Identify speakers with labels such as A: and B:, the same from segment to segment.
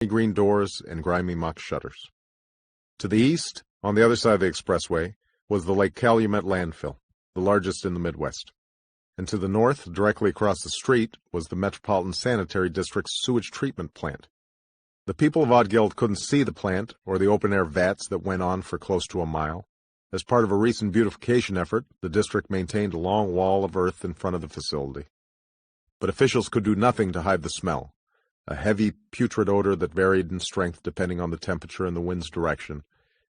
A: green doors and grimy muck shutters. To the east, on the other side of the expressway, was the Lake Calumet landfill, the largest in the Midwest. And to the north, directly across the street, was the Metropolitan Sanitary District's sewage treatment plant. The people of Odd Guild couldn't see the plant or the open-air vats that went on for close to a mile. As part of a recent beautification effort, the district maintained a long wall of earth in front of the facility. But officials could do nothing to hide the smell, a heavy, putrid odor that varied in strength depending on the temperature and the wind's direction,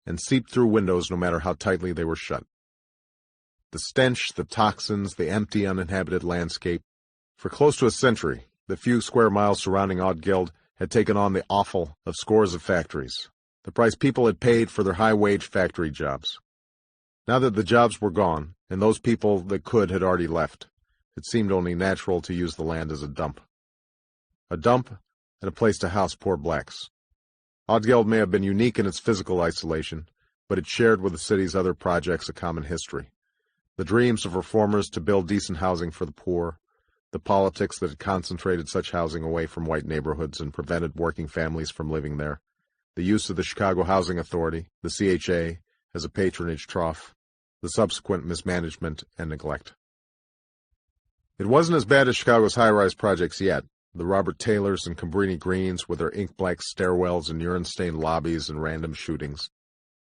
A: and seeped through windows no matter how tightly they were shut. The stench, the toxins, the empty, uninhabited landscape. For close to a century, the few square miles surrounding Odd Guild had taken on the offal of scores of factories, the price people had paid for their high-wage factory jobs. Now that the jobs were gone, and those people that could had already left, it seemed only natural to use the land as a dump. A dump and a place to house poor blacks. Odd Guild may have been unique in its physical isolation, but it shared with the city's other projects a common history. The dreams of reformers to build decent housing for the poor, the politics that had concentrated such housing away from white neighborhoods and prevented working families from living there, the use of the Chicago Housing Authority, the CHA, as a patronage trough, the subsequent mismanagement and neglect. It wasn't as bad as Chicago's high-rise projects yet, the Robert Taylors and Cabrini Greens with their ink-black stairwells and urine-stained lobbies and random shootings.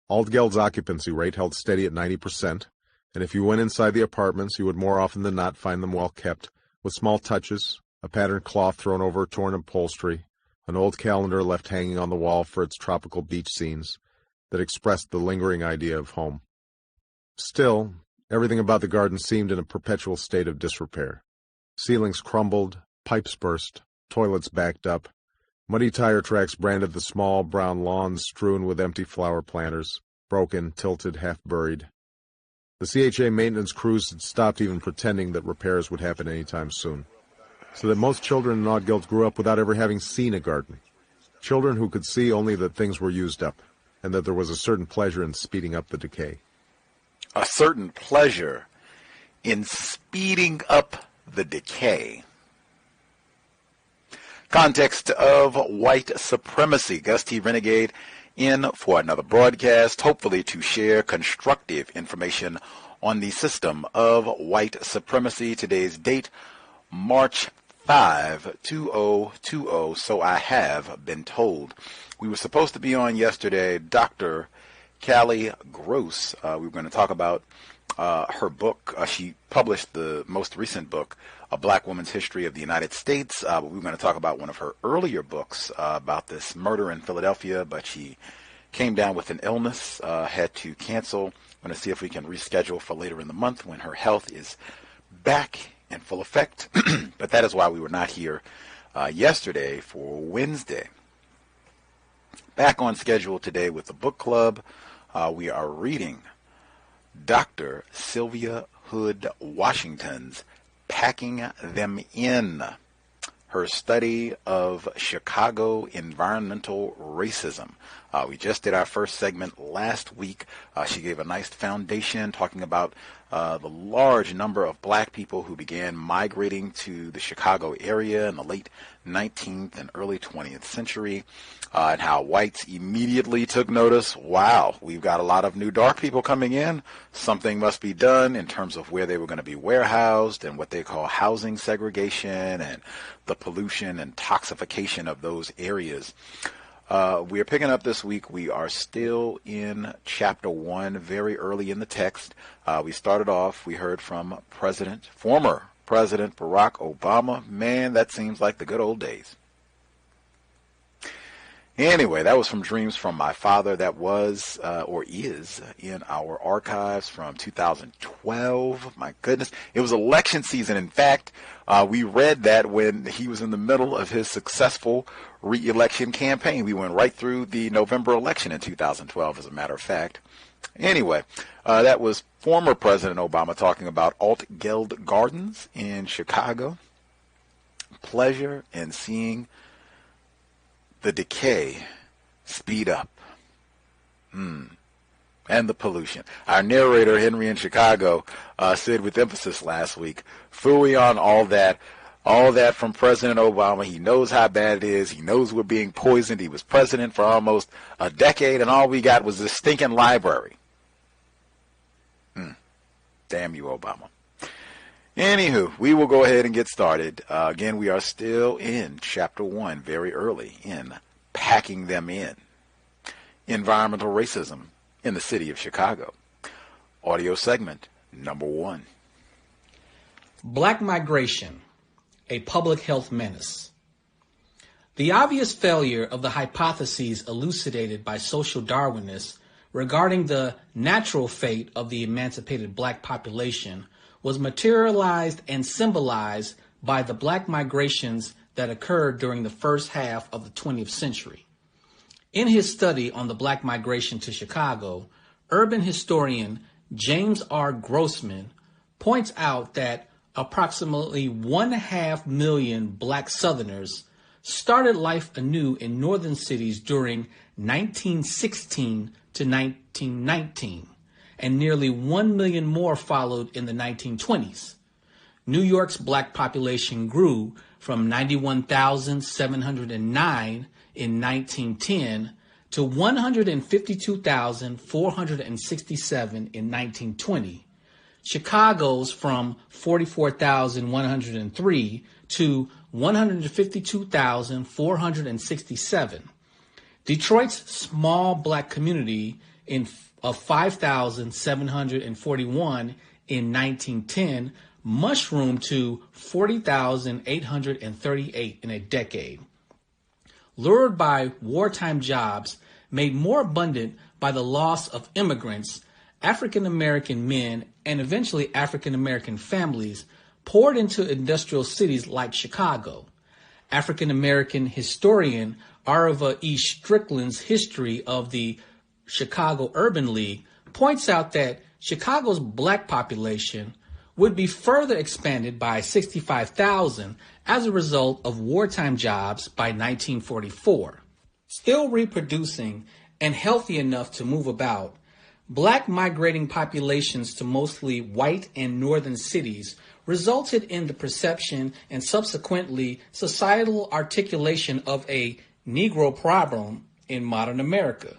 A: Odd Guild's occupancy rate held steady at 90%, and if you went inside the apartments, you would more often than not find them well kept, with small touches, a patterned cloth thrown over torn upholstery, an old calendar left hanging on the wall for its tropical beach scenes, that expressed the lingering idea of home. Still, everything about the garden seemed in a perpetual state of disrepair. Ceilings crumbled, pipes burst, toilets backed up, muddy tire tracks branded the small brown lawns strewn with empty flower planters, broken, tilted, half-buried. The CHA maintenance crews had stopped even pretending that repairs would happen anytime soon, so that most children in Odd Guild grew up without ever having seen a garden. Children who could see only that things were used up, and that there was a certain pleasure in speeding up the decay.
B: A certain pleasure in speeding up the decay. Context of White Supremacy. Gus T. Renegade in for another broadcast, hopefully to share constructive information on the system of white supremacy. Today's date, March 5, 2020, so I have been told. We were supposed to be on yesterday, Dr. Callie Gross. We were going to talk about her book. She published the most recent book, A Black Woman's History of the United States. But we were going to talk about one of her earlier books about this murder in Philadelphia, but she came down with an illness, had to cancel. I'm going to see if we can reschedule for later in the month when her health is back in full effect. But that is why we were not here yesterday for Wednesday. Back on schedule today with the book club. We are reading Dr. Sylvia Hood Washington's Packing Them In, her study of Chicago environmental racism. We just did our first segment last week. She gave a nice foundation talking about the large number of black people who began migrating to the Chicago area in the late 19th and early 20th century, and how whites immediately took notice. Wow, we've got a lot of new dark people coming in. Something must be done in terms of where they were going to be warehoused and what they call housing segregation and the pollution and toxification of those areas. We are picking up this week. We are still in chapter 1, very early in the text. We started off, we heard from former President Barack Obama. Man, that seems like the good old days. Anyway, that was from Dreams from My Father. That was, or is, in our archives from 2012. My goodness. It was election season. In fact, we read that when he was in the middle of his successful re-election campaign. We went right through the November election in 2012, as a matter of fact. Anyway, that was former President Obama talking about Odd Guild Gardens in Chicago. Pleasure in seeing the decay speed up. And the pollution. Our narrator, Henry in Chicago, said with emphasis last week, phooey on all that All that from President Obama. He knows how bad it is. He knows we're being poisoned. He was president for almost a decade, and all we got was this stinking library. Damn you, Obama. Anywho, we will go ahead and get started. Again, we are still in Chapter 1, very early in Packing Them In. Environmental Racism in the City of Chicago. Audio segment number 1.
C: Black migration, a public health menace. The obvious failure of the hypotheses elucidated by social Darwinists regarding the natural fate of the emancipated black population was materialized and symbolized by the black migrations that occurred during the first half of the 20th century. In his study on the black migration to Chicago, urban historian James R. Grossman points out that approximately 1.5 million black Southerners started life anew in northern cities during 1916 to 1919, and nearly 1 million more followed in the 1920s. New York's black population grew from 91,709 in 1910 to 152,467 in 1920. Chicago's from 44,103 to 152,467. Detroit's small black community of 5,741 in 1910 mushroomed to 40,838 in a decade. Lured by wartime jobs made more abundant by the loss of immigrants, African American men and eventually African American families poured into industrial cities like Chicago. African American historian Arva E. Strickland's history of the Chicago Urban League points out that Chicago's black population would be further expanded by 65,000 as a result of wartime jobs by 1944. Still reproducing and healthy enough to move about, black migrating populations to mostly white and northern cities resulted in the perception and subsequently societal articulation of a Negro problem in modern America.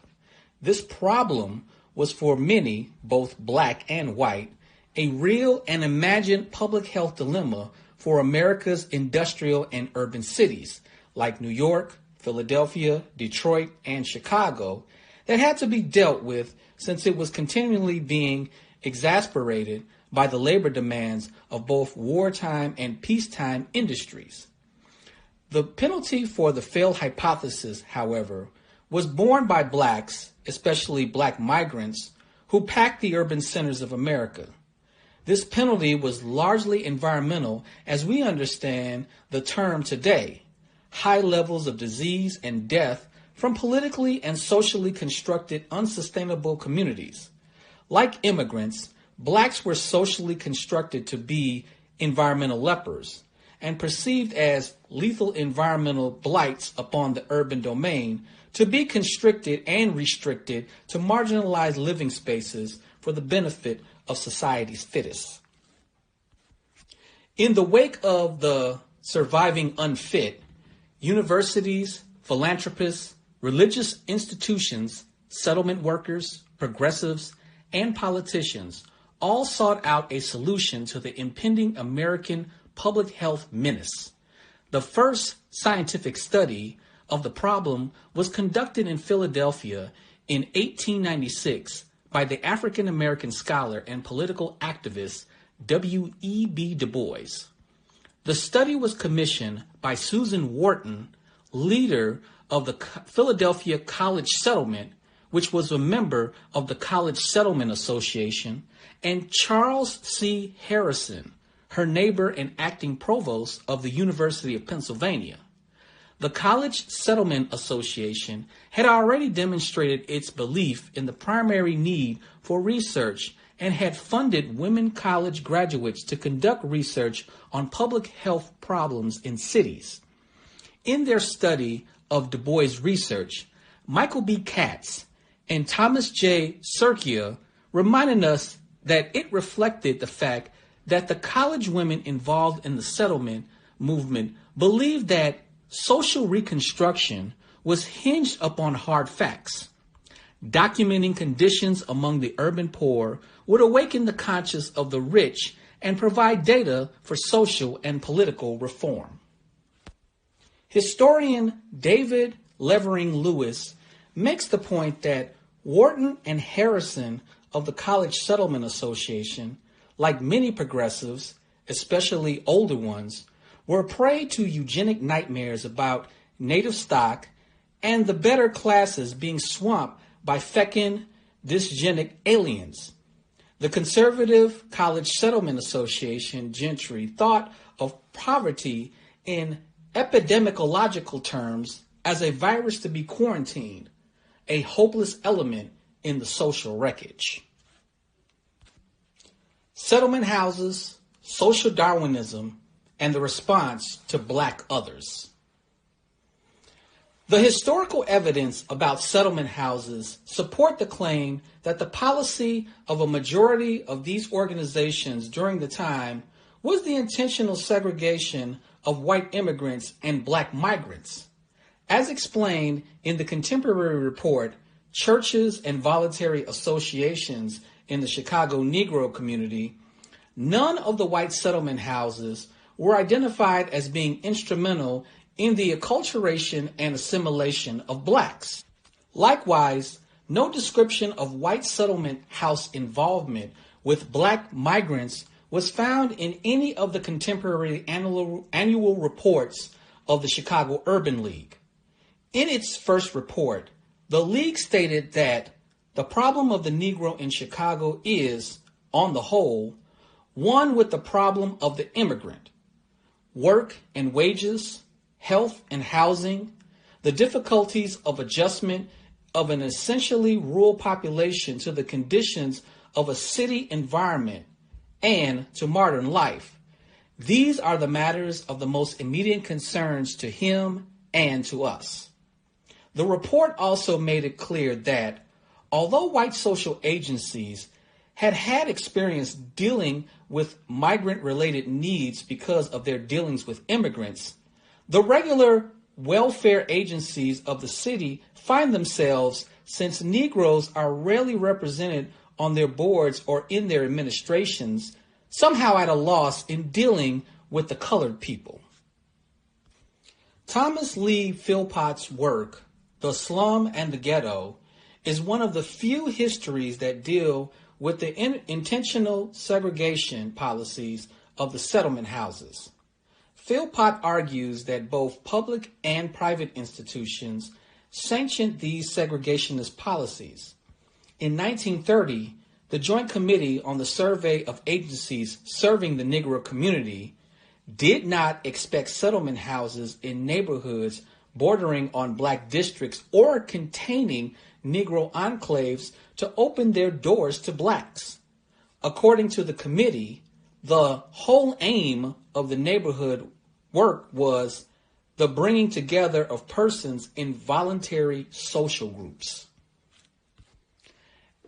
C: This problem was for many, both black and white, a real and imagined public health dilemma for America's industrial and urban cities like New York, Philadelphia, Detroit, and Chicago that had to be dealt with since it was continually being exasperated by the labor demands of both wartime and peacetime industries. The penalty for the failed hypothesis, however, was borne by blacks, especially black migrants, who packed the urban centers of America. This penalty was largely environmental as we understand the term today, high levels of disease and death from politically and socially constructed unsustainable communities. Like immigrants, blacks were socially constructed to be environmental lepers and perceived as lethal environmental blights upon the urban domain to be constricted and restricted to marginalized living spaces for the benefit of society's fittest. In the wake of the surviving unfit, universities, philanthropists, religious institutions, settlement workers, progressives, and politicians all sought out a solution to the impending American public health menace. The first scientific study of the problem was conducted in Philadelphia in 1896 by the African American scholar and political activist W.E.B. Du Bois. The study was commissioned by Susan Wharton, leader of the Philadelphia College Settlement, which was a member of the College Settlement Association, and Charles C. Harrison, her neighbor and acting provost of the University of Pennsylvania. The College Settlement Association had already demonstrated its belief in the primary need for research and had funded women college graduates to conduct research on public health problems in cities. In their study of Du Bois' research, Michael B. Katz and Thomas J. Serkia reminded us that it reflected the fact that the college women involved in the settlement movement believed that social reconstruction was hinged upon hard facts. Documenting conditions among the urban poor would awaken the conscience of the rich and provide data for social and political reform. Historian David Levering Lewis makes the point that Wharton and Harrison of the College Settlement Association, like many progressives, especially older ones, were prey to eugenic nightmares about native stock and the better classes being swamped by fecund, dysgenic aliens. The conservative College Settlement Association gentry thought of poverty in epidemiological terms as a virus to be quarantined, a hopeless element in the social wreckage. Settlement houses, social Darwinism, and the response to Black others. The historical evidence about settlement houses support the claim that the policy of a majority of these organizations during the time was the intentional segregation of white immigrants and Black migrants. As explained in the contemporary report, Churches and Voluntary Associations in the Chicago Negro Community, none of the white settlement houses were identified as being instrumental in the acculturation and assimilation of Blacks. Likewise, no description of white settlement house involvement with Black migrants was found in any of the contemporary annual reports of the Chicago Urban League. In its first report, the League stated that the problem of the Negro in Chicago is, on the whole, one with the problem of the immigrant. Work and wages, health and housing, the difficulties of adjustment of an essentially rural population to the conditions of a city environment and to modern life. These are the matters of the most immediate concerns to him and to us. The report also made it clear that although white social agencies had experience dealing with migrant-related needs because of their dealings with immigrants, the regular welfare agencies of the city find themselves, since Negroes are rarely represented on their boards or in their administrations, somehow at a loss in dealing with the colored people. Thomas Lee Philpott's work, The Slum and the Ghetto, is one of the few histories that deal with the intentional segregation policies of the settlement houses. Philpott argues that both public and private institutions sanctioned these segregationist policies. In 1930, the Joint Committee on the Survey of Agencies Serving the Negro Community did not expect settlement houses in neighborhoods bordering on Black districts or containing Negro enclaves to open their doors to Blacks. According to the committee, the whole aim of the neighborhood work was the bringing together of persons in voluntary social groups.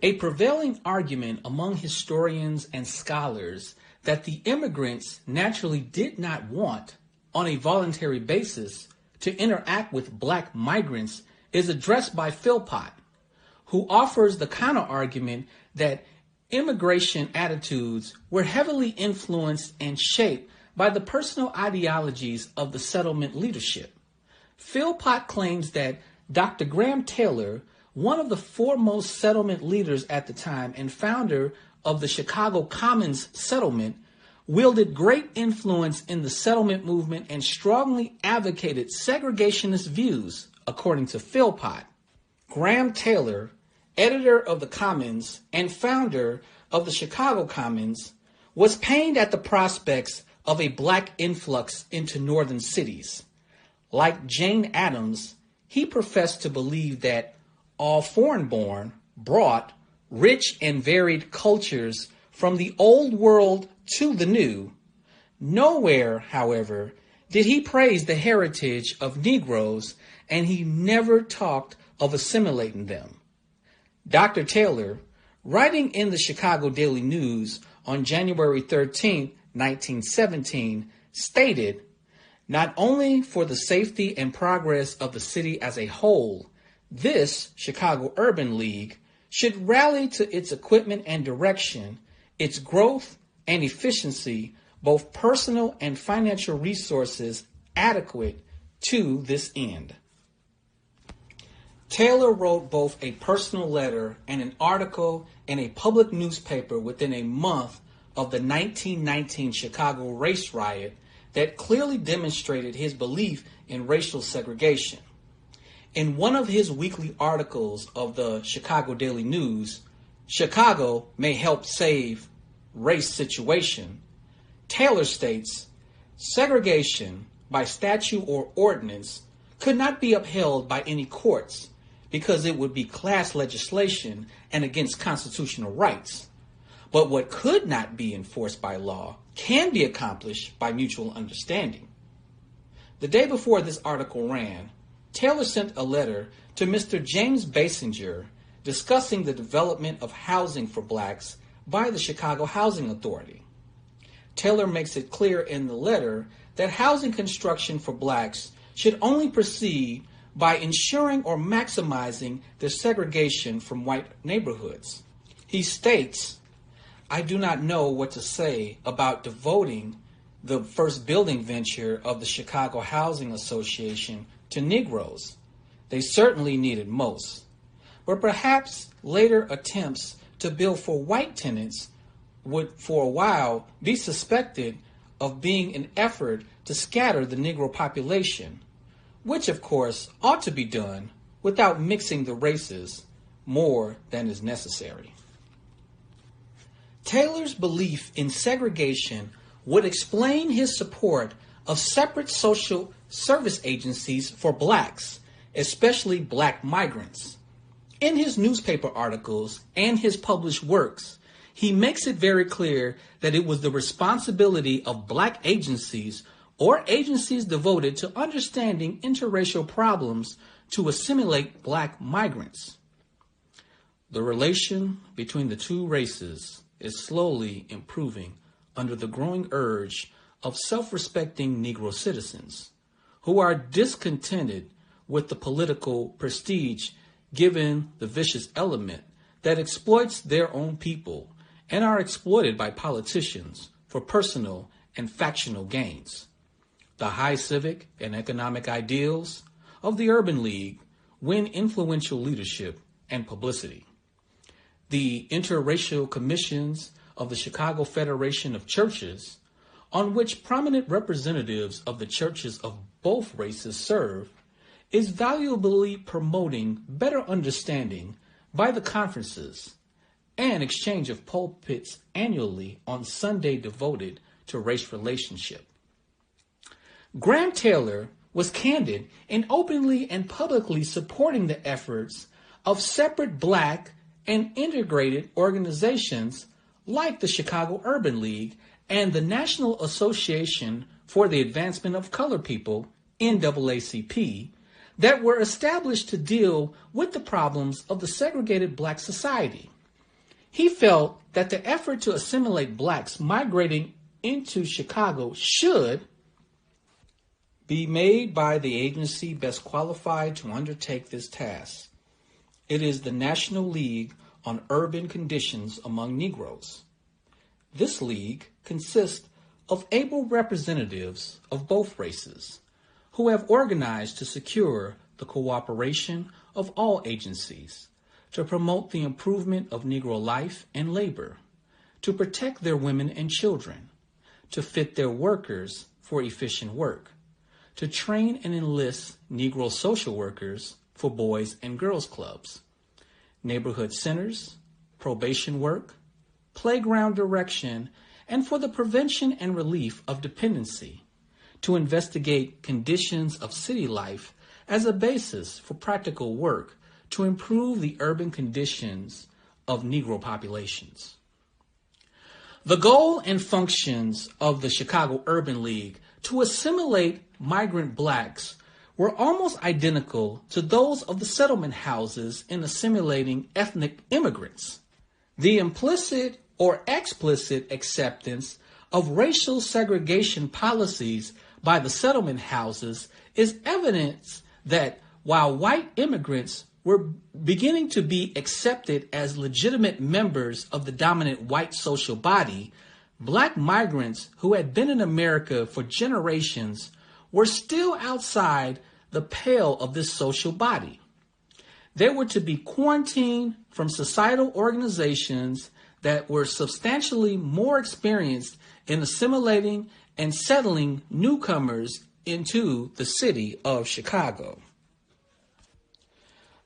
C: A prevailing argument among historians and scholars that the immigrants naturally did not want, on a voluntary basis, to interact with Black migrants is addressed by Philpott, who offers the counter-argument that immigration attitudes were heavily influenced and shaped by the personal ideologies of the settlement leadership. Philpott claims that Dr. Graham Taylor, one of the foremost settlement leaders at the time and founder of the Chicago Commons settlement, wielded great influence in the settlement movement and strongly advocated segregationist views, according to Philpott. Graham Taylor, editor of the Commons and founder of the Chicago Commons, was pained at the prospects of a Black influx into northern cities. Like Jane Addams, he professed to believe that all foreign-born brought rich and varied cultures from the old world to the new. Nowhere, however, did he praise the heritage of Negroes, and he never talked of assimilating them. Dr. Taylor, writing in the Chicago Daily News on January 13, 1917, stated, Not only for the safety and progress of the city as a whole, this Chicago Urban League should rally to its equipment and direction, its growth and efficiency, both personal and financial resources adequate to this end. Taylor wrote both a personal letter and an article in a public newspaper within a month of the 1919 Chicago race riot that clearly demonstrated his belief in racial segregation. In one of his weekly articles of the Chicago Daily News, Chicago May Help Save Race Situation, Taylor states, segregation by statute or ordinance could not be upheld by any courts because it would be class legislation and against constitutional rights. But what could not be enforced by law can be accomplished by mutual understanding. The day before this article ran, Taylor sent a letter to Mr. James Basinger discussing the development of housing for blacks by the Chicago Housing Authority. Taylor makes it clear in the letter that housing construction for blacks should only proceed by ensuring or maximizing their segregation from white neighborhoods. He states, I do not know what to say about devoting the first building venture of the Chicago Housing Association to Negroes. They certainly needed most. But perhaps later attempts to build for white tenants would for a while be suspected of being an effort to scatter the Negro population, which of course ought to be done without mixing the races more than is necessary. Taylor's belief in segregation would explain his support of separate social service agencies for blacks, especially black migrants. In his newspaper articles and his published works, he makes it very clear that it was the responsibility of black agencies or agencies devoted to understanding interracial problems to assimilate black migrants. The relation between the two races is slowly improving under the growing urge of self-respecting Negro citizens who are discontented with the political prestige given the vicious element that exploits their own people and are exploited by politicians for personal and factional gains. The high civic and economic ideals of the Urban League win influential leadership and publicity. The interracial commissions of the Chicago Federation of Churches, on which prominent representatives of the churches of both races serve, is valuably promoting better understanding by the conferences and exchange of pulpits annually on Sunday devoted to race relationship. Graham Taylor was candid in openly and publicly supporting the efforts of separate black and integrated organizations like the Chicago Urban League and the National Association for the Advancement of Colored People, NAACP, that were established to deal with the problems of the segregated black society. He felt that the effort to assimilate blacks migrating into Chicago should be made by the agency best qualified to undertake this task. It is the National League on Urban Conditions Among Negroes. This league consists of able representatives of both races who have organized to secure the cooperation of all agencies, to promote the improvement of Negro life and labor, to protect their women and children, to fit their workers for efficient work, to train and enlist Negro social workers for Boys and Girls Clubs, neighborhood centers, probation work, playground direction, and for the prevention and relief of dependency, to investigate conditions of city life as a basis for practical work to improve the urban conditions of Negro populations. The goal and functions of the Chicago Urban League to assimilate migrant blacks were almost identical to those of the settlement houses in assimilating ethnic immigrants. The implicit or explicit acceptance of racial segregation policies by the settlement houses is evidence that while white immigrants were beginning to be accepted as legitimate members of the dominant white social body, black migrants who had been in America for generations were still outside the pale of this social body. They were to be quarantined from societal organizations that were substantially more experienced in assimilating and settling newcomers into the city of Chicago.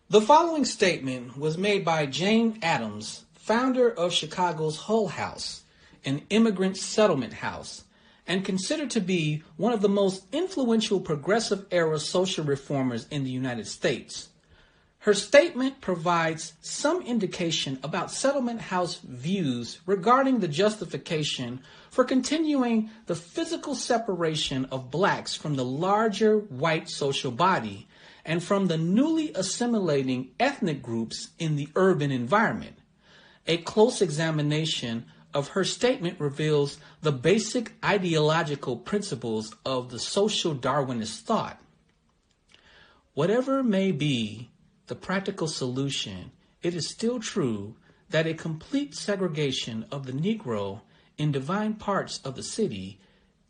C: The following statement was made by Jane Addams, founder of Chicago's Hull House, an immigrant settlement house, and considered to be one of the most influential progressive-era social reformers in the United States. Her statement provides some indication about settlement house views regarding the justification for continuing the physical separation of blacks from the larger white social body and from the newly assimilating ethnic groups in the urban environment. A close examination of her statement reveals the basic ideological principles of the social Darwinist thought. Whatever may be the practical solution, it is still true that a complete segregation of the Negro in divine parts of the city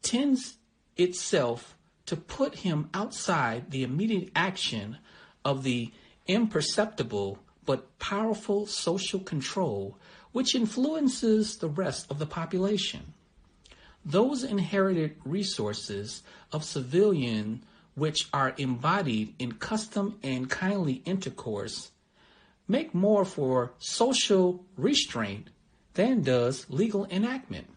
C: tends itself to put him outside the immediate action of the imperceptible but powerful social control which influences the rest of the population. Those inherited resources of civilian which are embodied in custom and kindly intercourse make more for social restraint than does legal enactment.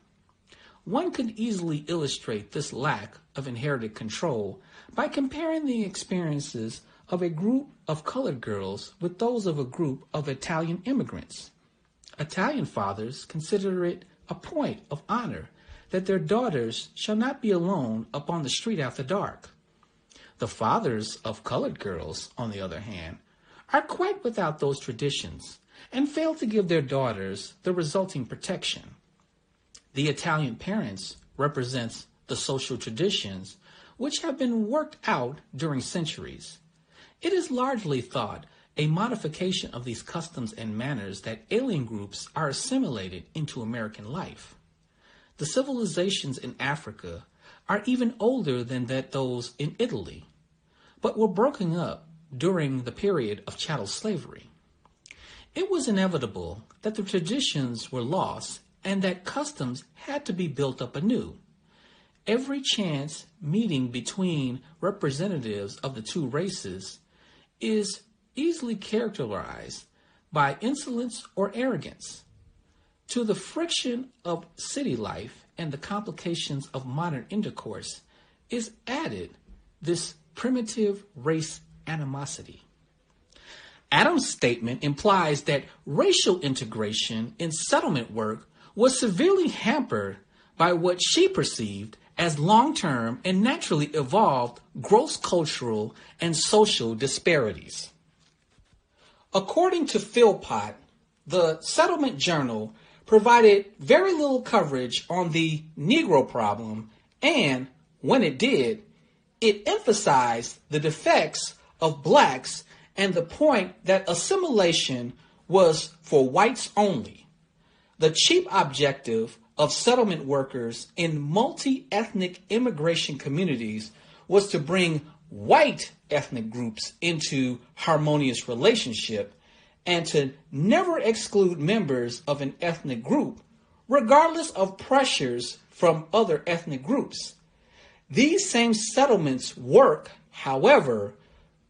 C: One could easily illustrate this lack of inherited control by comparing the experiences of a group of colored girls with those of a group of Italian immigrants. Italian fathers consider it a point of honor that their daughters shall not be alone upon the street after dark. The fathers of colored girls, on the other hand, are quite without those traditions and fail to give their daughters the resulting protection. The Italian parents represents the social traditions which have been worked out during centuries. It is largely thought a modification of these customs and manners that alien groups are assimilated into American life. The civilizations in Africa are even older than those in Italy, but were broken up during the period of chattel slavery. It was inevitable that the traditions were lost and that customs had to be built up anew. Every chance meeting between representatives of the two races is easily characterized by insolence or arrogance. To the friction of city life and the complications of modern intercourse is added this primitive race animosity. Adams' statement implies that racial integration in settlement work was severely hampered by what she perceived as long-term and naturally evolved gross cultural and social disparities. According to Philpott, the Settlement Journal provided very little coverage on the Negro problem, and when it did, it emphasized the defects of blacks and the point that assimilation was for whites only. The chief objective of settlement workers in multi-ethnic immigration communities was to bring white ethnic groups into harmonious relationship and to never exclude members of an ethnic group, regardless of pressures from other ethnic groups. These same settlements work, however,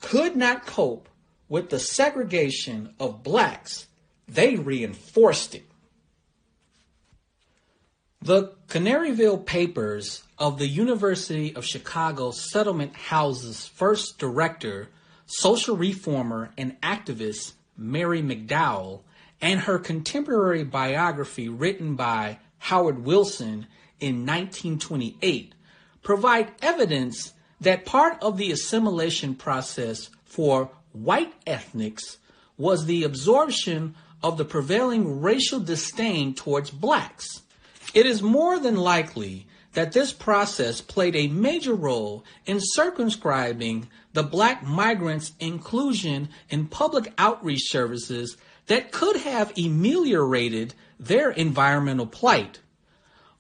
C: could not cope with the segregation of blacks. They reinforced it. The Canaryville Papers of the University of Chicago Settlement House's first director, social reformer, and activist Mary McDowell, and her contemporary biography written by Howard Wilson in 1928 provide evidence that part of the assimilation process for white ethnics was the absorption of the prevailing racial disdain towards blacks. It is more than likely that this process played a major role in circumscribing the black migrants' inclusion in public outreach services that could have ameliorated their environmental plight.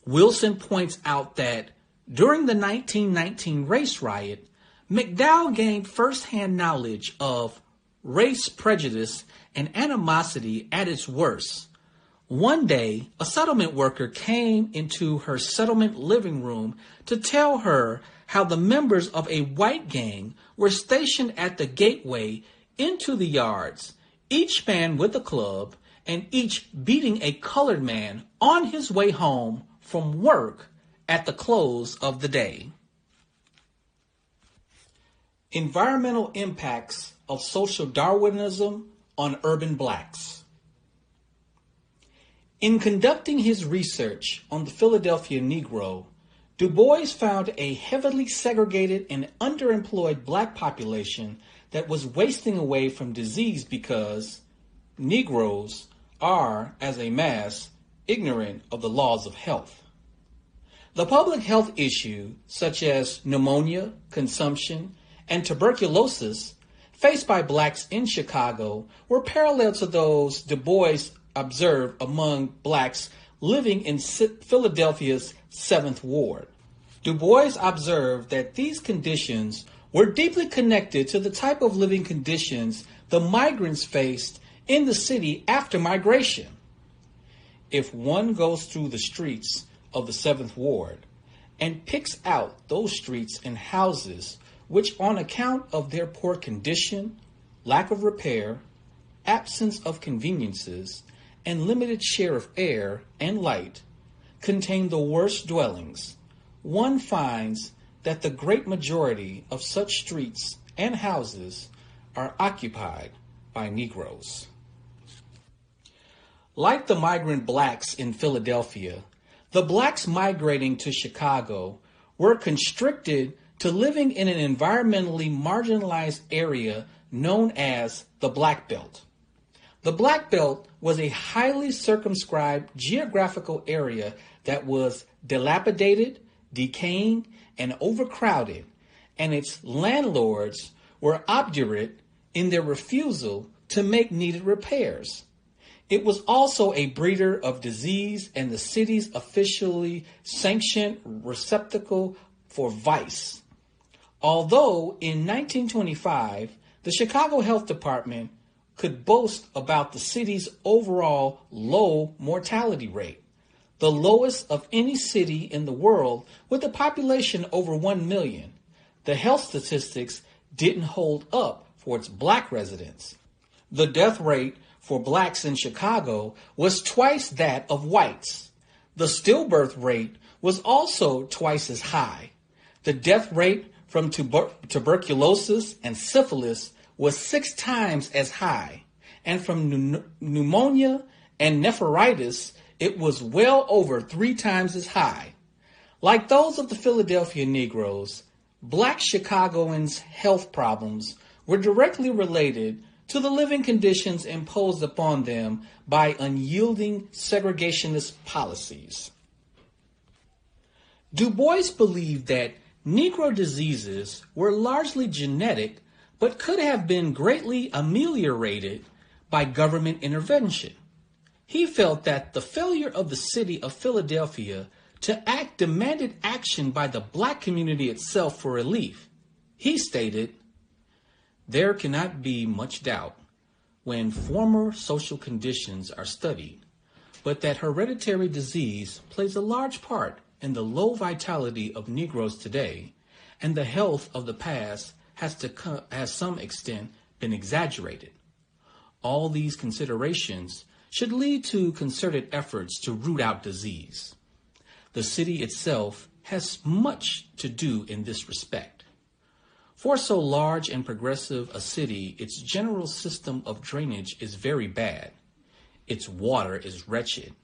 C: Wilson points out that during the 1919 race riot, McDowell gained firsthand knowledge of race prejudice and animosity at its worst. One day, a settlement worker came into her settlement living room to tell her how the members of a white gang were stationed at the gateway into the yards, each man with a club and each beating a colored man on his way home from work at the close of the day. Environmental impacts of social Darwinism on urban blacks. In conducting his research on the Philadelphia Negro, Du Bois found a heavily segregated and underemployed black population that was wasting away from disease because Negroes are, as a mass, ignorant of the laws of health. The public health issue, such as pneumonia, consumption, and tuberculosis, faced by blacks in Chicago were parallel to those Du Bois observed among blacks living in Philadelphia's 7th Ward. Du Bois observed that these conditions were deeply connected to the type of living conditions the migrants faced in the city after migration. If one goes through the streets of the 7th Ward and picks out those streets and houses which, on account of their poor condition, lack of repair, absence of conveniences, and limited share of air and light, contain the worst dwellings, one finds that the great majority of such streets and houses are occupied by Negroes. Like the migrant blacks in Philadelphia, the blacks migrating to Chicago were constricted to living in an environmentally marginalized area known as the Black Belt. The Black Belt was a highly circumscribed geographical area that was dilapidated, decaying, and overcrowded, and its landlords were obdurate in their refusal to make needed repairs. It was also a breeder of disease and the city's officially sanctioned receptacle for vice. Although in 1925, the Chicago Health Department could boast about the city's overall low mortality rate, the lowest of any city in the world with a population over 1 million, the health statistics didn't hold up for its black residents. The death rate for blacks in Chicago was twice that of whites. The stillbirth rate was also twice as high. The death rate from tuberculosis and syphilis was 6 times as high, and from pneumonia and nephritis, it was well over 3 times as high. Like those of the Philadelphia Negroes, black Chicagoans' health problems were directly related to the living conditions imposed upon them by unyielding segregationist policies. Du Bois believed that Negro diseases were largely genetic, but could have been greatly ameliorated by government intervention. He felt that the failure of the city of Philadelphia to act demanded action by the black community itself for relief. He stated, "There cannot be much doubt when former social conditions are studied, but that hereditary disease plays a large part in the low vitality of Negroes today, and the health of the past has to some extent been exaggerated. All these considerations should lead to concerted efforts to root out disease. The city itself has much to do in this respect. For so large and progressive a city, its general system of drainage is very bad. Its water is wretched,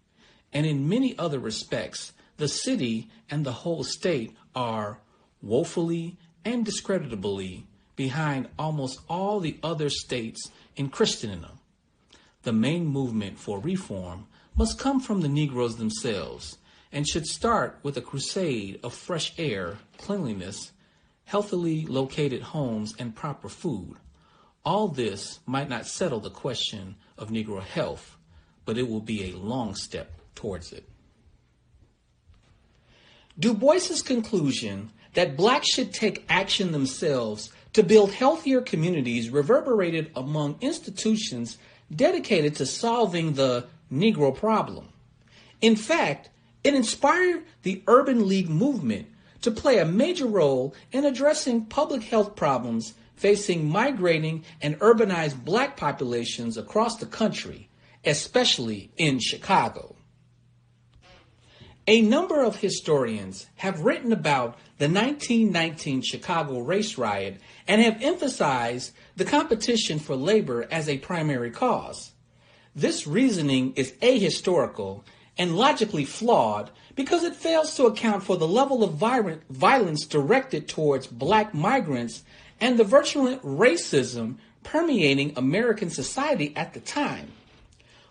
C: and in many other respects, the city and the whole state are woefully and discreditably behind almost all the other states in Christendom. The main movement for reform must come from the Negroes themselves, and should start with a crusade of fresh air, cleanliness, healthily located homes, and proper food. All this might not settle the question of Negro health, but it will be a long step towards it. Du Bois's conclusion that blacks should take action themselves to build healthier communities reverberated among institutions dedicated to solving the Negro problem. In fact, it inspired the Urban League movement to play a major role in addressing public health problems facing migrating and urbanized black populations across the country, especially in Chicago. A number of historians have written about the 1919 Chicago race riot and have emphasized the competition for labor as a primary cause. This reasoning is ahistorical and logically flawed because it fails to account for the level of violence directed towards black migrants and the virulent racism permeating American society at the time.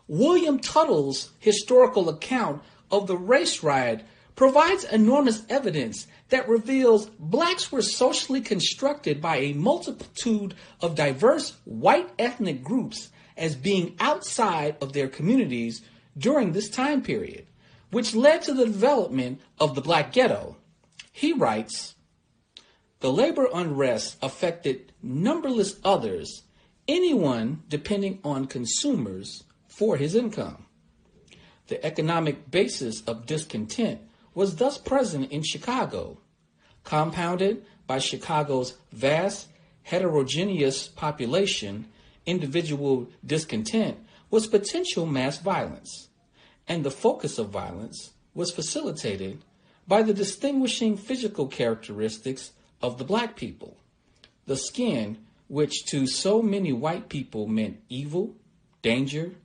C: William Tuttle's historical account of the race riot provides enormous evidence that reveals blacks were socially constructed by a multitude of diverse white ethnic groups as being outside of their communities during this time period, which led to the development of the black ghetto. He writes, "The labor unrest affected numberless others, anyone depending on consumers for his income. The economic basis of discontent was thus present in Chicago, compounded by Chicago's vast heterogeneous population. Individual discontent was potential mass violence, and the focus of violence was facilitated by the distinguishing physical characteristics of the black people, the skin, which to so many white people meant evil, danger,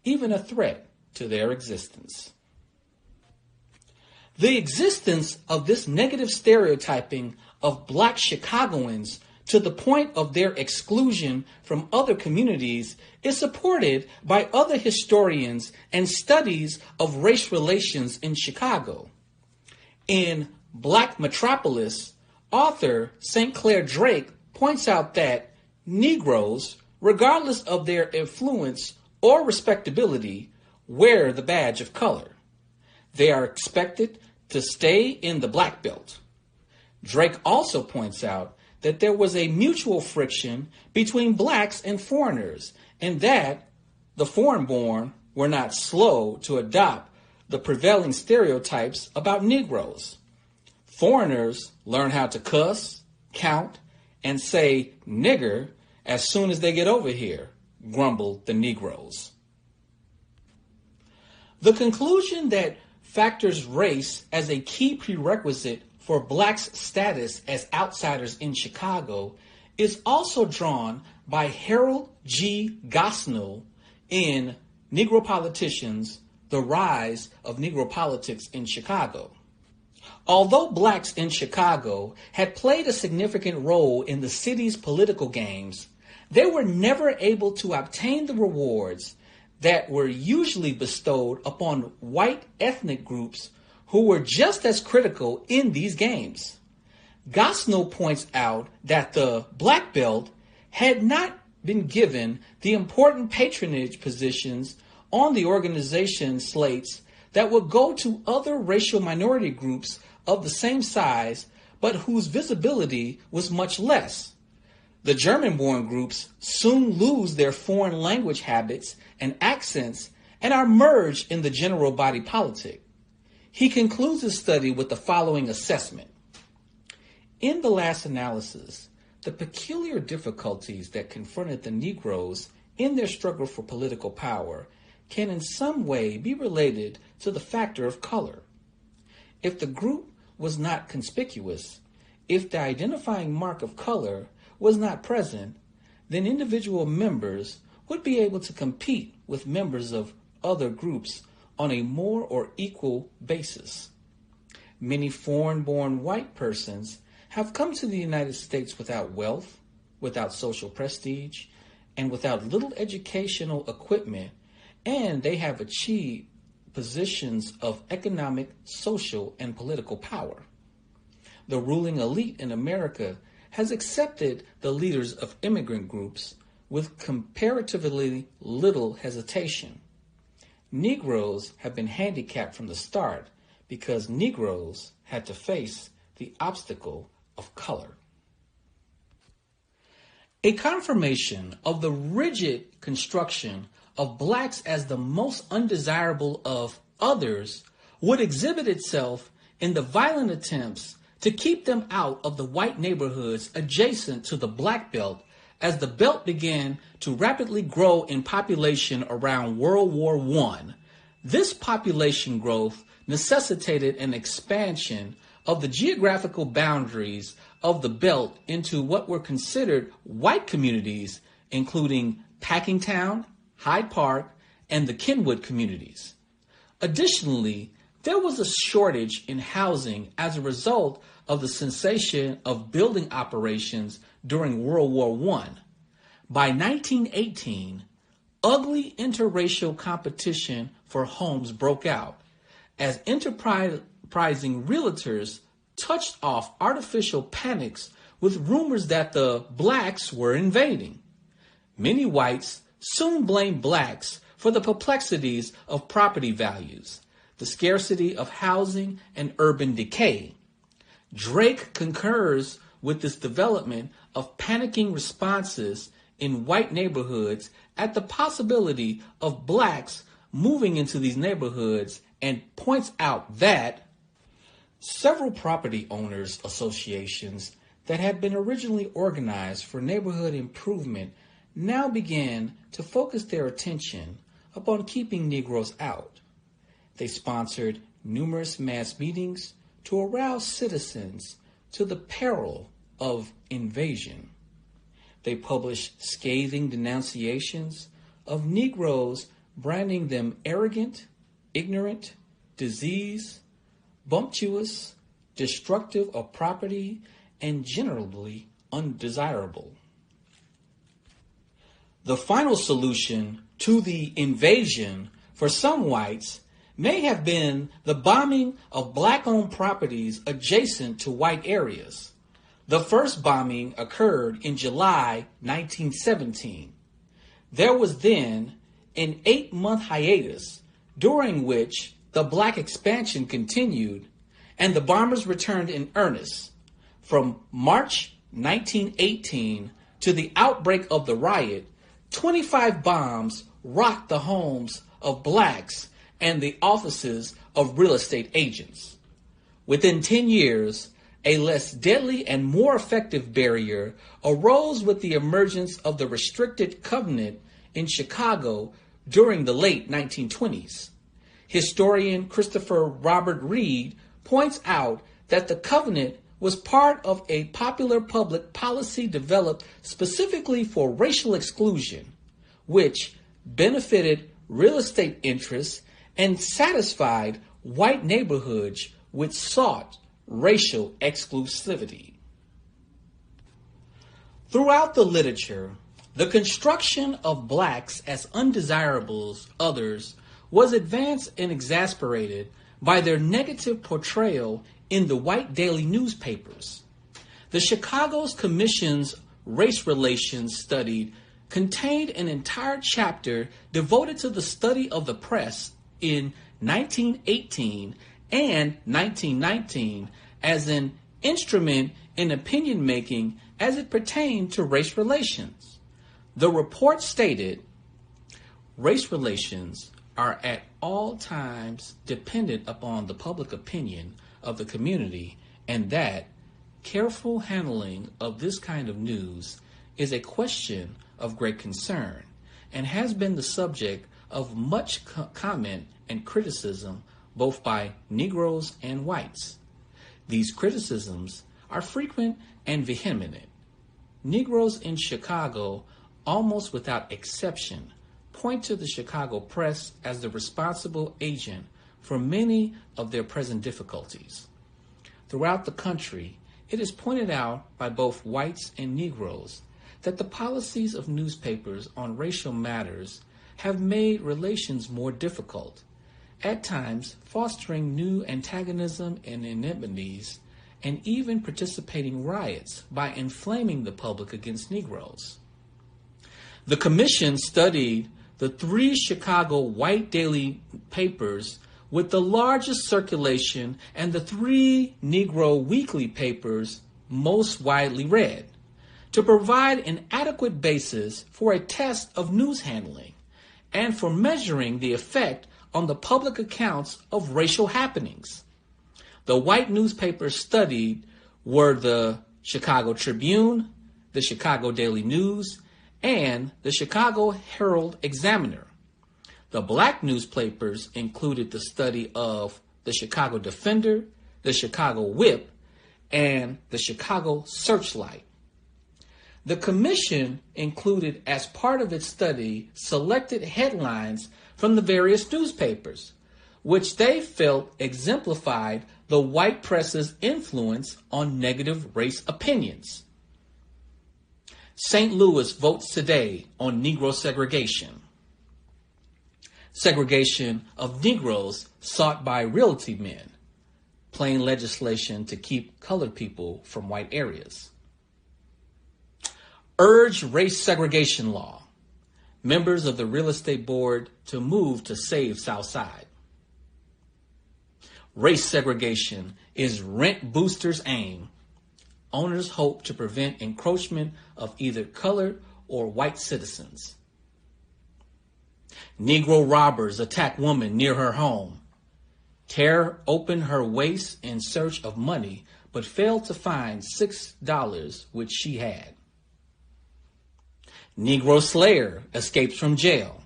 C: even a threat to their existence." The existence of this negative stereotyping of black Chicagoans to the point of their exclusion from other communities is supported by other historians and studies of race relations in Chicago. In Black Metropolis, author St. Clair Drake points out that Negroes, regardless of their influence or respectability, wear the badge of color. They are expected to stay in the black belt. Drake also points out that there was a mutual friction between blacks and foreigners, and that the foreign-born were not slow to adopt the prevailing stereotypes about Negroes. Foreigners learn how to cuss, count, and say nigger as soon as they get over here, grumbled the Negroes. The conclusion that factors race as a key prerequisite for blacks' status as outsiders in Chicago is also drawn by Harold G. Gosnell in Negro Politicians, The Rise of Negro Politics in Chicago. Although blacks in Chicago had played a significant role in the city's political games, they were never able to obtain the rewards that were usually bestowed upon white ethnic groups who were just as critical in these games. Gosnell points out that the black belt had not been given the important patronage positions on the organization slates that would go to other racial minority groups of the same size, but whose visibility was much less. The German-born groups soon lose their foreign language habits and accents and are merged in the general body politic. He concludes his study with the following assessment. In the last analysis, the peculiar difficulties that confronted the Negroes in their struggle for political power can in some way be related to the factor of color. If the group was not conspicuous, if the identifying mark of color was not present, then individual members would be able to compete with members of other groups on a more or equal basis. Many foreign-born white persons have come to the United States without wealth, without social prestige, and without little educational equipment, and they have achieved positions of economic, social, and political power. The ruling elite in America has accepted the leaders of immigrant groups with comparatively little hesitation. Negroes have been handicapped from the start because Negroes had to face the obstacle of color. A confirmation of the rigid construction of blacks as the most undesirable of others would exhibit itself in the violent attempts to keep them out of the white neighborhoods adjacent to the Black Belt as the belt began to rapidly grow in population around World War I. This population growth necessitated an expansion of the geographical boundaries of the belt into what were considered white communities, including Packingtown, Hyde Park, and the Kenwood communities. Additionally, there was a shortage in housing as a result of the cessation of building operations during World War I. By 1918, ugly interracial competition for homes broke out as enterprising realtors touched off artificial panics with rumors that the blacks were invading. Many whites soon blamed blacks for the perplexities of property values, the scarcity of housing, and urban decay. Drake concurs with this development of panicking responses in white neighborhoods at the possibility of blacks moving into these neighborhoods and points out that several property owners associations that had been originally organized for neighborhood improvement now began to focus their attention upon keeping Negroes out. They sponsored numerous mass meetings to arouse citizens to the peril of invasion. They published scathing denunciations of Negroes, branding them arrogant, ignorant, diseased, bumptious, destructive of property, and generally undesirable. The final solution to the invasion for some whites may have been the bombing of black-owned properties adjacent to white areas. The first bombing occurred in July 1917. There was then an 8-month hiatus during which the black expansion continued and the bombers returned in earnest. From March 1918 to the outbreak of the riot, 25 bombs rocked the homes of blacks and the offices of real estate agents. Within 10 years, a less deadly and more effective barrier arose with the emergence of the restricted covenant in Chicago during the late 1920s. Historian Christopher Robert Reed points out that the covenant was part of a popular public policy developed specifically for racial exclusion, which benefited real estate interests and satisfied white neighborhoods which sought racial exclusivity. Throughout the literature, the construction of blacks as undesirables others was advanced and exasperated by their negative portrayal in the white daily newspapers. The Chicago's Commission's Race Relations study contained an entire chapter devoted to the study of the press in 1918 and 1919 as an instrument in opinion making as it pertained to race relations. The report stated, race relations are at all times dependent upon the public opinion of the community, and that careful handling of this kind of news is a question of great concern and has been the subject of much comment and criticism both by Negroes and whites. These criticisms are frequent and vehement. Negroes in Chicago, almost without exception, point to the Chicago press as the responsible agent for many of their present difficulties. Throughout the country, it is pointed out by both whites and Negroes that the policies of newspapers on racial matters have made relations more difficult, at times fostering new antagonism and enmities, and even participating riots by inflaming the public against Negroes. The commission studied the 3 Chicago white daily papers with the largest circulation and the 3 Negro weekly papers most widely read to provide an adequate basis for a test of news handling and for measuring the effect on the public accounts of racial happenings. The white newspapers studied were the Chicago Tribune, the Chicago Daily News, and the Chicago Herald Examiner. The black newspapers included the study of the Chicago Defender, the Chicago Whip, and the Chicago Searchlight. The commission included as part of its study selected headlines from the various newspapers, which they felt exemplified the white press's influence on negative race opinions. St. Louis votes today on Negro segregation. Segregation of Negroes sought by realty men, playing legislation to keep colored people from white areas. Urge race segregation law. Members of the real estate board to move to save Southside. Race segregation is rent boosters' aim. Owners hope to prevent encroachment of either colored or white citizens. Negro robbers attack woman near her home. Tear open her waist in search of money, but fail to find $6 which she had. Negro slayer escapes from jail.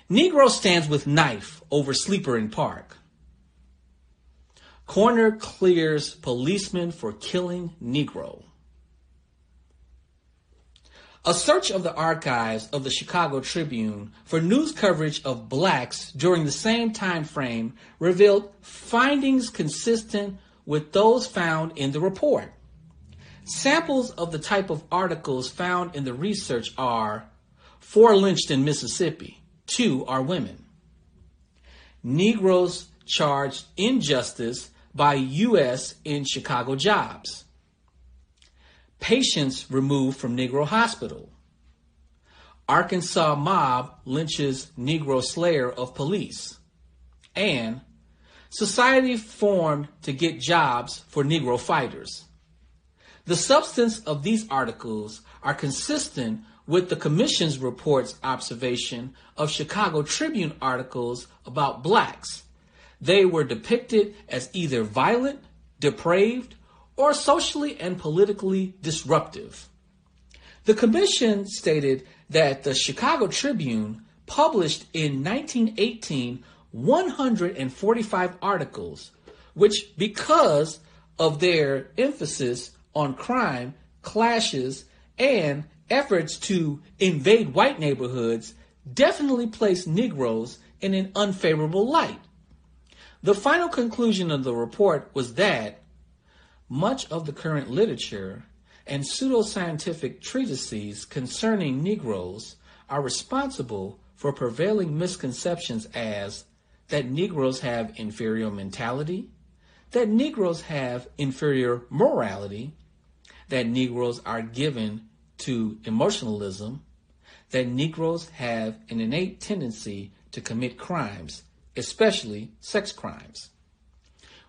C: Negro stands with knife over sleeper in park. Coroner clears policeman for killing Negro. A search of the archives of the Chicago Tribune for news coverage of blacks during the same time frame revealed findings consistent with those found in the report. Samples of the type of articles found in the research are 4 lynched in Mississippi, 2 are women. Negroes charged injustice by U.S. in Chicago jobs. Patients removed from Negro hospital. Arkansas mob lynches Negro slayer of police. And society formed to get jobs for Negro fighters. The substance of these articles are consistent with the Commission's report's observation of Chicago Tribune articles about blacks. They were depicted as either violent, depraved, or socially and politically disruptive. The Commission stated that the Chicago Tribune published in 1918 145 articles, which, because of their emphasis on crime, clashes, and efforts to invade white neighborhoods, definitely placed Negroes in an unfavorable light. The final conclusion of the report was that much of the current literature and pseudoscientific treatises concerning Negroes are responsible for prevailing misconceptions as that Negroes have inferior mentality, that Negroes have inferior morality, that Negroes are given to emotionalism, that Negroes have an innate tendency to commit crimes, especially sex crimes.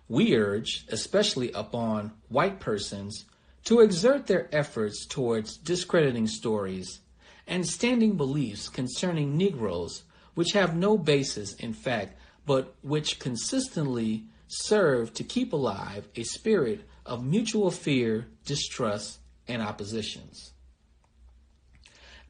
C: We urge, especially upon white persons, to exert their efforts towards discrediting stories and standing beliefs concerning Negroes which have no basis in fact, but which consistently serve to keep alive a spirit of mutual fear, distrust, and oppositions.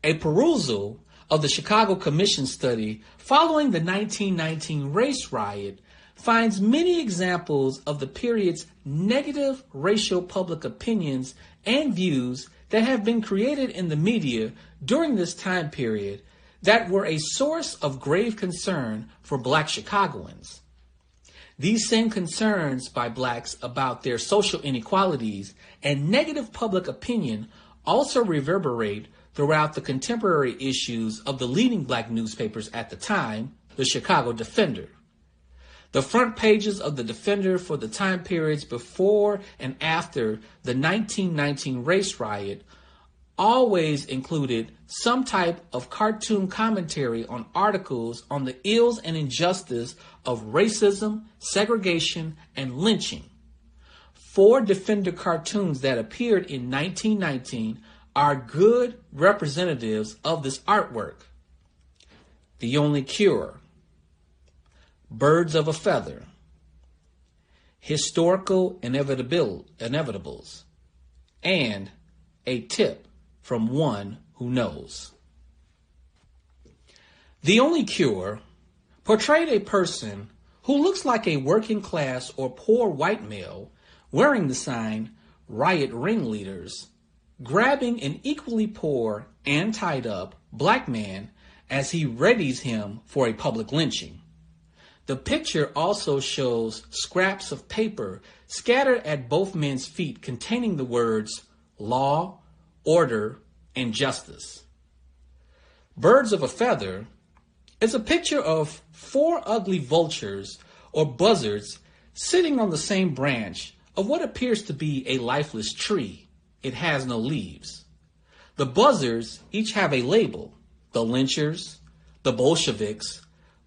C: A perusal of the Chicago Commission study following the 1919 race riot finds many examples of the period's negative racial public opinions and views that have been created in the media during this time period that were a source of grave concern for Black Chicagoans. These same concerns by Blacks about their social inequalities and negative public opinion also reverberate throughout the contemporary issues of the leading Black newspapers at the time, the Chicago Defender. The front pages of the Defender for the time periods before and after the 1919 race riot always included some type of cartoon commentary on articles on the ills and injustice of racism, segregation, and lynching. 4 Defender cartoons that appeared in 1919 are good representatives of this artwork. The Only Cure, Birds of a Feather, Historical Inevitables, and A Tip from One Who Knows. The Only Cure portrayed a person who looks like a working class or poor white male wearing the sign Riot Ringleaders, grabbing an equally poor and tied up black man as he readies him for a public lynching. The picture also shows scraps of paper scattered at both men's feet containing the words law, order, and justice. Birds of a Feather is a picture of 4 ugly vultures or buzzards sitting on the same branch of what appears to be a lifeless tree. It has no leaves. The buzzards each have a label: the lynchers, the Bolsheviks,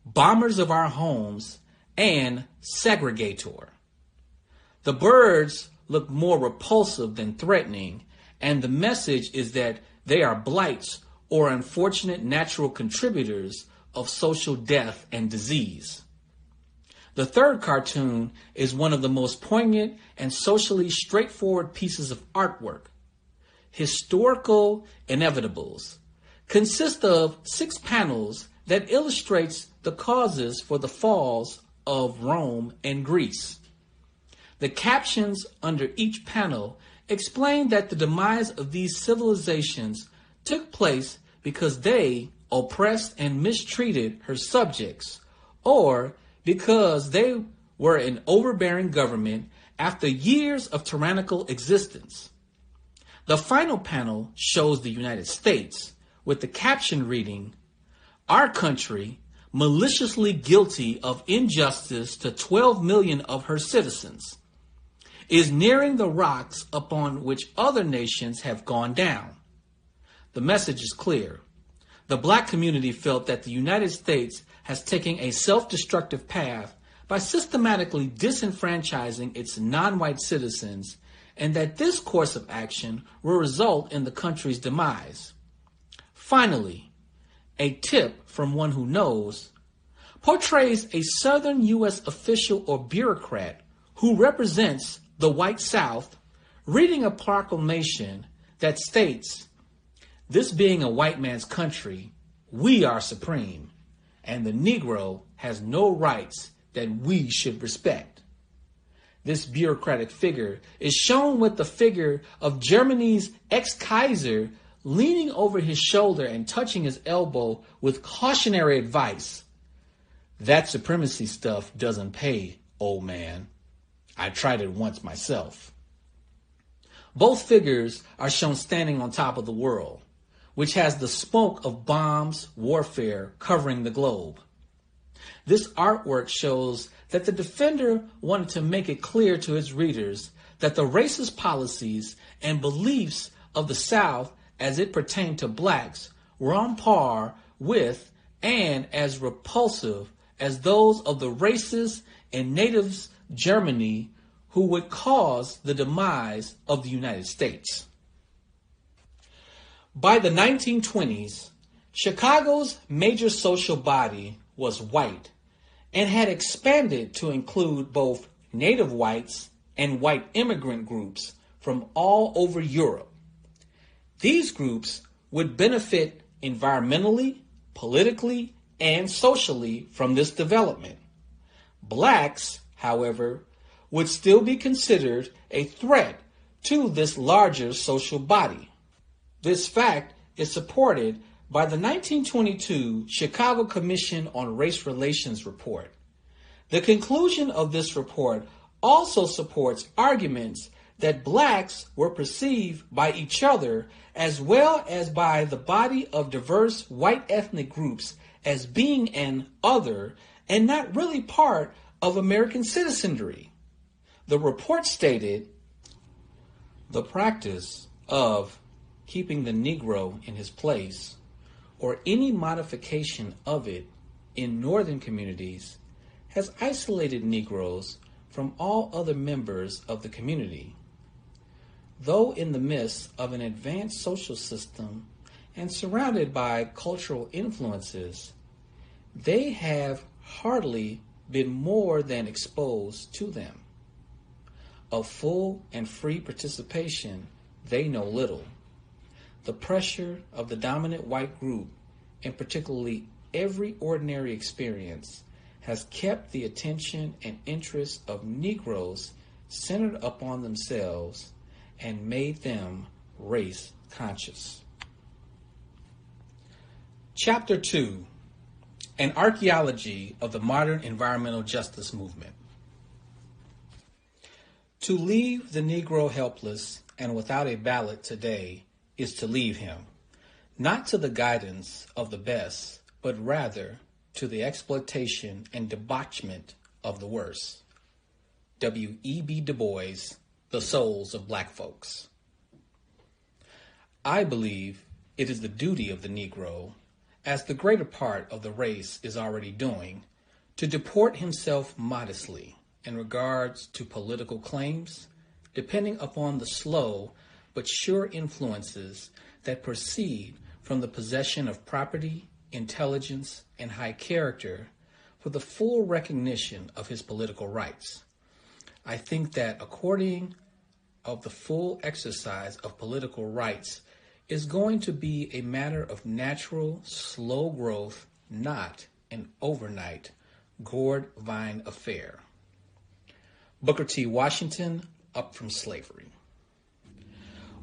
C: bombers of our homes, and segregator. The birds look more repulsive than threatening, and the message is that they are blights or unfortunate natural contributors of social death and disease. The third cartoon is one of the most poignant and socially straightforward pieces of artwork. Historical Inevitables consists of 6 panels that illustrates the causes for the falls of Rome and Greece. The captions under each panel explain that the demise of these civilizations took place because they oppressed and mistreated her subjects, or because they were an overbearing government after years of tyrannical existence. The final panel shows the United States with the caption reading, "Our country, maliciously guilty of injustice to 12 million of her citizens, is nearing the rocks upon which other nations have gone down." The message is clear. The black community felt that the United States has taken a self-destructive path by systematically disenfranchising its non-white citizens, and that this course of action will result in the country's demise. Finally, A Tip from One Who Knows portrays a Southern U.S. official or bureaucrat who represents the white South reading a proclamation that states, "This being a white man's country, we are supreme, and the Negro has no rights that we should respect." This bureaucratic figure is shown with the figure of Germany's ex-Kaiser leaning over his shoulder and touching his elbow with cautionary advice. "That supremacy stuff doesn't pay, old man. I tried it once myself." Both figures are shown standing on top of the world, which has the smoke of bombs, warfare covering the globe. This artwork shows that the Defender wanted to make it clear to its readers that the racist policies and beliefs of the South as it pertained to blacks were on par with and as repulsive as those of the racists and natives Germany who would cause the demise of the United States. By the 1920s, Chicago's major social body was white and had expanded to include both native whites and white immigrant groups from all over Europe. These groups would benefit environmentally, politically, and socially from this development. Blacks, however, would still be considered a threat to this larger social body. This fact is supported by the 1922 Chicago Commission on Race Relations report. The conclusion of this report also supports arguments that blacks were perceived by each other as well as by the body of diverse white ethnic groups as being an other and not really part of American citizenry. The report stated, the practice of keeping the Negro in his place or any modification of it in northern communities has isolated Negroes from all other members of the community. Though in the midst of an advanced social system and surrounded by cultural influences, they have hardly been more than exposed to them. Of full and free participation, they know little. The pressure of the dominant white group, and particularly every ordinary experience, has kept the attention and interest of Negroes centered upon themselves and made them race conscious. Chapter 2, An Archaeology of the Modern Environmental Justice Movement. To leave the Negro helpless and without a ballot today is to leave him, not to the guidance of the best, but rather to the exploitation and debauchement of the worst. W.E.B. Du Bois, The Souls of Black Folks. I believe it is the duty of the Negro, as the greater part of the race is already doing, to deport himself modestly in regards to political claims, depending upon the slow but sure influences that proceed from the possession of property, intelligence, and high character for the full recognition of his political rights. I think that according of the full exercise of political rights is going to be a matter of natural, slow growth, not an overnight gourd vine affair. Booker T. Washington, Up from Slavery.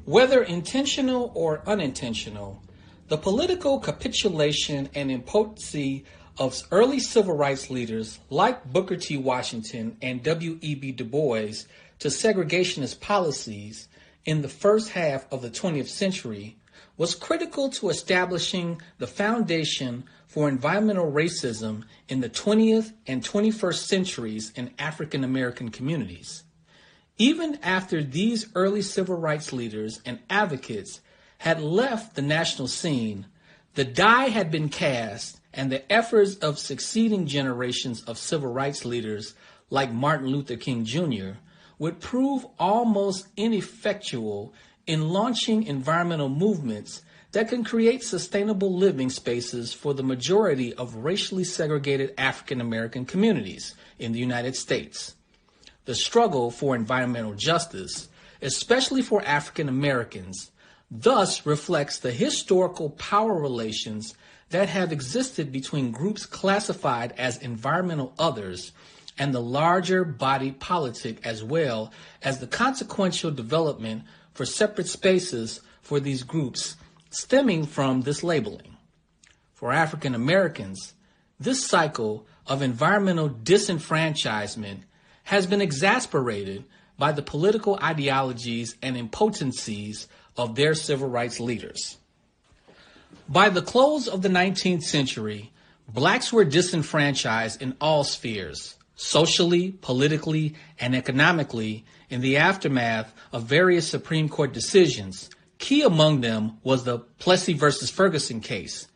C: Whether intentional or unintentional, the political capitulation and impotency of early civil rights leaders like Booker T. Washington and W.E.B. Du Bois to segregationist policies in the first half of the 20th century was critical to establishing the foundation for environmental racism in the 20th and 21st centuries in African American communities. Even after these early civil rights leaders and advocates had left the national scene, the die had been cast, and the efforts of succeeding generations of civil rights leaders like Martin Luther King Jr. would prove almost ineffectual in launching environmental movements that can create sustainable living spaces for the majority of racially segregated African American communities in the United States. The struggle for environmental justice, especially for African Americans, thus reflects the historical power relations that have existed between groups classified as environmental others and the larger body politic, as well as the consequential development for separate spaces for these groups stemming from this labeling. For African Americans, this cycle of environmental disenfranchisement has been exasperated by the political ideologies and impotencies of their civil rights leaders. By the close of the 19th century, blacks were disenfranchised in all spheres, socially, politically, and economically, in the aftermath of various Supreme Court decisions. Key among them was the Plessy versus Ferguson case,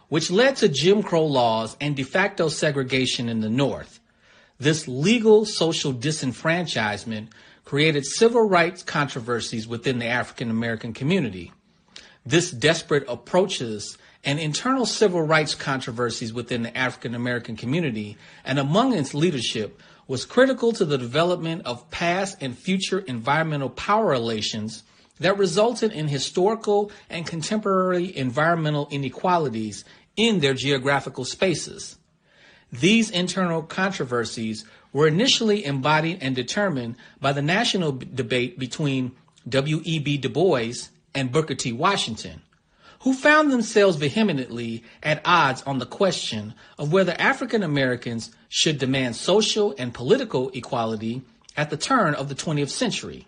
C: which led to Jim Crow laws and de facto segregation in the North. This legal social disenfranchisement created civil rights controversies within the African American community. This desperate approaches and internal civil rights controversies within the African American community and among its leadership was critical to the development of past and future environmental power relations that resulted in historical and contemporary environmental inequalities in their geographical spaces. These internal controversies were initially embodied and determined by the national debate between W.E.B. Du Bois and Booker T. Washington, who found themselves vehemently at odds on the question of whether African Americans should demand social and political equality at the turn of the 20th century.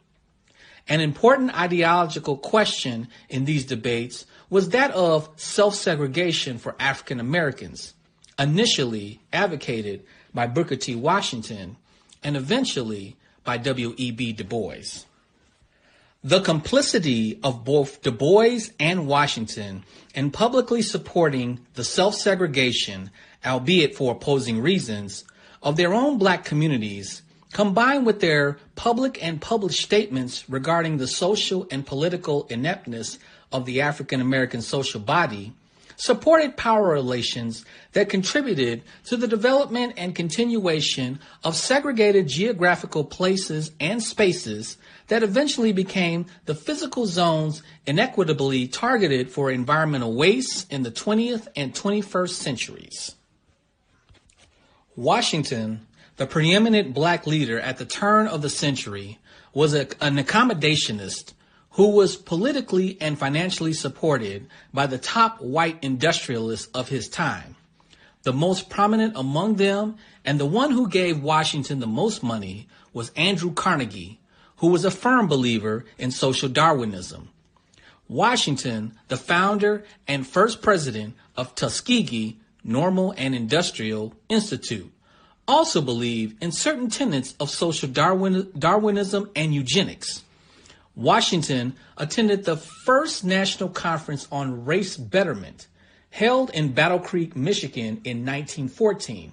C: An important ideological question in these debates was that of self-segregation for African Americans, initially advocated by Booker T. Washington and eventually by W.E.B. Du Bois. The complicity of both Du Bois and Washington in publicly supporting the self-segregation, albeit for opposing reasons, of their own black communities, combined with their public and published statements regarding the social and political ineptness of the African American social body, supported power relations that contributed to the development and continuation of segregated geographical places and spaces that eventually became the physical zones inequitably targeted for environmental waste in the 20th and 21st centuries. Washington, the preeminent black leader at the turn of the century, was an accommodationist who was politically and financially supported by the top white industrialists of his time. The most prominent among them, and the one who gave Washington the most money, was Andrew Carnegie, who was a firm believer in social Darwinism. Washington, the founder and first president of Tuskegee Normal and Industrial Institute, also believed in certain tenets of social Darwinism and eugenics. Washington attended the first national conference on race betterment, held in Battle Creek, Michigan in 1914.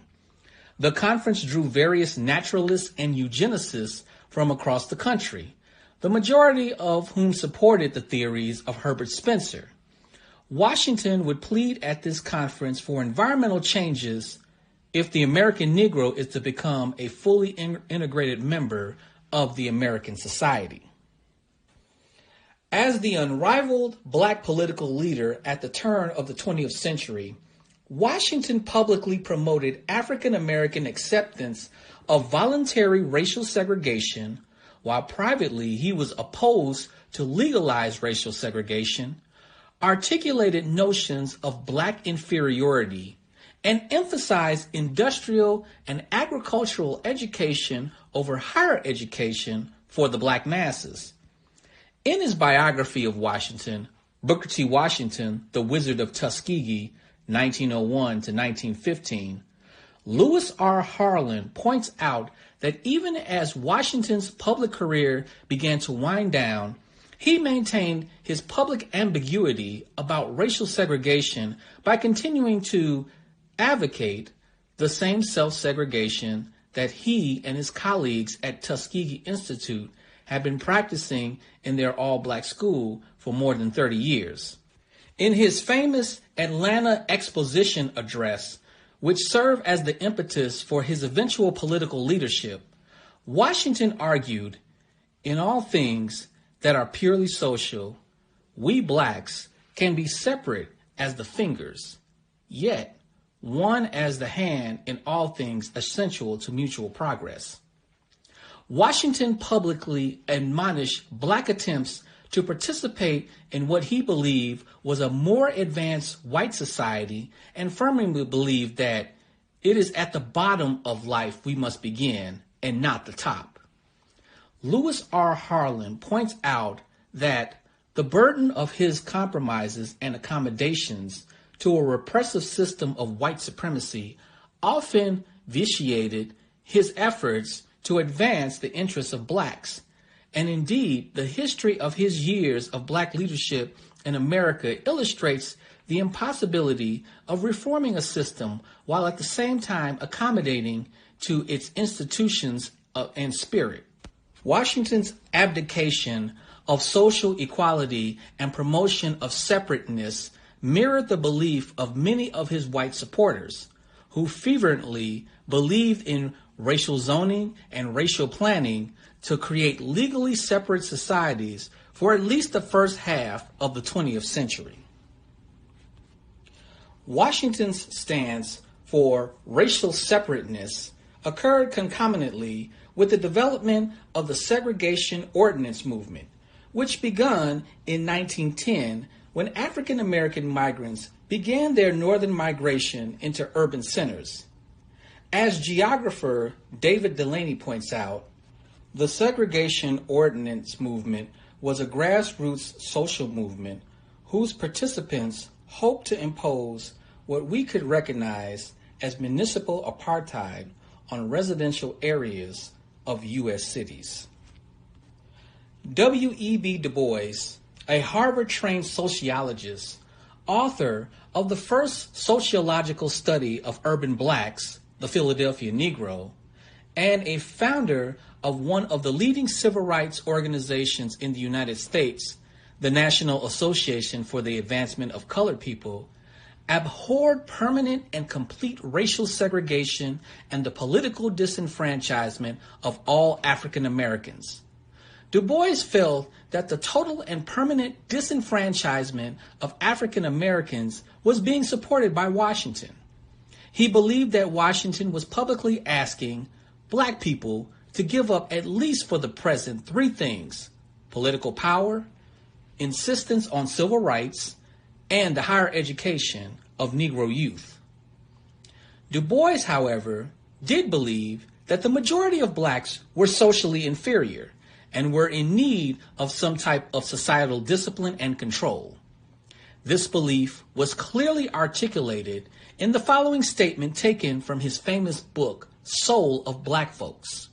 C: The conference drew various naturalists and eugenicists from across the country, the majority of whom supported the theories of Herbert Spencer. Washington would plead at this conference for environmental changes if the American Negro is to become a fully integrated member of the American society. As the unrivaled black political leader at the turn of the 20th century, Washington publicly promoted African American acceptance of voluntary racial segregation, while privately he was opposed to legalized racial segregation, articulated notions of black inferiority, and emphasized industrial and agricultural education over higher education for the black masses. In his biography of Washington, Booker T. Washington, The Wizard of Tuskegee, 1901 to 1915, Lewis R. Harlan points out that even as Washington's public career began to wind down, he maintained his public ambiguity about racial segregation by continuing to advocate the same self-segregation that he and his colleagues at Tuskegee Institute had been practicing in their all-black school for more than 30 years. In his famous Atlanta Exposition Address, which served as the impetus for his eventual political leadership, Washington argued, "In all things that are purely social, we blacks can be separate as the fingers, yet one as the hand in all things essential to mutual progress." Washington publicly admonished black attempts to participate in what he believed was a more advanced white society and firmly believed that it is at the bottom of life we must begin and not the top. Lewis R. Harlan points out that the burden of his compromises and accommodations to a repressive system of white supremacy often vitiated his efforts to advance the interests of blacks. And indeed, the history of his years of black leadership in America illustrates the impossibility of reforming a system while at the same time accommodating to its institutions and spirit. Washington's abdication of social equality and promotion of separateness mirrored the belief of many of his white supporters, who fervently believed in racial zoning and racial planning to create legally separate societies for at least the first half of the 20th century. Washington's stance for racial separateness occurred concomitantly with the development of the segregation ordinance movement, which began in 1910 when African American migrants began their northern migration into urban centers. As geographer David Delaney points out, the segregation ordinance movement was a grassroots social movement whose participants hoped to impose what we could recognize as municipal apartheid on residential areas of U.S. cities. W.E.B. Du Bois, a Harvard-trained sociologist, author of the first sociological study of urban blacks, the Philadelphia Negro, and a founder of one of the leading civil rights organizations in the United States, the National Association for the Advancement of Colored People, abhorred permanent and complete racial segregation and the political disenfranchisement of all African Americans. Du Bois felt that the total and permanent disenfranchisement of African Americans was being supported by Washington. He believed that Washington was publicly asking black people to give up, at least for the present, three things: political power, insistence on civil rights, and the higher education of Negro youth. Du Bois, however, did believe that the majority of blacks were socially inferior and were in need of some type of societal discipline and control. This belief was clearly articulated in the following statement taken from his famous book, Soul of Black Folks.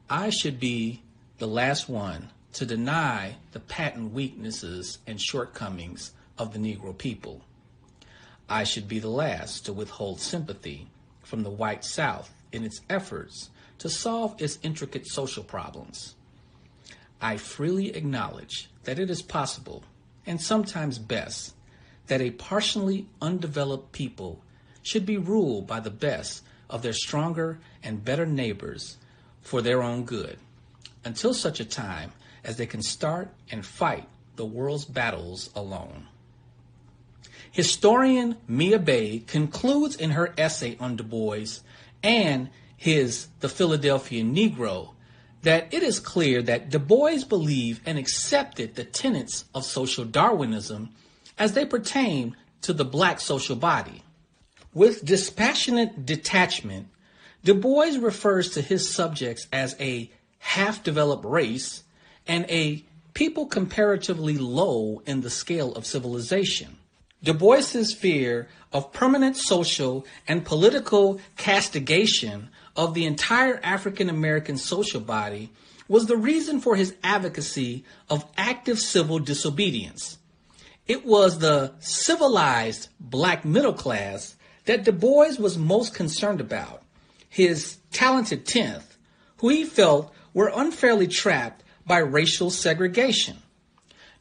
C: I should be the last one to deny the patent weaknesses and shortcomings of the Negro people. I should be the last to withhold sympathy from the white South in its efforts to solve its intricate social problems. I freely acknowledge that it is possible, and sometimes best, that a partially undeveloped people should be ruled by the best of their stronger and better neighbors for their own good, until such a time as they can start and fight the world's battles alone. Historian Mia Bay concludes in her essay on Du Bois and his The Philadelphia Negro that it is clear that Du Bois believed and accepted the tenets of social Darwinism as they pertain to the black social body. With dispassionate detachment, Du Bois refers to his subjects as a half-developed race and a people comparatively low in the scale of civilization. Du Bois's fear of permanent social and political castigation of the entire African American social body was the reason for his advocacy of active civil disobedience. It was the civilized black middle class that Du Bois was most concerned about, his talented 10th, who he felt were unfairly trapped by racial segregation.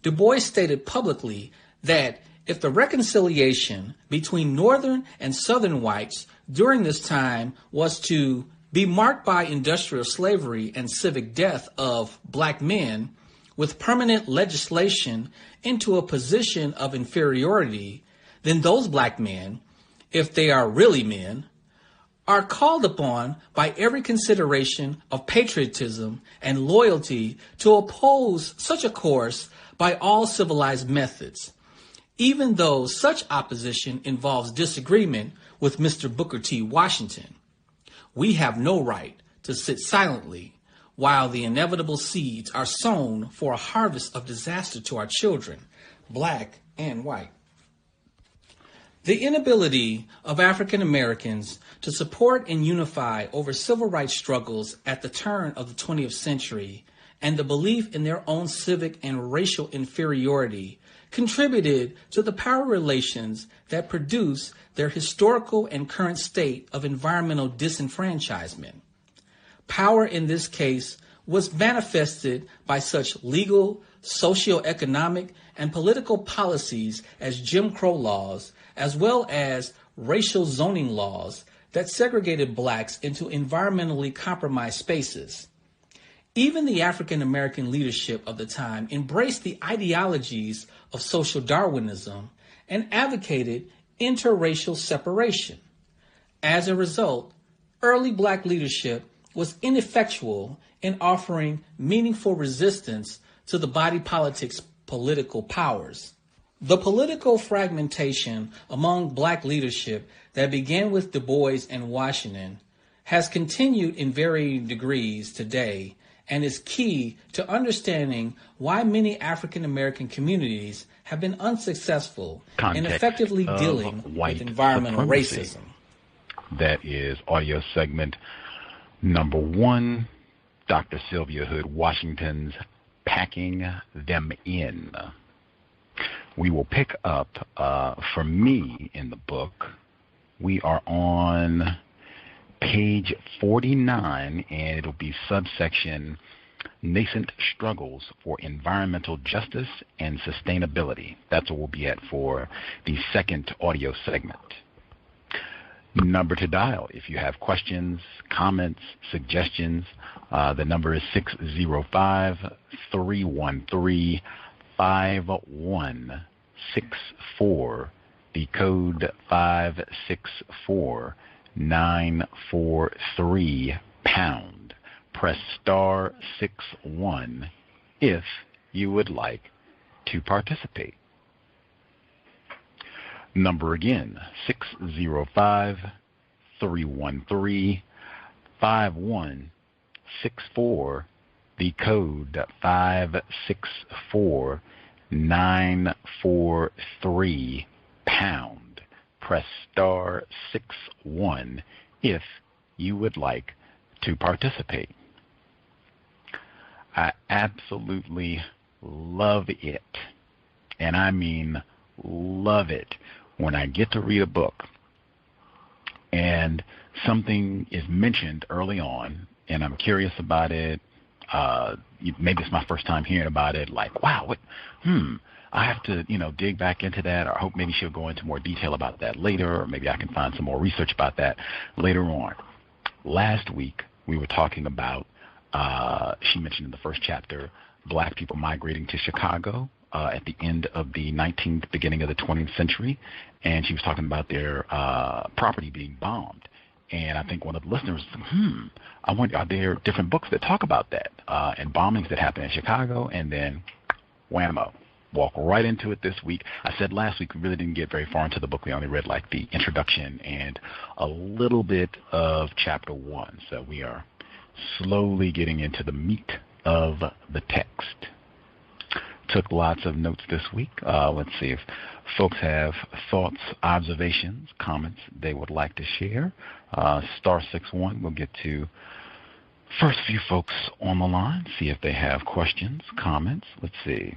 C: Du Bois stated publicly that if the reconciliation between Northern and Southern whites during this time was to be marked by industrial slavery and civic death of black men, with permanent legislation into a position of inferiority, then those black men, if they are really men, are called upon by every consideration of patriotism and loyalty to oppose such a course by all civilized methods, even though such opposition involves disagreement with Mr. Booker T. Washington. We have no right to sit silently while the inevitable seeds are sown for a harvest of disaster to our children, black and white. The inability of African Americans to support and unify over civil rights struggles at the turn of the 20th century and the belief in their own civic and racial inferiority contributed to the power relations that produce their historical and current state of environmental disenfranchisement. Power in this case was manifested by such legal, socioeconomic, and political policies as Jim Crow laws, as well as racial zoning laws that segregated blacks into environmentally compromised spaces. Even the African American leadership of the time embraced the ideologies of social Darwinism and advocated interracial separation. As a result, early black leadership was ineffectual in offering meaningful resistance to the body politic's political powers. The political fragmentation among black leadership that began with Du Bois and Washington has continued in varying degrees today and is key to understanding why many African American communities have been unsuccessful in effectively dealing with environmental racism.
D: That is audio segment number 1, Dr. Sylvia Hood Washington's Packing Them In. We will pick up, for me in the book, we are on page 49, and it'll be subsection Nascent Struggles for Environmental Justice and Sustainability. That's what we'll be at for the second audio segment. Number to dial if you have questions, comments, suggestions. The number is 605-313-5164. The code 564-943 pound. Press star 61 if you would like to participate. Number again, 605-313-5164. The code 564-943 pound. Press star 61 if you would like to participate. I absolutely love it, and I mean love it, when I get to read a book and something is mentioned early on and I'm curious about it. Maybe it's my first time hearing about it, like, wow, I have to, dig back into that, or I hope maybe she'll go into more detail about that later, or maybe I can find some more research about that later on. Last week, we were talking about, she mentioned in the first chapter, black people migrating to Chicago at the end of the 19th, beginning of the 20th century, and she was talking about their property being bombed. And I think one of the listeners was, I wonder, are there different books that talk about that and bombings that happen in Chicago? And then, whammo, walk right into it this week. I said last week we really didn't get very far into the book. We only read like the introduction and a little bit of chapter 1. So we are slowly getting into the meat of the text. Took lots of notes this week. Let's see if folks have thoughts, observations, comments they would like to share. Star 61. We'll get to first few folks on the line, see if they have questions, comments. Let's see.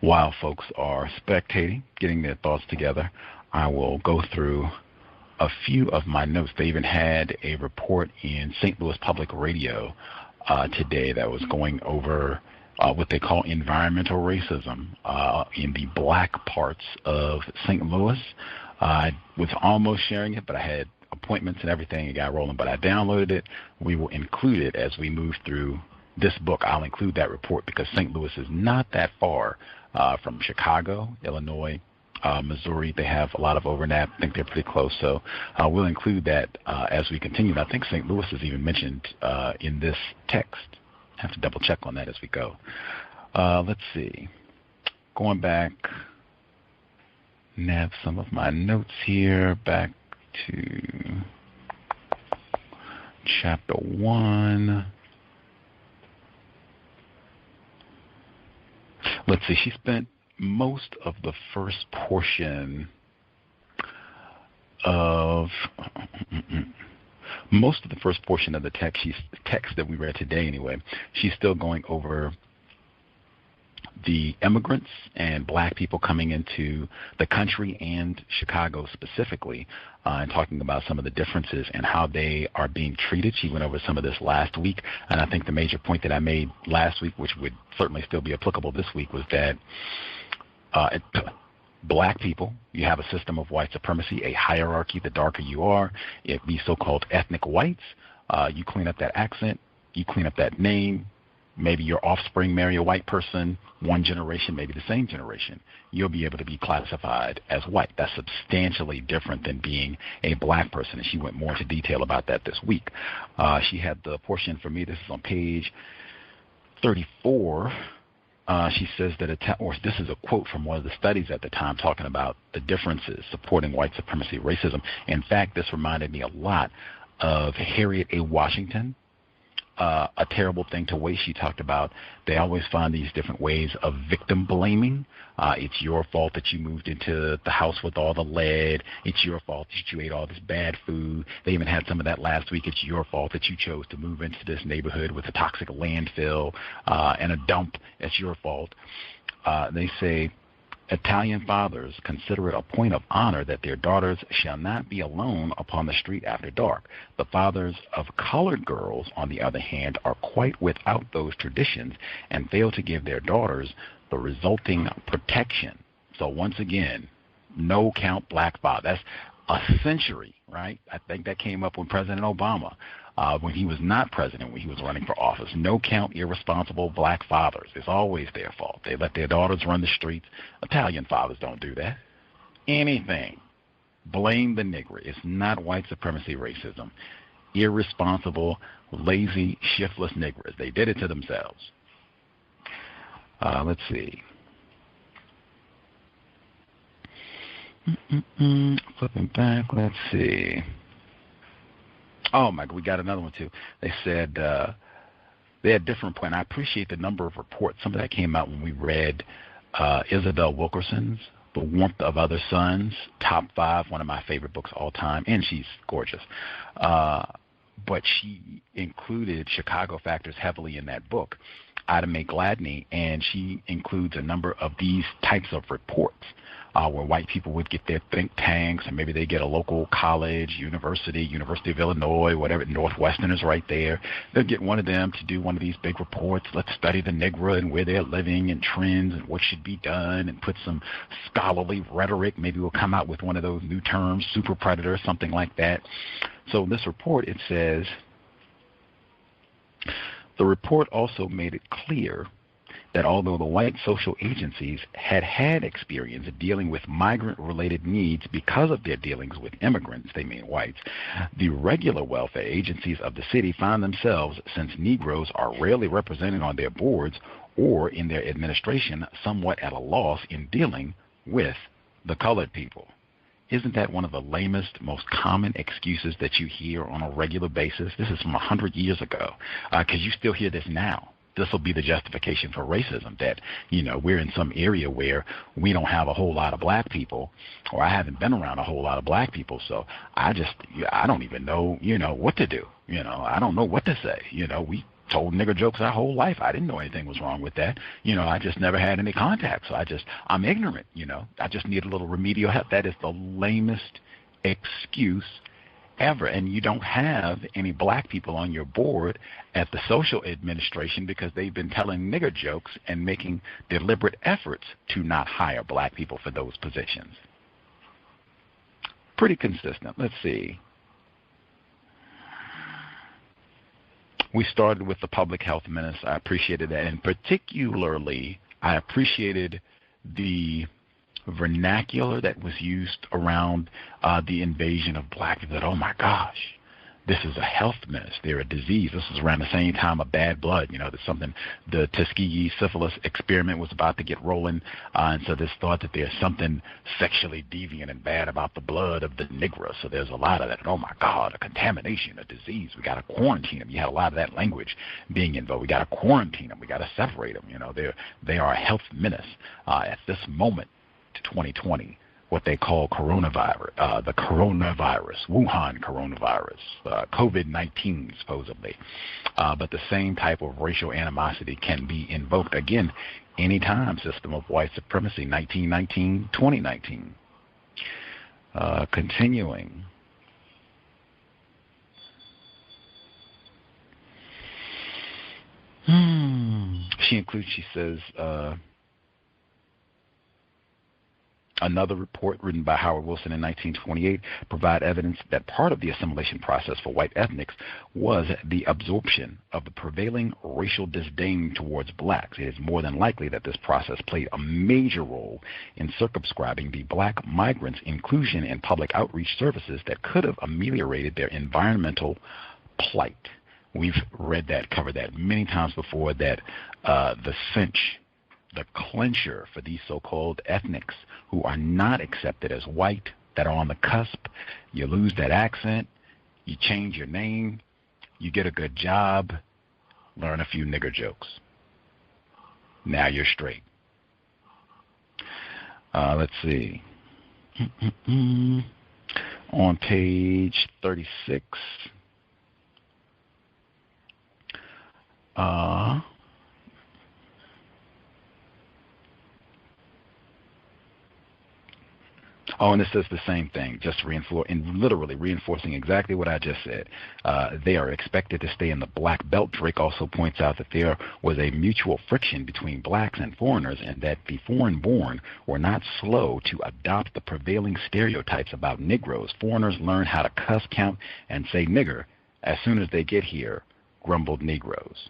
D: While folks are spectating, getting their thoughts together, I will go through a few of my notes. They even had a report in St. Louis Public Radio today that was going over what they call environmental racism in the black parts of St. Louis. I was almost sharing it, but I had appointments and everything and got rolling, but I downloaded it. We will include it as we move through this book. I'll include that report because St. Louis is not that far from Chicago, Illinois, Missouri. They have a lot of overlap. I think they're pretty close. So we'll include that as we continue. I think St. Louis is even mentioned in this text. I have to double check on that as we go. Let's see. Going back, nab some of my notes here back to chapter 1. Let's see. She spent most of the first portion of the text that we read today anyway. She's still going over the immigrants and black people coming into the country and Chicago specifically, and talking about some of the differences and how they are being treated. She went over some of this last week, and I think the major point that I made last week, which would certainly still be applicable this week, was that black people, you have a system of white supremacy, a hierarchy. The darker you are, these so-called ethnic whites, you clean up that accent, you clean up that name, maybe your offspring marry a white person, one generation, maybe the same generation, you'll be able to be classified as white. That's substantially different than being a black person, and she went more into detail about that this week. She had the portion for me, this is on page 34. She says that, this is a quote from one of the studies at the time talking about the differences supporting white supremacy racism. In fact, this reminded me a lot of Harriet A. Washington, a terrible thing to waste. She talked about they always find these different ways of victim blaming. It's your fault that you moved into the house with all the lead. It's your fault that you ate all this bad food. They even had some of that last week. It's your fault that you chose to move into this neighborhood with a toxic landfill and a dump. It's your fault. They say Italian fathers consider it a point of honor that their daughters shall not be alone upon the street after dark. The fathers of colored girls, on the other hand, are quite without those traditions and fail to give their daughters the resulting protection. So once again, no count black father. That's a century, right? I think that came up when President Obama, when he was not president, when he was running for office. No count irresponsible black fathers. It's always their fault. They let their daughters run the streets. Italian fathers don't do that. Anything. Blame the Negro. It's not white supremacy racism. Irresponsible, lazy, shiftless Negroes. They did it to themselves. Let's see. Flipping back, let's see. Oh, my God, we got another one, too. They said they had different point. I appreciate the number of reports. Some of that came out when we read Isabel Wilkerson's The Warmth of Other Suns, top 5, one of my favorite books of all time, and she's gorgeous. But she included Chicago factors heavily in that book, Ida Mae Gladney, and she includes a number of these types of reports where white people would get their think tanks, and maybe they get a local college, University of Illinois, whatever, Northwestern is right there. They'll get one of them to do one of these big reports. Let's study the Negro and where they're living and trends and what should be done, and put some scholarly rhetoric. Maybe we'll come out with one of those new terms, super predator, something like that. So in this report, it says, the report also made it clear that although the white social agencies had experience dealing with migrant-related needs because of their dealings with immigrants, they mean whites, the regular welfare agencies of the city found themselves, since Negroes are rarely represented on their boards or in their administration, somewhat at a loss in dealing with the colored people. Isn't that one of the lamest, most common excuses that you hear on a regular basis? This is from 100 years ago, because you still hear this now. This will be the justification for racism, that, we're in some area where we don't have a whole lot of black people, or I haven't been around a whole lot of black people, so I don't even know, what to do. I don't know what to say. We told nigger jokes our whole life. I didn't know anything was wrong with that. I just never had any contact, so I'm ignorant, I just need a little remedial help. That is the lamest excuse ever. And you don't have any black people on your board at the social administration because they've been telling nigger jokes and making deliberate efforts to not hire black people for those positions. Pretty consistent. Let's see. We started with the public health minister. I appreciated that. And particularly, I appreciated the vernacular that was used around the invasion of black people. That, oh my gosh, this is a health menace. They're a disease. This is around the same time of bad blood. There's something, the Tuskegee syphilis experiment was about to get rolling. And so there's thought that there's something sexually deviant and bad about the blood of the Negro. So there's a lot of that. And, oh my God, a contamination, a disease. We got to quarantine them. You had a lot of that language being invoked. We got to quarantine them. We got to separate them. They are a health menace at this moment. 2020, what they call coronavirus, the coronavirus, Wuhan coronavirus, COVID-19 supposedly. But the same type of racial animosity can be invoked again anytime. System of white supremacy, 1919, 2019. Continuing. She says, another report written by Howard Wilson in 1928 provide evidence that part of the assimilation process for white ethnics was the absorption of the prevailing racial disdain towards blacks. It is more than likely that this process played a major role in circumscribing the black migrants' inclusion in public outreach services that could have ameliorated their environmental plight. We've read that, covered that many times before, that the clincher for these so-called ethnics who are not accepted as white, that are on the cusp, you lose that accent, You change your name, you get a good job, learn a few nigger jokes. Now you're straight. Let's see. On page 36. And this says the same thing, just literally reinforcing exactly what I just said. They are expected to stay in the black belt. Drake also points out that there was a mutual friction between blacks and foreigners, and that the foreign-born were not slow to adopt the prevailing stereotypes about Negroes. Foreigners learn how to cuss, count, and say nigger as soon as they get here, grumbled Negroes.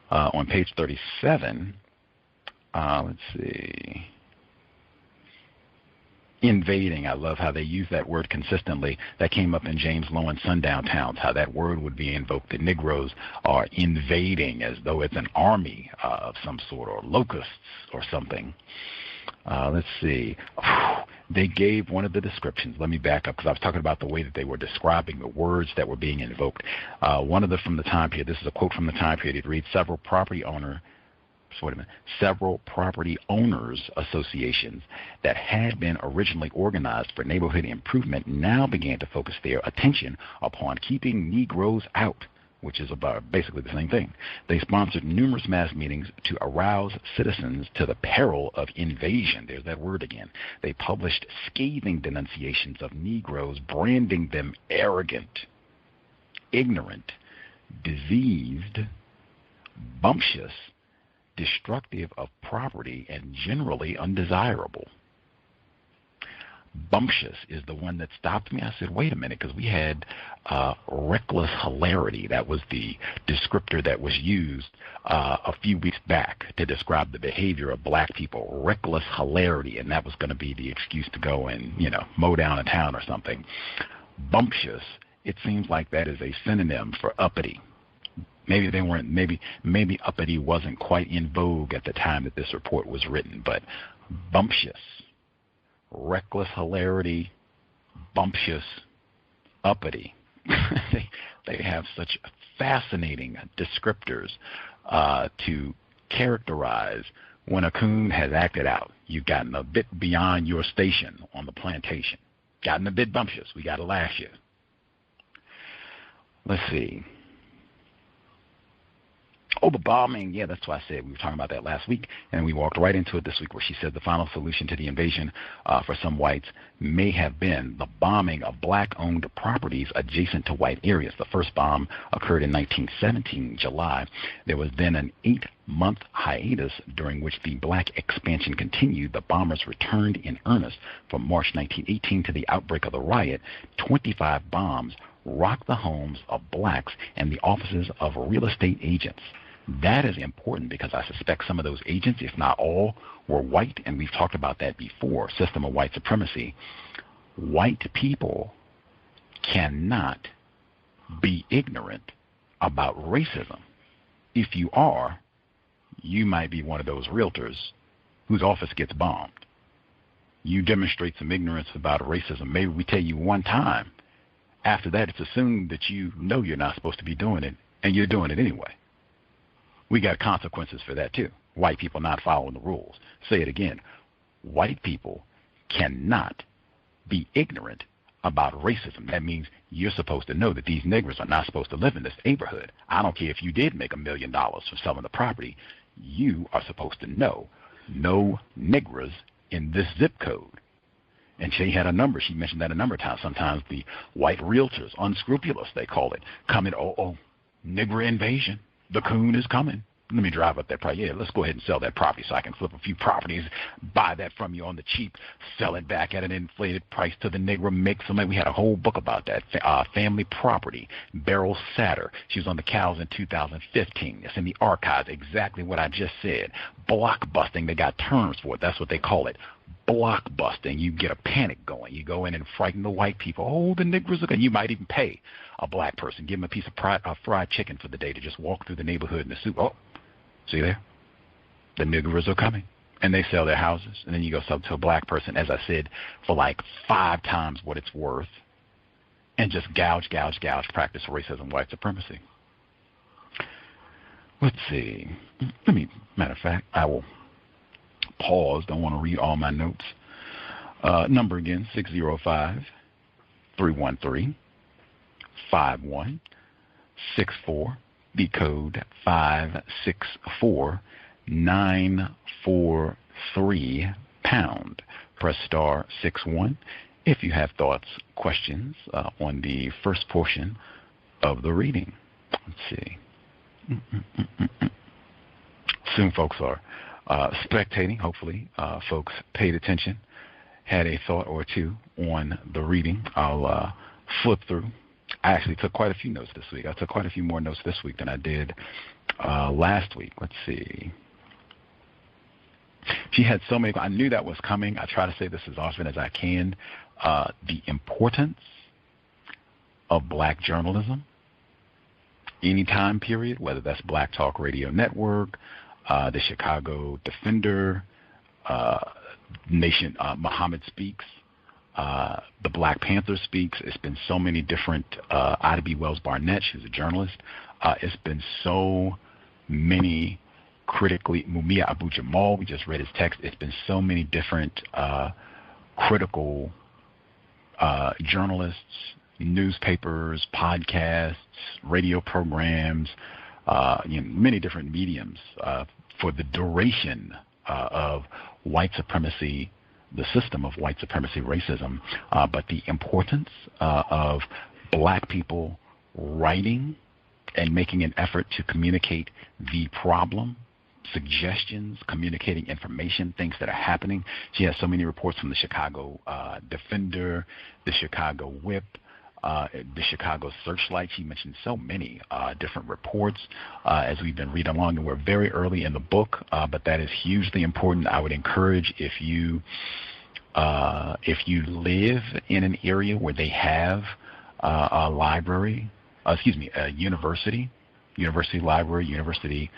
D: On page 37, let's see. Invading. I love how they use that word consistently. That came up in James Lowen's Sundown Towns, how that word would be invoked. The Negroes are invading as though it's an army of some sort, or locusts or something. Let's see. They gave one of the descriptions. Let me back up, because I was talking about the way that they were describing the words that were being invoked. One of them from the time period, this is a quote from the time period. It reads, several property owners associations that had been originally organized for neighborhood improvement now began to focus their attention upon keeping Negroes out, which is about basically the same thing. They sponsored numerous mass meetings to arouse citizens to the peril of invasion. There's that word again. They published scathing denunciations of Negroes, branding them arrogant, ignorant, diseased, bumptious, destructive of property, and generally undesirable. Bumptious is the one that stopped me. I said, wait a minute, because we had reckless hilarity. That was the descriptor that was used a few weeks back to describe the behavior of black people. Reckless hilarity, and that was going to be the excuse to go and, mow down a town or something. Bumptious, it seems like that is a synonym for uppity. Maybe they weren't. Maybe uppity wasn't quite in vogue at the time that this report was written. But bumptious, reckless hilarity, bumptious, uppity. they have such fascinating descriptors to characterize when a coon has acted out. You've gotten a bit beyond your station on the plantation. Gotten a bit bumptious. We got to lash you. Let's see. Oh, the bombing. Yeah, that's what I said. We were talking about that last week, and we walked right into it this week, where she said the final solution to the invasion for some whites may have been the bombing of black-owned properties adjacent to white areas. The first bomb occurred in 1917, July. There was then an 8-month hiatus during which the black expansion continued. The bombers returned in earnest from March 1918 to the outbreak of the riot. 25 bombs rocked the homes of blacks and the offices of real estate agents. That is important, because I suspect some of those agents, if not all, were white, and we've talked about that before, system of white supremacy. White people cannot be ignorant about racism. If you are, you might be one of those realtors whose office gets bombed. You demonstrate some ignorance about racism. Maybe we tell you one time. After that, it's assumed that you know you're not supposed to be doing it, and you're doing it anyway. We got consequences for that, too. White people not following the rules. Say it again. White people cannot be ignorant about racism. That means you're supposed to know that these niggers are not supposed to live in this neighborhood. I don't care if you did make $1 million from selling the property. You are supposed to know no niggers in this zip code. And she had a number. She mentioned that a number of times. Sometimes the white realtors, unscrupulous, they call it, come in, nigger invasion. The coon is coming. Let me drive up that property. Yeah, let's go ahead and sell that property so I can flip a few properties, buy that from you on the cheap, sell it back at an inflated price to the nigger, make some money. We had a whole book about that. Family Property, Beryl Satter. She was on the cows in 2015. It's in the archives, exactly what I just said. Blockbusting, they got terms for it. That's what they call it. Blockbusting. You get a panic going. You go in and frighten the white people. Oh, the niggers are going. You might even pay a black person, give him a piece of fried chicken for the day to just walk through the neighborhood in the suit. Oh, see there? The niggers are coming. And they sell their houses. And then you go sell to a black person, as I said, for like 5 times what it's worth. and just gouge, practice racism, white supremacy. Let's see. Matter of fact, I will pause. Don't want to read all my notes. Number again, 605-313-5164. The code 564943#. Press star 61 if you have thoughts, questions on the first portion of the reading. Let's see. Soon folks are spectating. Hopefully folks paid attention, had a thought or two on the reading. I'll flip through. I actually took quite a few notes this week. I took quite a few more notes this week than I did last week. Let's see. She had so many. I knew that was coming. I try to say this as often as I can. The importance of black journalism, any time period, whether that's Black Talk Radio Network, the Chicago Defender, Muhammad Speaks, the Black Panther Speaks. It's been so many different, Ida B. Wells Barnett, she's a journalist. It's been so many critically, Mumia Abu-Jamal, we just read his text. It's been so many different critical journalists, newspapers, podcasts, radio programs, many different mediums for the duration of white supremacy, the system of white supremacy racism, but the importance of black people writing and making an effort to communicate the problem, suggestions, communicating information, things that are happening. She has so many reports from the Chicago Defender, the Chicago Whip, the Chicago Searchlight. She mentioned so many different reports as we've been reading along, and we're very early in the book, but that is hugely important. I would encourage if you live in an area where they have a library, a university library,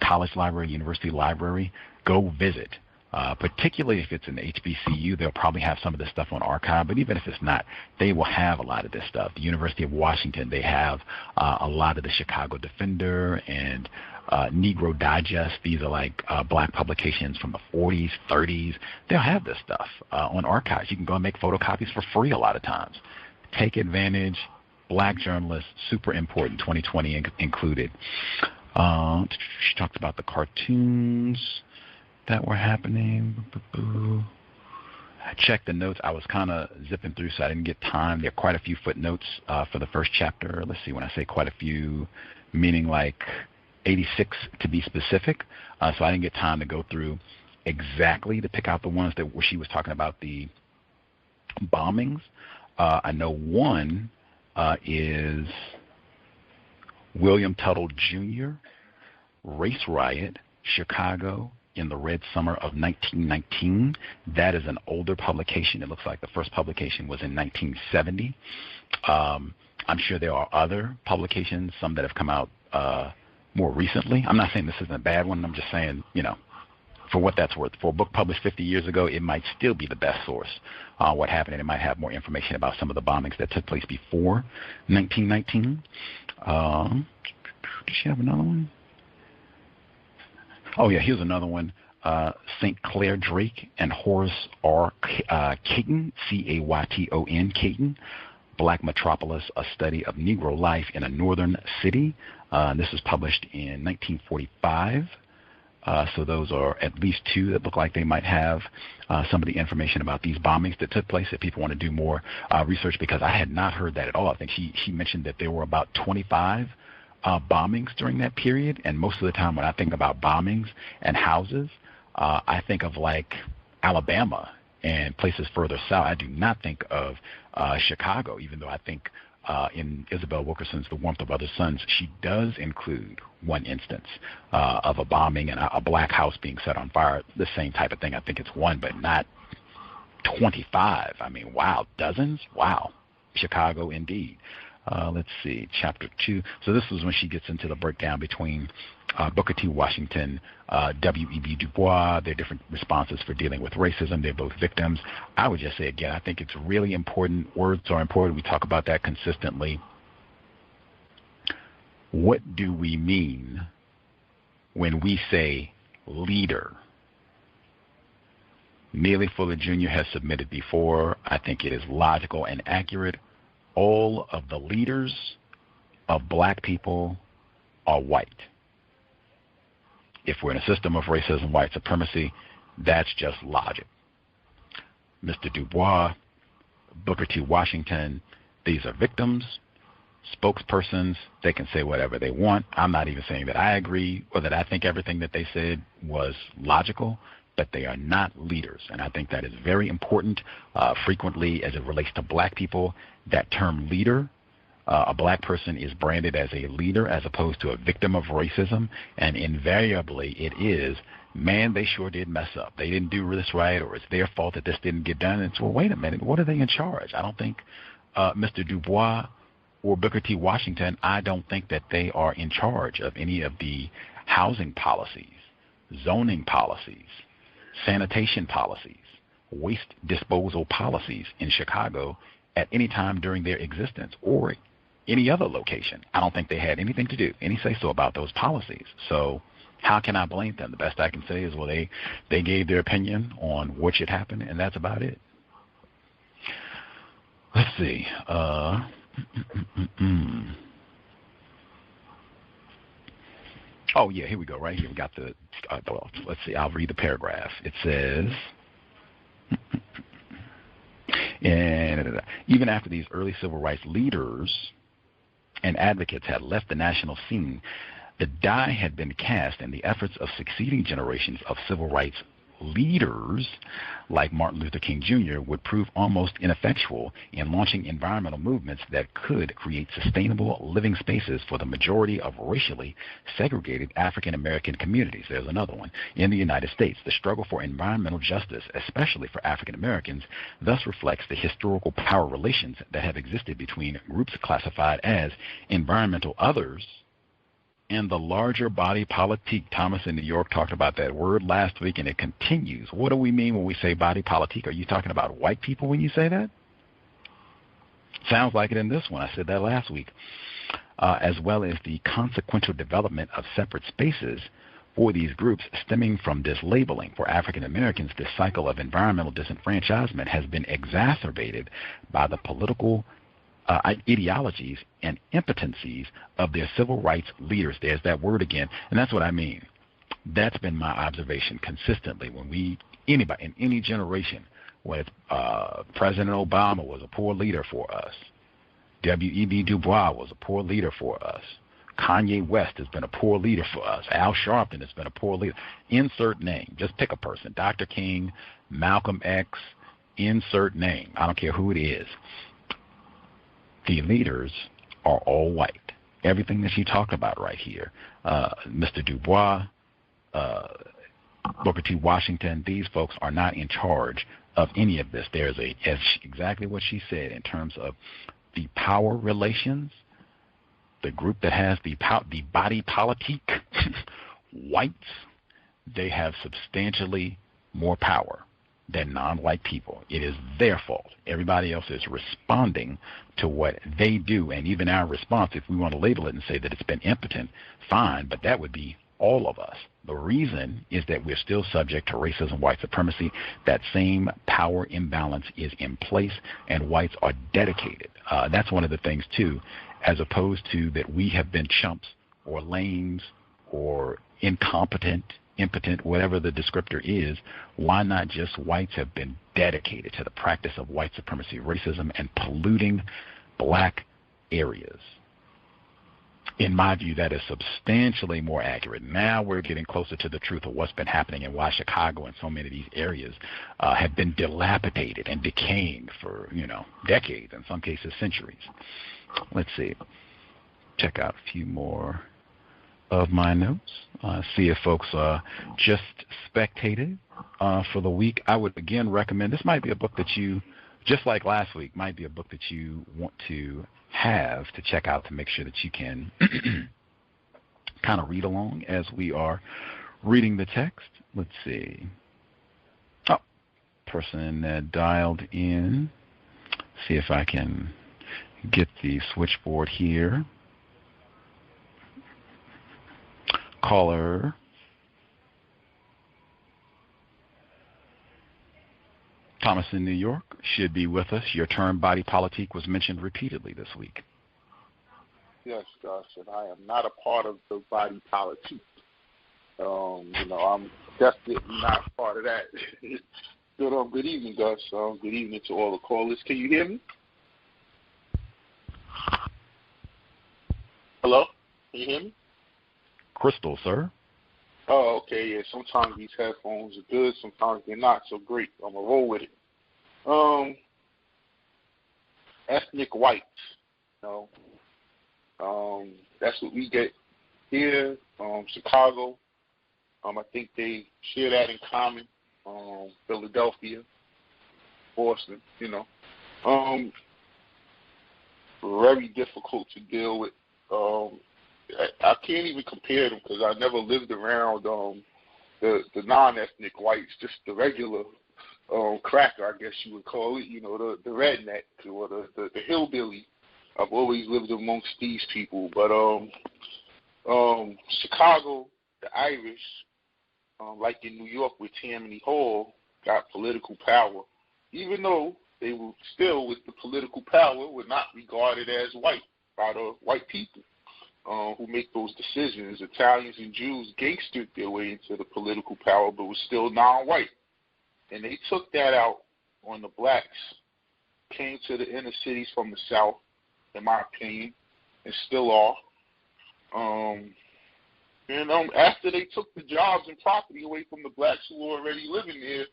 D: college library, university library, go visit. Particularly if it's an HBCU, they'll probably have some of this stuff on archive, but even if it's not, they will have a lot of this stuff. The University of Washington, they have a lot of the Chicago Defender and Negro Digest. These are like black publications from the 40s, 30s. They'll have this stuff on archives. You can go and make photocopies for free a lot of times. Take advantage. Black journalists, super important, 2020 included. She talked about the cartoons that were happening. I checked the notes. I was kind of zipping through, so I didn't get time. There are quite a few footnotes for the first chapter. Let's see, when I say quite a few, meaning like 86 to be specific. So I didn't get time to go through exactly to pick out the ones where she was talking about the bombings. I know one is William Tuttle Jr., Race Riot, Chicago, in the Red Summer of 1919. That is an older publication. It looks like the first publication was in 1970. I'm sure there are other publications, some that have come out more recently. I'm not saying this isn't a bad one. I'm just saying, for what that's worth. For a book published 50 years ago, it might still be the best source. What happened, and it might have more information about some of the bombings that took place before 1919. Does she have another one? Oh, yeah, here's another one. St. Clair Drake and Horace R. Caton, Cayton, Caton, Black Metropolis, A Study of Negro Life in a Northern City. This was published in 1945. So those are at least two that look like they might have some of the information about these bombings that took place if people want to do more research, because I had not heard that at all. I think she mentioned that there were about 25 bombings during that period, and most of the time when I think about bombings and houses, I think of like Alabama and places further south. I do not think of Chicago, even though I think in Isabel Wilkerson's The Warmth of Other Suns, she does include one instance of a bombing and a black house being set on fire, the same type of thing. I think it's one, but not 25. I mean, wow, dozens? Wow. Chicago, indeed. Let's see, chapter 2. So this was when she gets into the breakdown between Booker T. Washington, W.E.B. Du Bois, their different responses for dealing with racism. They're both victims. I would just say, again, I think it's really important. Words are important. We talk about that consistently. What do we mean when we say leader? Neely Fuller Jr. has submitted before. I think it is logical and accurate. All of the leaders of black people are white. If we're in a system of racism, white supremacy, that's just logic. Mr. Du Bois, Booker T. Washington, these are victims, spokespersons. They can say whatever they want. I'm not even saying that I agree or that I think everything that they said was logical, but they are not leaders. And I think that is very important. Frequently, as it relates to black people, that term leader, a black person is branded as a leader as opposed to a victim of racism, and invariably it is, man, they sure did mess up. They didn't do this right, or it's their fault that this didn't get done. And it's, well, wait a minute, what are they in charge? I don't think Mr. Du Bois or Booker T. Washington, I don't think that they are in charge of any of the housing policies, zoning policies, sanitation policies, waste disposal policies in Chicago at any time during their existence or any other location. I don't think they had anything to do, any say-so about those policies. So how can I blame them? The best I can say is, well, they gave their opinion on what should happen, and that's about it. Let's see. Oh, yeah, here we go. Right here we got the, let's see, I'll read the paragraph. It says, and even after these early civil rights leaders and advocates had left the national scene, the die had been cast, and the efforts of succeeding generations of civil rights leaders like Martin Luther King Jr. would prove almost ineffectual in launching environmental movements that could create sustainable living spaces for the majority of racially segregated African American communities. There's another one. In the United States, the struggle for environmental justice, especially for African Americans, thus reflects the historical power relations that have existed between groups classified as environmental others and the larger body politique. Thomas in New York talked about that word last week, and it continues. What do we mean when we say body politique? Are you talking about white people when you say that? Sounds like it in this one. I said that last week. As well as the consequential development of separate spaces for these groups stemming from this labeling. For African Americans, this cycle of environmental disenfranchisement has been exacerbated by the political ideologies and impotencies of their civil rights leaders. There's that word again, and that's what I mean. That's been my observation consistently. When anybody in any generation, when President Obama was a poor leader for us, W.E.B. Du Bois was a poor leader for us, Kanye West has been a poor leader for us, Al Sharpton has been a poor leader. Insert name, just pick a person, Dr. King, Malcolm X, insert name, I don't care who it is. The leaders are all white. Everything that she talked about right here, Mr. Du Bois, Booker T. Washington, these folks are not in charge of any of this. There's exactly what she said in terms of the power relations, the group that has the body politique, whites, they have substantially more power than non-white people. It is their fault. Everybody else is responding to what they do, and even our response, if we want to label it and say that it's been impotent, fine, but that would be all of us. The reason is that we're still subject to racism, white supremacy. That same power imbalance is in place, and whites are dedicated. That's one of the things, too, as opposed to that we have been chumps or lames or incompetent, impotent, whatever the descriptor is. Why not just whites have been dedicated to the practice of white supremacy, racism, and polluting black areas? In my view, that is substantially more accurate. Now we're getting closer to the truth of what's been happening and why Chicago and so many of these areas have been dilapidated and decaying for, decades, in some cases centuries. Let's see. Check out a few more of my notes. See if folks just spectated for the week. I would again recommend, this might be a book that you just like last week, might be a book that you want to have to check out to make sure that you can kind of read along as we are reading the text. Let's see. Oh, person that dialed in. See if I can get the switchboard here. Caller. Thomas in New York should be with us. Your term body politique was mentioned repeatedly this week.
E: Yes, Gus, and I am not a part of the body politique. I'm definitely not part of that. Good evening, Gus. Good evening to all the callers. Can you hear me? Hello? Can you hear me?
D: Crystal, sir.
E: Oh, okay, yeah. Sometimes these headphones are good, sometimes they're not so great. I'm going to roll with it. Ethnic whites, that's what we get here, Chicago. I think they share that in common. Philadelphia, Boston, very difficult to deal with. I can't even compare them because I never lived around the non-ethnic whites, just the regular cracker, I guess you would call it, the redneck or the hillbilly. I've always lived amongst these people. But Chicago, the Irish, like in New York with Tammany Hall, got political power, even though they were still with the political power were not regarded as white by the white people. Who make those decisions. Italians and Jews gangstered their way into the political power, but was still non-white. And they took that out on the blacks, came to the inner cities from the South, in my opinion, and still are. After they took the jobs and property away from the blacks who were already living there,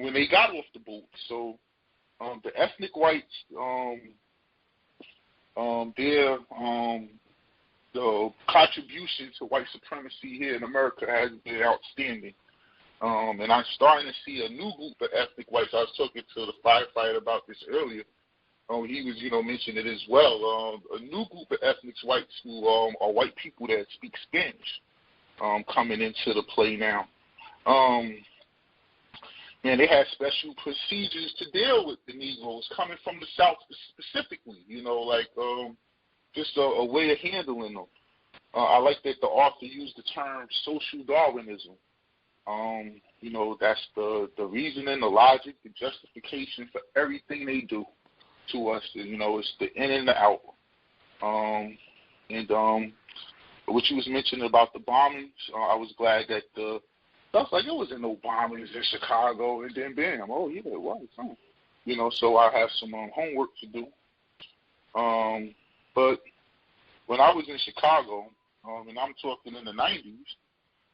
E: when they got off the boat. So the ethnic whites, the contribution to white supremacy here in America has been outstanding. And I'm starting to see a new group of ethnic whites. I was talking to the firefighter about this earlier. He was, mentioning it as well. A new group of ethnic whites who are white people that speak Spanish coming into the play now. And they had special procedures to deal with the Negroes coming from the South specifically, just a way of handling them. I like that the author used the term social Darwinism. That's the reasoning, the logic, the justification for everything they do to us. It's the in and the out. What you was mentioning about the bombings, I was glad that stuff like it wasn't no bombings in Chicago, and then bam, oh yeah, it was. So I have some homework to do. But when I was in Chicago, and I'm talking in the 90s,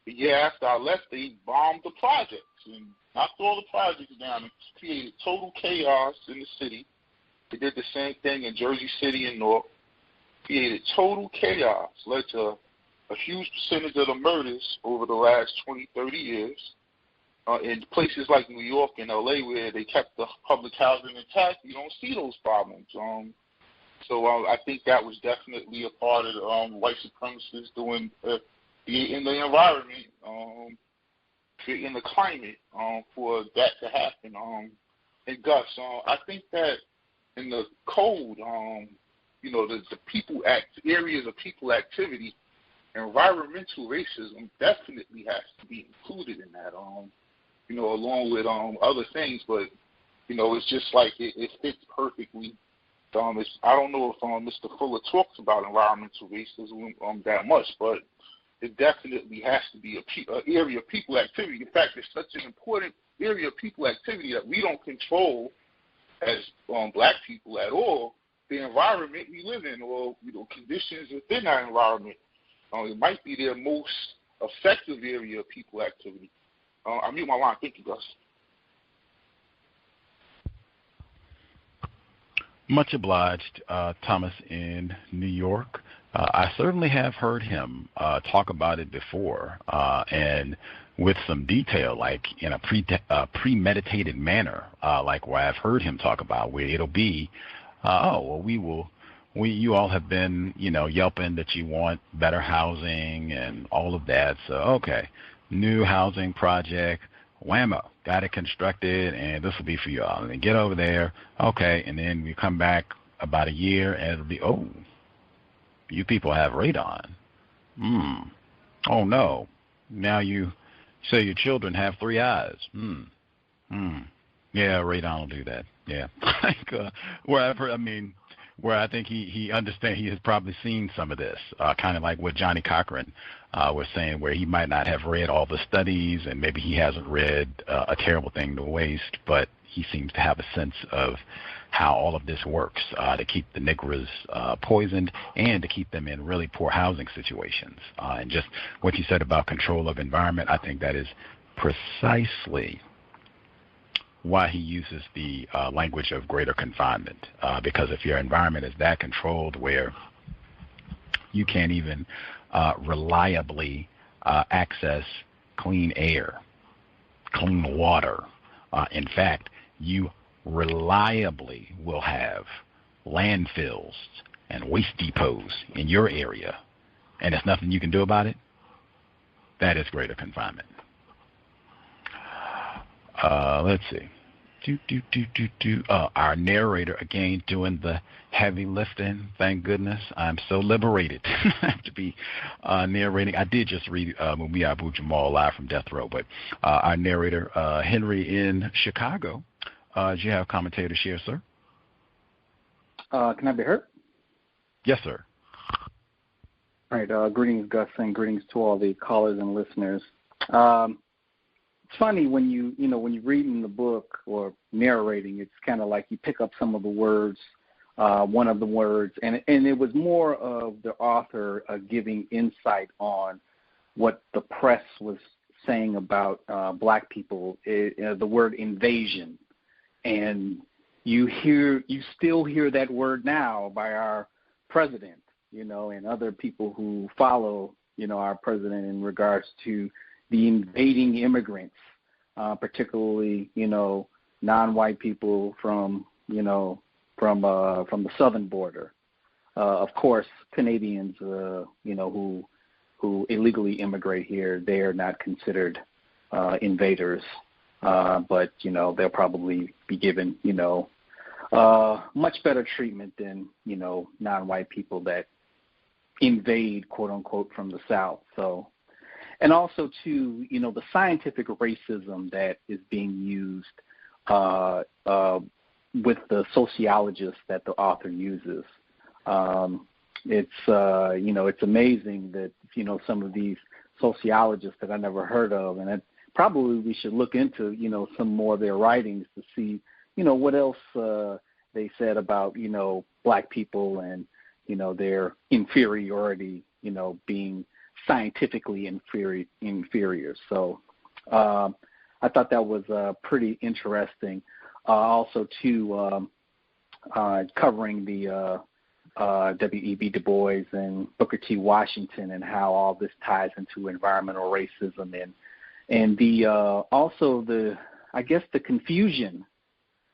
E: the year after I left, they bombed the projects and knocked all the projects down and created total chaos in the city. They did the same thing in Jersey City and North, created total chaos, led to a huge percentage of the murders over the last 20, 30 years. In places like New York and L.A. where they kept the public housing intact, you don't see those problems. So I think that was definitely a part of white supremacists doing in the environment, creating the climate for that to happen. And Gus, I think that in the code, the people areas of people activity, environmental racism definitely has to be included in that. Along with other things, but it's just like it fits perfectly. I don't know if Mr. Fuller talks about environmental racism that much, but it definitely has to be an area of people activity. In fact, it's such an important area of people activity that we don't control as black people at all. The environment we live in, or conditions within our environment, it might be their most effective area of people activity. I mute my line. Thank you, Gus.
D: Much obliged, Thomas in New York. I certainly have heard him talk about it before, and with some detail, like in a premeditated manner, like where I've heard him talk about, where it'll be, you all have been, yelping that you want better housing and all of that. So, okay, new housing project, whammo, got it constructed, and this will be for y'all. And then get over there, okay, and then we come back about a year, and it'll be, oh, you people have radon. Oh, no. Now you say your children have 3 eyes. Yeah, radon will do that. Yeah. Where I think he understands, he has probably seen some of this, kind of like what Johnny Cochran was saying, where he might not have read all the studies, and maybe he hasn't read A Terrible Thing to Waste, but he seems to have a sense of how all of this works to keep the Negroes poisoned and to keep them in really poor housing situations. And just what you said about control of environment, I think that is precisely why he uses the language of greater confinement. Because if your environment is that controlled where you can't even reliably access clean air, clean water, in fact, you reliably will have landfills and waste depots in your area, and there's nothing you can do about it, that is greater confinement. Let's see. Our narrator, again, doing the heavy lifting. Thank goodness. I'm so liberated to have to be narrating. I did just read Mumia Abu-Jamal live from Death Row, but our narrator, Henry in Chicago, do you have commentary to share, sir?
F: Can I be heard?
D: Yes, sir.
F: All right. Greetings, Gus, and greetings to all the callers and listeners. It's funny when when you're reading the book or narrating, it's kind of like you pick up some of the words, one of the words, and it was more of the author giving insight on what the press was saying about black people, the word invasion. And you still hear that word now by our president, and other people who follow, our president in regards to the invading immigrants, particularly, non-white people from the southern border. Of course, Canadians, who illegally immigrate here, they are not considered invaders, but they'll probably be given much better treatment than non-white people that invade, quote unquote, from the South. So. And also, too, the scientific racism that is being used with the sociologists that the author uses. It's amazing that, some of these sociologists that I never heard of, and probably we should look into, some more of their writings to see, what else they said about, black people and, their inferiority, being scientifically inferior. So I thought that was pretty interesting. Also, too, covering the W.E.B. Du Bois and Booker T. Washington and how all this ties into environmental racism and the also the confusion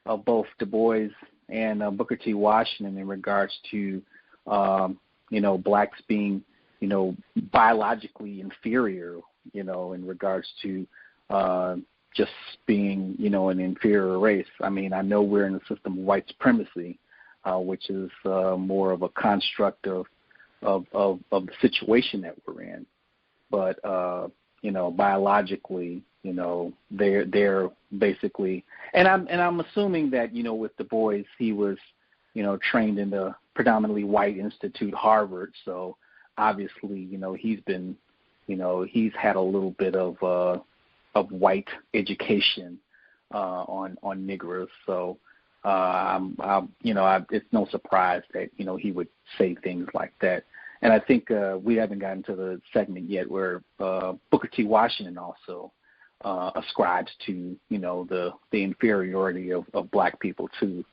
F: of both Du Bois and Booker T. Washington in regards to blacks being biologically inferior, in regards to just being, an inferior race. I mean, I know we're in a system of white supremacy, which is more of a construct of the situation that we're in. But, biologically, they're basically, and I'm assuming that, with Du Bois, he was, trained in the predominantly white institute, Harvard. So obviously, he's been, he's had a little bit of white education on Negroes. So, it's no surprise that, he would say things like that. And I think we haven't gotten to the segment yet where Booker T. Washington also ascribes to, the inferiority of black people too.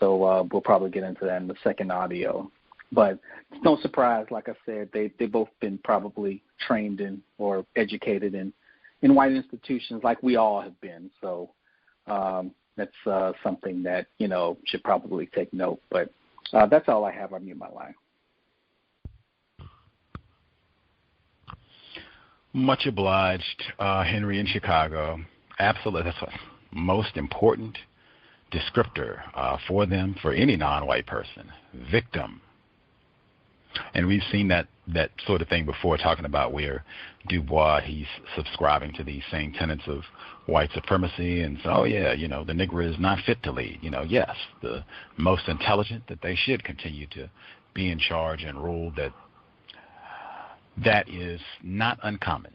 F: So we'll probably get into that in the second audio. But it's no surprise, like I said, they both been probably trained in or educated in white institutions like we all have been. So that's something that, should probably take note. But that's all I have. I mute my line.
D: Much obliged, Henry in Chicago. Absolutely. That's the most important descriptor for them, for any non-white person. Victim. And we've seen that sort of thing before, talking about where Du Bois, he's subscribing to these same tenets of white supremacy, and so, the Negro is not fit to lead. Yes, the most intelligent, that they should continue to be in charge and rule, that is not uncommon.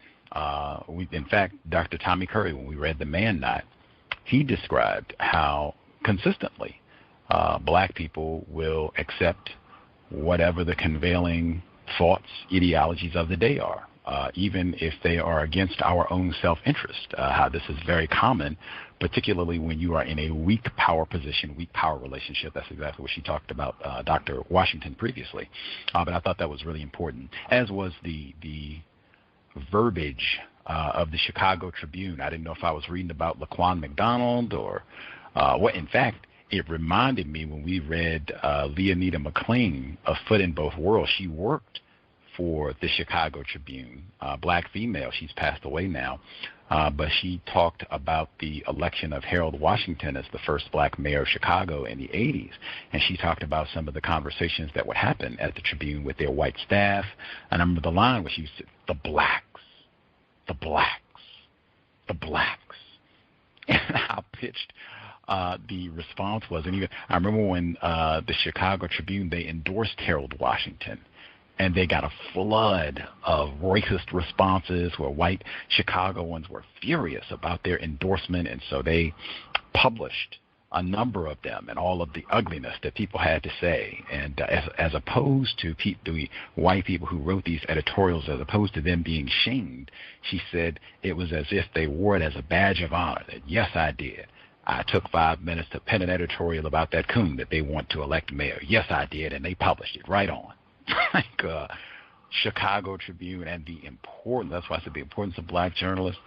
D: In fact, Dr. Tommy Curry, when we read The Man Not, he described how consistently black people will accept whatever the convailing thoughts, ideologies of the day are, even if they are against our own self-interest. How this is very common, particularly when you are in a weak power position, weak power relationship. That's exactly what she talked about, Dr. Washington, previously. But I thought that was really important, as was the verbiage of the Chicago Tribune. I didn't know if I was reading about Laquan McDonald or what. In fact, it reminded me when we read Leonida McLean, A Foot in Both Worlds. She worked for the Chicago Tribune, black female. She's passed away now. But she talked about the election of Harold Washington as the first black mayor of Chicago in the 80s. And she talked about some of the conversations that would happen at the Tribune with their white staff. And I remember the line where she said, the blacks, the blacks, the blacks. And how pitched the response was. And even I remember when the Chicago Tribune, they endorsed Harold Washington, and they got a flood of racist responses where white Chicagoans were furious about their endorsement, and so they published a number of them and all of the ugliness that people had to say. And as opposed to the white people who wrote these editorials, as opposed to them being shamed, she said it was as if they wore it as a badge of honor, that yes, I did. I took 5 minutes to pen an editorial about that coon that they want to elect mayor. Yes, I did, and they published it right on. Like Chicago Tribune, and that's why I said the importance of black journalists.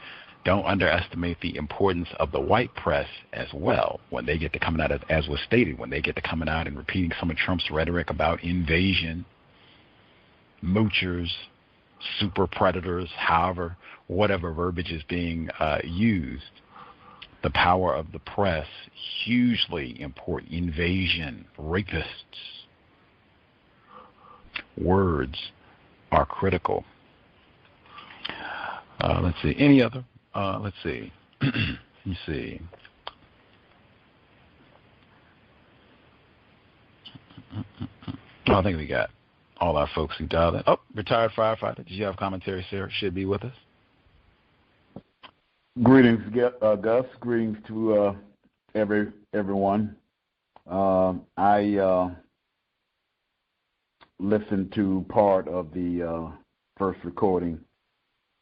D: Don't underestimate the importance of the white press as well when they get to coming out, as was stated, when they get to coming out and repeating some of Trump's rhetoric about invasion, moochers, super predators, whatever verbiage is being used. The power of the press, hugely important. Invasion, rapists. Words are critical. Let's see. Any other? Let's see. Let me see. I think we got all our folks who dialed in. Oh, retired firefighter. Did you have commentary, Sarah? Should be with us.
G: Greetings, Gus. Greetings to everyone. I listened to part of the first recording,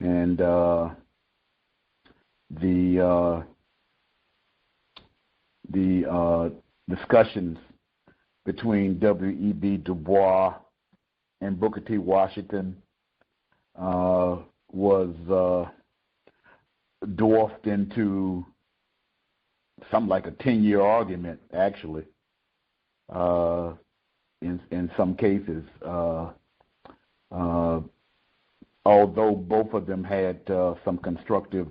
G: and the discussions between W.E.B. Du Bois and Booker T. Washington was dwarfed into something like a 10-year argument, actually, in some cases. Although both of them had some constructive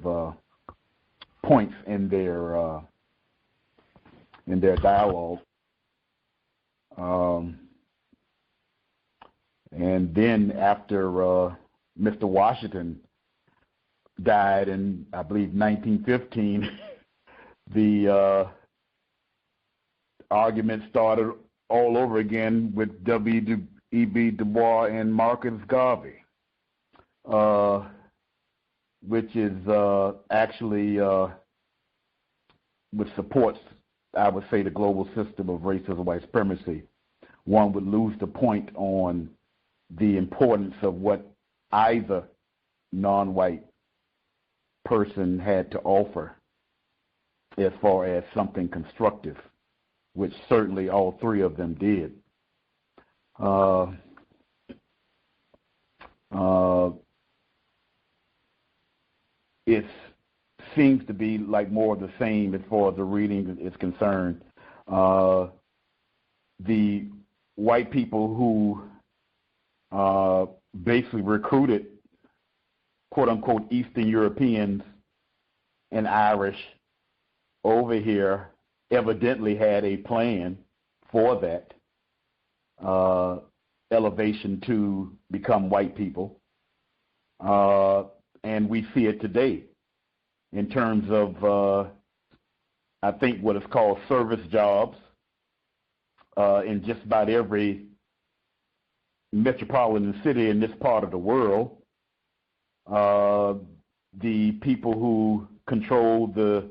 G: points in their dialogue. And then after Mr. Washington died in, I believe, 1915, the argument started all over again with W.E.B. Du Bois and Marcus Garvey, which is actually which supports, I would say, the global system of racism, white supremacy. One would lose the point on the importance of what either non-white person had to offer as far as something constructive, which certainly all three of them did. it seems to be like more of the same as far as the reading is concerned. The white people who basically recruited quote-unquote Eastern Europeans and Irish over here evidently had a plan for that elevation to become white people. And we see it today in terms of, I think, what is called service jobs in just about every metropolitan city in this part of the world. The people who control the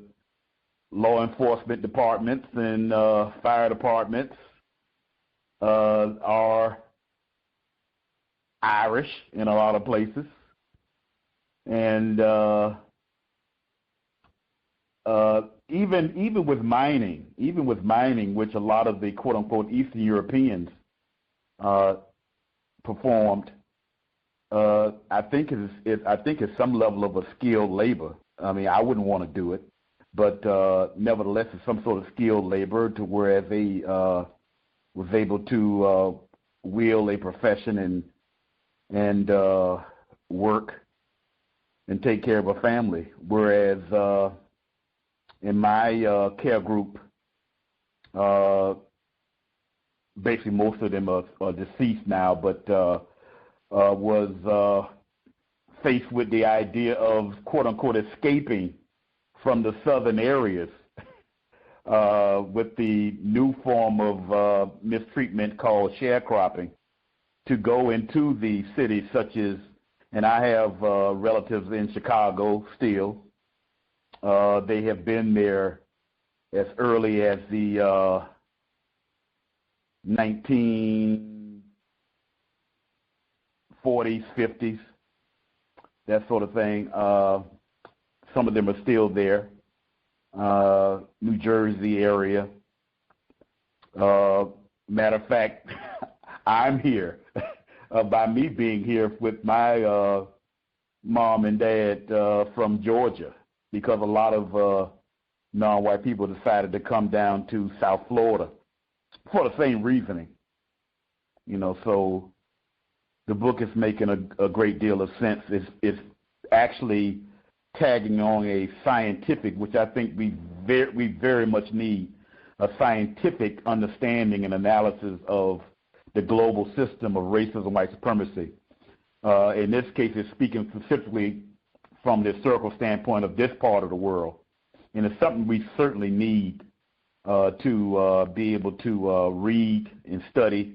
G: law enforcement departments and fire departments are Irish in a lot of places. And even with mining, which a lot of the quote unquote Eastern Europeans performed, I think it's some level of a skilled labor. I mean, I wouldn't want to do it, but nevertheless, it's some sort of skilled labor to where they was able to wield a profession and work and take care of a family. Whereas in my care group, basically most of them are deceased now, but was faced with the idea of quote-unquote escaping from the southern areas with the new form of mistreatment called sharecropping, to go into the cities such as, and I have relatives in Chicago still. They have been there as early as the 1940s, 50s, that sort of thing. Some of them are still there. New Jersey area. Matter of fact, I'm here by me being here with my mom and dad from Georgia, because a lot of non-white people decided to come down to South Florida for the same reasoning. You know, so the book is making a great deal of sense. It's actually tagging on a scientific, which I think we very much need, a scientific understanding and analysis of the global system of racism and white supremacy. In this case, it's speaking specifically from the historical standpoint of this part of the world. And it's something we certainly need to be able to read and study,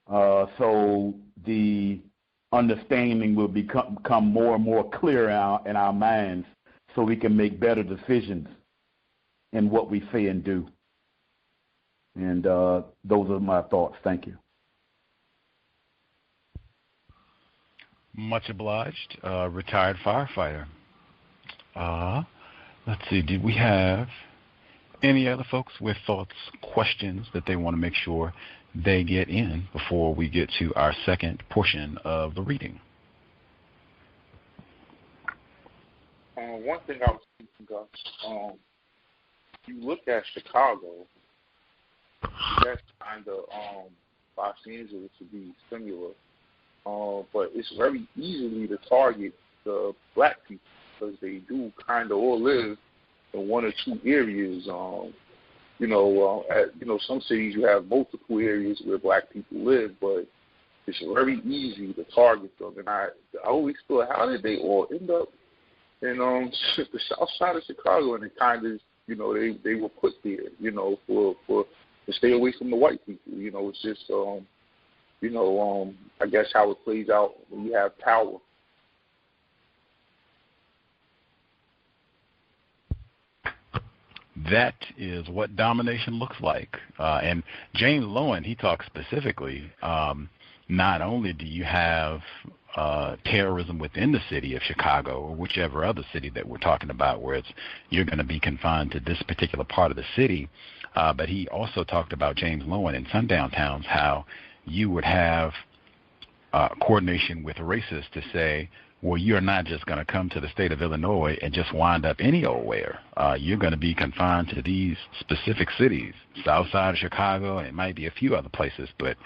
G: so the understanding will become more and more clear in our minds, so we can make better decisions in what we say and do. And those are my thoughts. Thank you.
D: Much obliged. Retired firefighter. Let's see, did we have any other folks with thoughts, questions that they want to make sure they get in before we get to our second portion of the reading?
E: One thing I was thinking, Gus, you look at Chicago, that's kind of Los Angeles to be similar, but it's very easily to target the black people, because they do kind of all live in one or two areas. Some cities you have multiple areas where black people live, but it's very easy to target them. And I always thought, how did they all end up in the south side of Chicago? And it kind of, they were put there, for to stay away from the white people. It's just, I guess how it plays out when you have power.
D: That is what domination looks like. And James Loewen, he talks specifically, not only do you have terrorism within the city of Chicago, or whichever other city that we're talking about, where you're going to be confined to this particular part of the city, but he also talked about, James Loewen, in sundown towns, how you would have coordination with racists to say, well, you're not just going to come to the state of Illinois and just wind up any old where. You're going to be confined to these specific cities, south side of Chicago, and it might be a few other places, but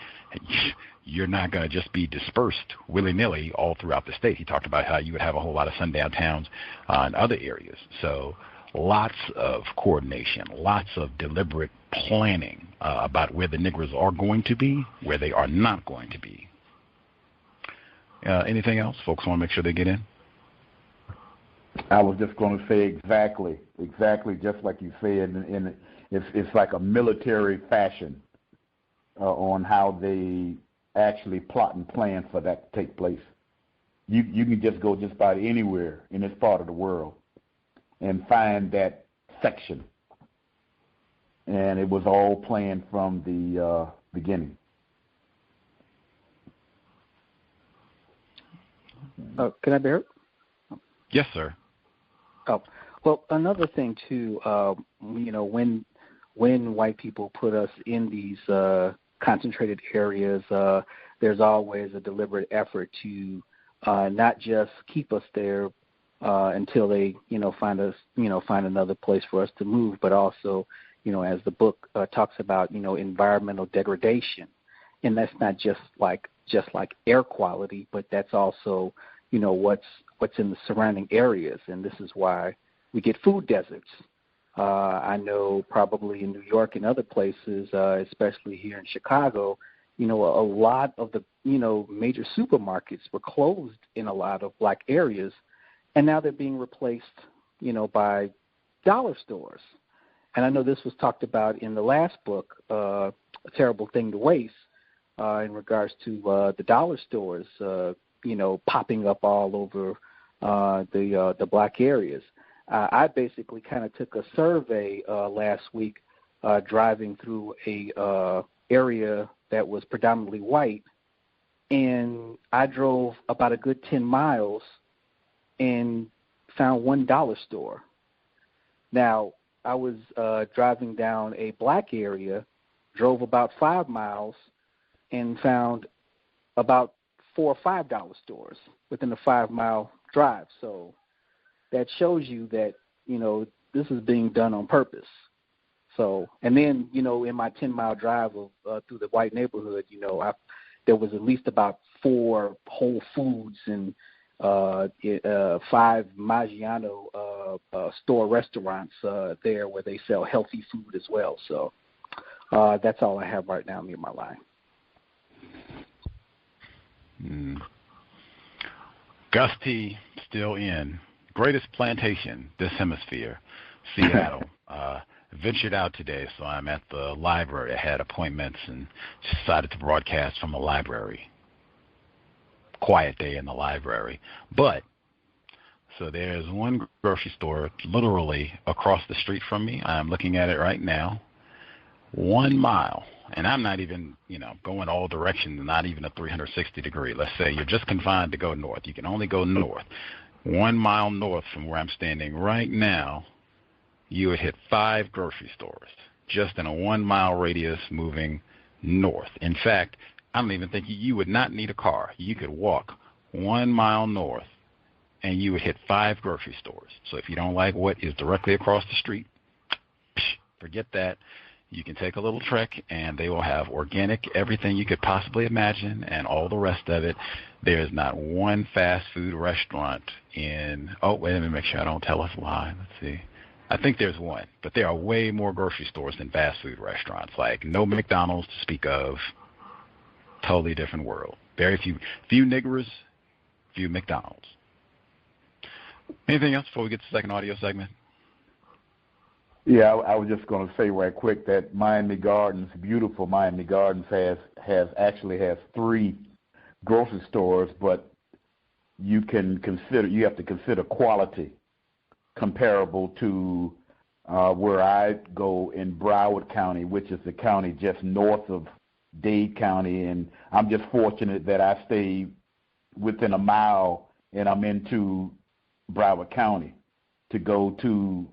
D: you're not going to just be dispersed willy-nilly all throughout the state. He talked about how you would have a whole lot of sundown towns in other areas. So lots of coordination, lots of deliberate planning about where the Negroes are going to be, where they are not going to be. Anything else? Folks want to make sure they get in?
G: I was just going to say exactly just like you said, and it's like a military fashion on how they actually plot and plan for that to take place. You can just go just about anywhere in this part of the world and find that section, and it was all planned from the beginning.
F: Can I be heard?
D: Yes, sir.
F: Oh, well, another thing too, when white people put us in these concentrated areas, there's always a deliberate effort to not just keep us there until they, find another place for us to move, but also, as the book talks about, environmental degradation, and that's not just like air quality, but that's also, what's in the surrounding areas, and this is why we get food deserts. I know probably in New York and other places, especially here in Chicago, a lot of the, major supermarkets were closed in a lot of black areas, and now they're being replaced, by dollar stores. And I know this was talked about in the last book, A Terrible Thing to Waste, in regards to the dollar stores, popping up all over the black areas. I basically kind of took a survey last week, driving through a area that was predominantly white, and I drove about a good 10 miles and found $1 store. Now, I was driving down a black area, drove about 5 miles, and found about $4 or $5 stores within a 5-mile drive. So that shows you that, this is being done on purpose. So, and then, in my 10-mile drive through the white neighborhood, there was at least about 4 Whole Foods and 5 Maggiano store restaurants there where they sell healthy food as well. So that's all I have right now near my line.
D: Gus T. still in. Greatest plantation this hemisphere, Seattle. Ventured out today, so I'm at the library. I had appointments and decided to broadcast from the library. Quiet day in the library. But, so there's one grocery store literally across the street from me. I'm looking at it right now. 1 mile. And I'm not even, going all directions, not even a 360 degree. Let's say you're just confined to go north. You can only go north. 1 mile north from where I'm standing right now, you would hit 5 grocery stores just in a 1 mile radius moving north. In fact, I don't even think you would not need a car. You could walk 1 mile north and you would hit 5 grocery stores. So if you don't like what is directly across the street, forget that. You can take a little trek, and they will have organic, everything you could possibly imagine, and all the rest of it. There's not one fast food restaurant in, wait a minute, make sure I don't tell us a lie. Let's see. I think there's one, but there are way more grocery stores than fast food restaurants. Like no McDonald's to speak of. Totally different world. Very few niggers, few McDonald's. Anything else before we get to the second audio segment?
G: Yeah, I was just going to say right quick that Miami Gardens, beautiful Miami Gardens, has 3 grocery stores, but you have to consider quality comparable to where I go in Broward County, which is the county just north of Dade County, and I'm just fortunate that I stay within a mile and I'm into Broward County to go to,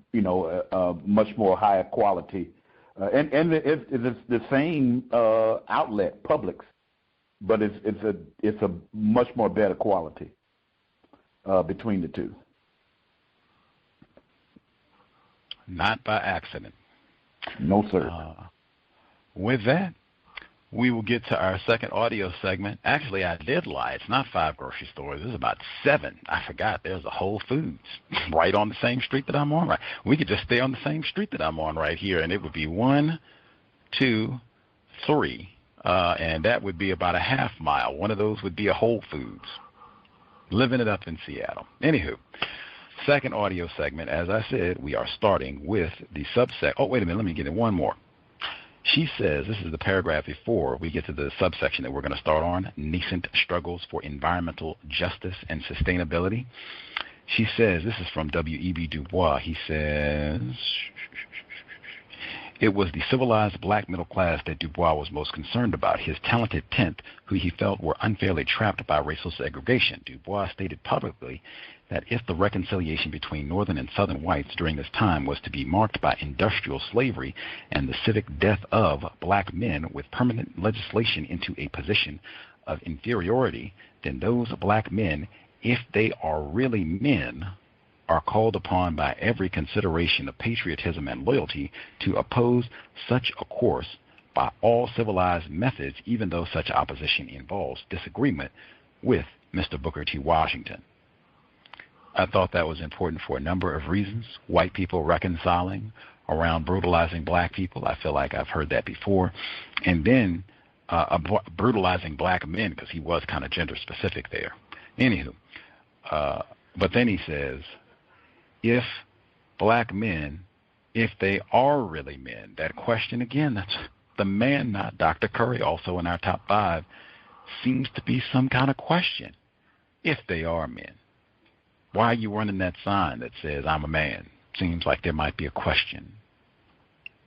G: a much more higher quality. And it's the same outlet, Publix, but it's a much more better quality between the two.
D: Not by accident.
G: No, sir.
D: With that, we will get to our second audio segment. Actually, I did lie. It's not 5 grocery stores. This is about 7. I forgot. There's a Whole Foods right on the same street that I'm on. Right. We could just stay on the same street that I'm on right here, and it would be 1, 2, 3, and that would be about a half mile. One of those would be a Whole Foods. Living it up in Seattle. Anywho, second audio segment. As I said, we are starting with the subset. Oh, wait a minute. Let me get in one more. She says, this is the paragraph before we get to the subsection that we're going to start on, nascent struggles for environmental justice and sustainability. She says, this is from W.E.B. Du Bois. He says, it was the civilized black middle class that Du Bois was most concerned about, his talented tenth, who he felt were unfairly trapped by racial segregation. Du Bois stated publicly that if the reconciliation between northern and southern whites during this time was to be marked by industrial slavery and the civic death of black men with permanent legislation into a position of inferiority, then those black men, if they are really men, are called upon by every consideration of patriotism and loyalty to oppose such a course by all civilized methods, even though such opposition involves disagreement with Mr. Booker T. Washington. I thought that was important for a number of reasons. White people reconciling around brutalizing black people. I feel like I've heard that before. And then brutalizing black men, because he was kind of gender specific there. Anywho, but then he says, if black men, if they are really men, that question again, that's the man, not Dr. Curry, also in our top 5, seems to be some kind of question. If they are men. Why are you running that sign that says, I'm a man? Seems like there might be a question.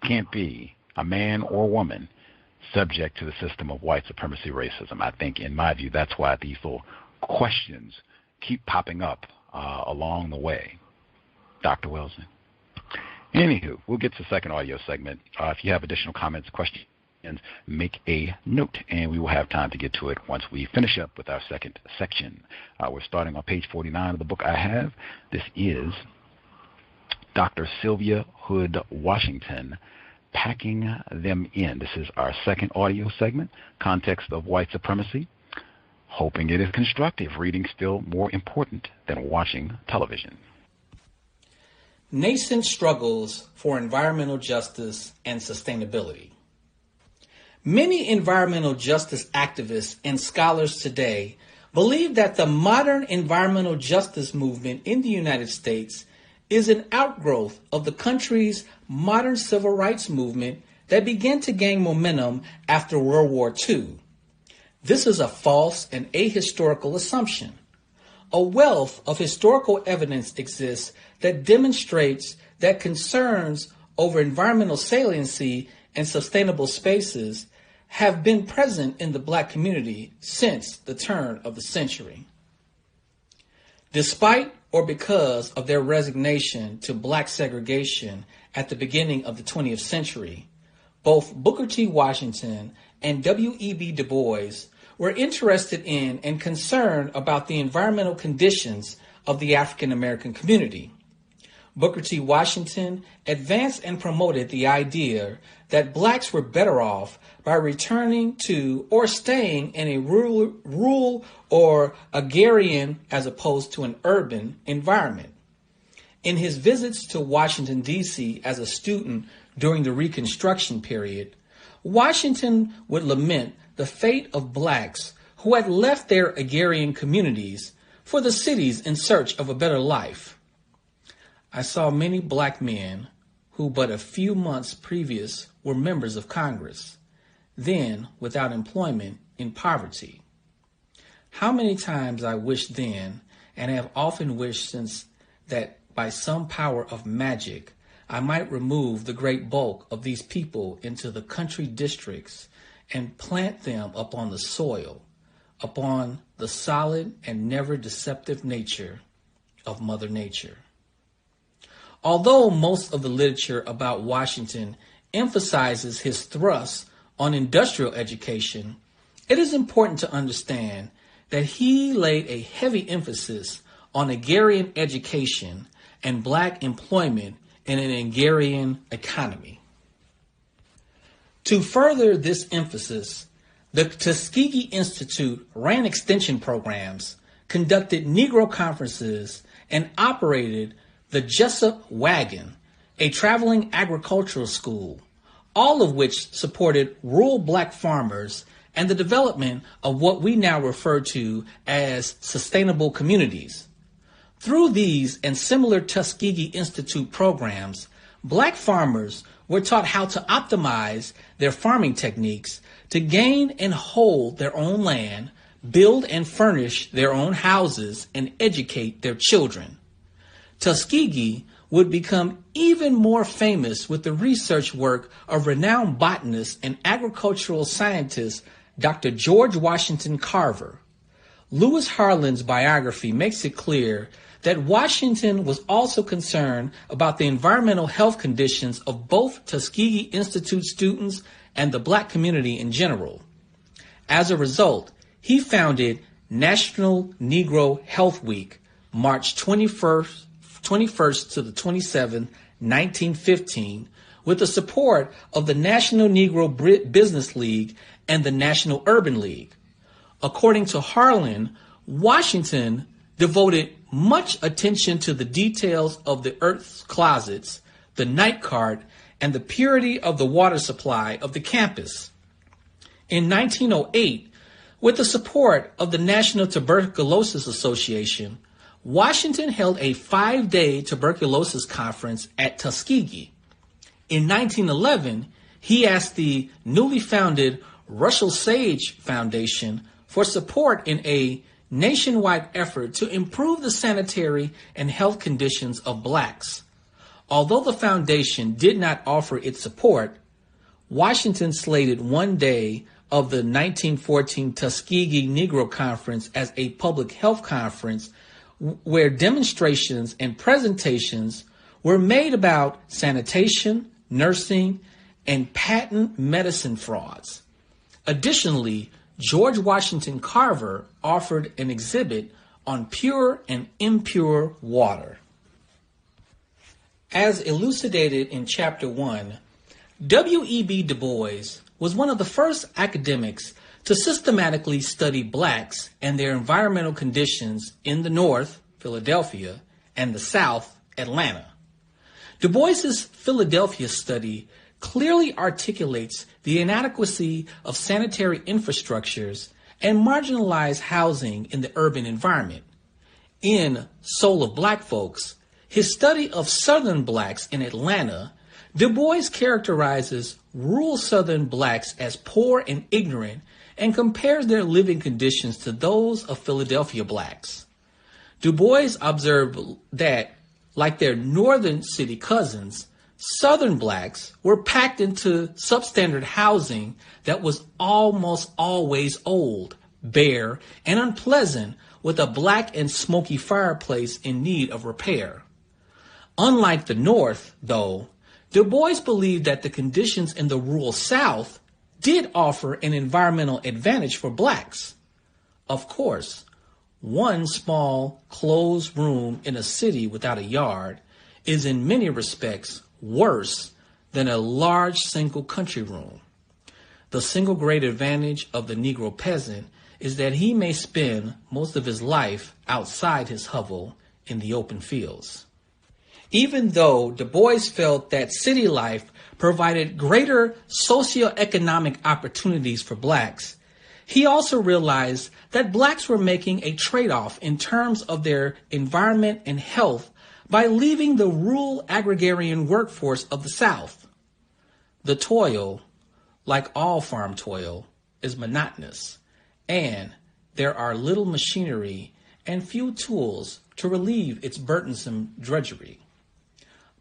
D: Can't be a man or woman subject to the system of white supremacy racism. I think, in my view, that's why these little questions keep popping up along the way. Dr. Wilson. Anywho, we'll get to the second audio segment. If you have additional comments, questions, make a note, and we will have time to get to it once we finish up with our second section. We're starting on page 49 of the book I have. This is Dr. Sylvia Hood Washington, Packing Them In. This is our second audio segment, Context of White Supremacy. Hoping it is constructive. Reading still more important than watching television.
C: Nascent struggles for environmental justice and sustainability. Many environmental justice activists and scholars today believe that the modern environmental justice movement in the United States is an outgrowth of the country's modern civil rights movement that began to gain momentum after World War II. This is a false and ahistorical assumption. A wealth of historical evidence exists that demonstrates that concerns over environmental saliency and sustainable spaces have been present in the black community since the turn of the century. Despite or because of their resignation to black segregation at the beginning of the 20th century, both Booker T. Washington and W.E.B. Du Bois were interested in and concerned about the environmental conditions of the African American community. Booker T. Washington advanced and promoted the idea that blacks were better off by returning to or staying in a rural or agrarian as opposed to an urban environment. In his visits to Washington, D.C. as a student during the Reconstruction period, Washington would lament the fate of blacks who had left their agrarian communities for the cities in search of a better life. I saw many black men who but a few months previous were members of Congress, then without employment in poverty. How many times I wished then, and have often wished since, that by some power of magic I might remove the great bulk of these people into the country districts and plant them upon the soil, upon the solid and never deceptive nature of Mother Nature. Although most of the literature about Washington emphasizes his thrust on industrial education it is important to understand that he laid a heavy emphasis on agrarian education and black employment in an agrarian economy. To further this emphasis, the Tuskegee Institute ran extension programs, conducted Negro conferences, and operated the Jessup Wagon, a traveling agricultural school, all of which supported rural black farmers and the development of what we now refer to as sustainable communities. Through these and similar Tuskegee Institute programs, black farmers were taught how to optimize their farming techniques to gain and hold their own land, build and furnish their own houses, and educate their children. Tuskegee would become even more famous with the research work of renowned botanist and agricultural scientist Dr. George Washington Carver. Lewis Harlan's biography makes it clear that Washington was also concerned about the environmental health conditions of both Tuskegee Institute students and the black community in general. As a result, he founded National Negro Health Week, March 21st to the 27th, 1915, with the support of the National Negro Business League and the National Urban League. According to Harlan, Washington devoted much attention to the details of the earth's closets, the night cart, and the purity of the water supply of the campus. In 1908, with the support of the National Tuberculosis Association, Washington held a 5-day tuberculosis conference at Tuskegee. In 1911, he asked the newly founded Russell Sage Foundation for support in a nationwide effort to improve the sanitary and health conditions of blacks. Although the foundation did not offer its support, Washington slated one day of the 1914 Tuskegee Negro Conference as a public health conference where demonstrations and presentations were made about sanitation, nursing, and patent medicine frauds. Additionally, George Washington Carver offered an exhibit on pure and impure water. As elucidated in Chapter 1, W.E.B. Du Bois was one of the first academics to systematically study blacks and their environmental conditions in the North, Philadelphia, and the South, Atlanta. Du Bois's Philadelphia study clearly articulates the inadequacy of sanitary infrastructures and marginalized housing in the urban environment. In Soul of Black Folks, his study of Southern blacks in Atlanta, Du Bois characterizes rural Southern blacks as poor and ignorant and compares their living conditions to those of Philadelphia blacks. Du Bois observed that, like their northern city cousins, Southern blacks were packed into substandard housing that was almost always old, bare, and unpleasant, with a black and smoky fireplace in need of repair. Unlike the North, though, Du Bois believed that the conditions in the rural South did offer an environmental advantage for blacks. Of course, one small, closed room in a city without a yard is in many respects worse than a large single country room. The single great advantage of the Negro peasant is that he may spend most of his life outside his hovel in the open fields. Even though Du Bois felt that city life provided greater socioeconomic opportunities for blacks, he also realized that blacks were making a trade-off in terms of their environment and health by leaving the rural agrarian workforce of the South. The toil, like all farm toil, is monotonous, and there are little machinery and few tools to relieve its burdensome drudgery.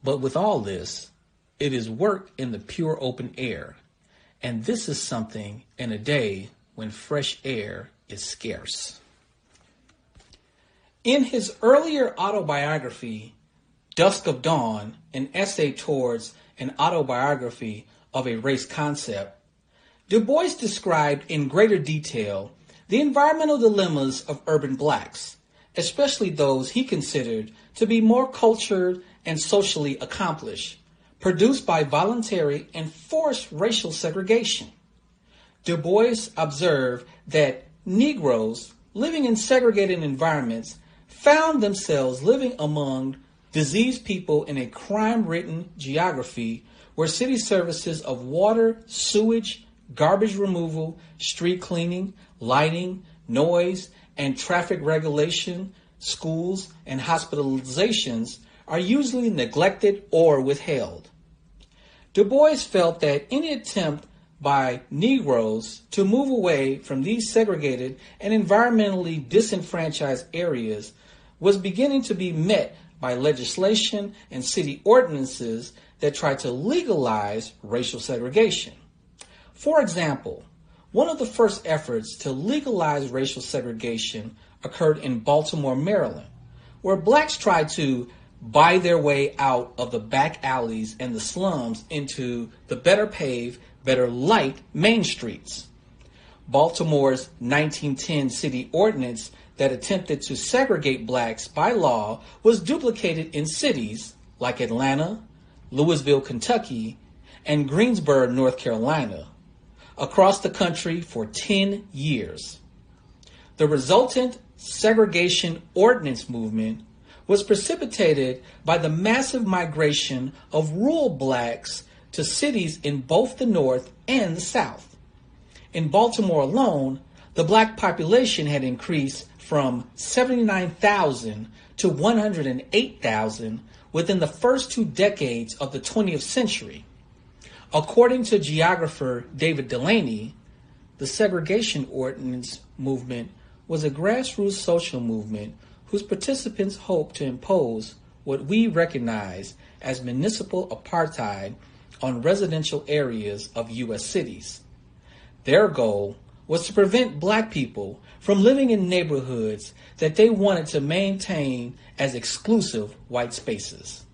C: But with all this, it is work in the pure open air, and this is something in a day when fresh air is scarce. In his earlier autobiography, Dusk of Dawn, an essay towards an autobiography of a race concept, Du Bois described in greater detail the environmental dilemmas of urban blacks, especially those he considered to be more cultured and socially accomplished, produced by voluntary and forced racial segregation. Du Bois observed that Negroes living in segregated environments found themselves living among diseased people in a crime-ridden geography where city services of water, sewage, garbage removal, street cleaning, lighting, noise, and traffic regulation, schools, and hospitalizations are usually neglected or withheld. Du Bois felt that any attempt by Negroes to move away from these segregated and environmentally disenfranchised areas was beginning to be met by legislation and city ordinances that tried to legalize racial segregation. For example, one of the first efforts to legalize racial segregation occurred in Baltimore, Maryland, where blacks tried to buy their way out of the back alleys and the slums into the better paved, better light main streets. Baltimore's 1910 city ordinance that attempted to segregate blacks by law was duplicated in cities like Atlanta, Louisville, Kentucky, and Greensboro, North Carolina, across the country for 10 years. The resultant segregation ordinance movement was precipitated by the massive migration of rural blacks to cities in both the North and the South. In Baltimore alone, the black population had increased from 79,000 to 108,000 within the first 2 decades of the 20th century. According to geographer David Delaney, the segregation ordinance movement was a grassroots social movement whose participants hoped to impose what we recognize as municipal apartheid on residential areas of U.S. cities. Their goal was to prevent black people from living in neighborhoods that they wanted to maintain as exclusive white spaces.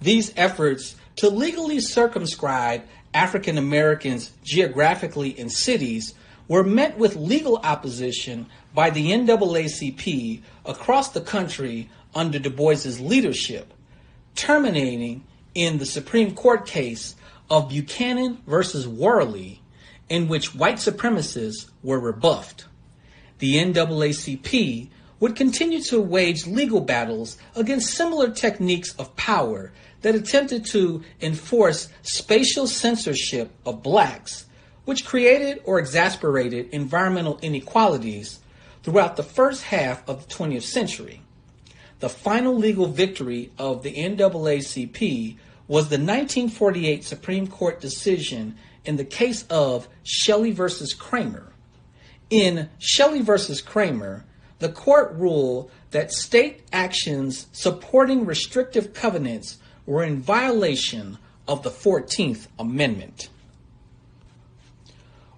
C: These efforts to legally circumscribe African Americans geographically in cities were met with legal opposition by the NAACP across the country under Du Bois's leadership, terminating in the Supreme Court case of Buchanan versus Worley, in which white supremacists were rebuffed. The NAACP would continue to wage legal battles against similar techniques of power that attempted to enforce spatial censorship of blacks, which created or exasperated environmental inequalities throughout the first half of the 20th century. The final legal victory of the NAACP was the 1948 Supreme Court decision in the case of Shelley versus Kramer. In Shelley versus Kramer, the court ruled that state actions supporting restrictive covenants were in violation of the 14th Amendment.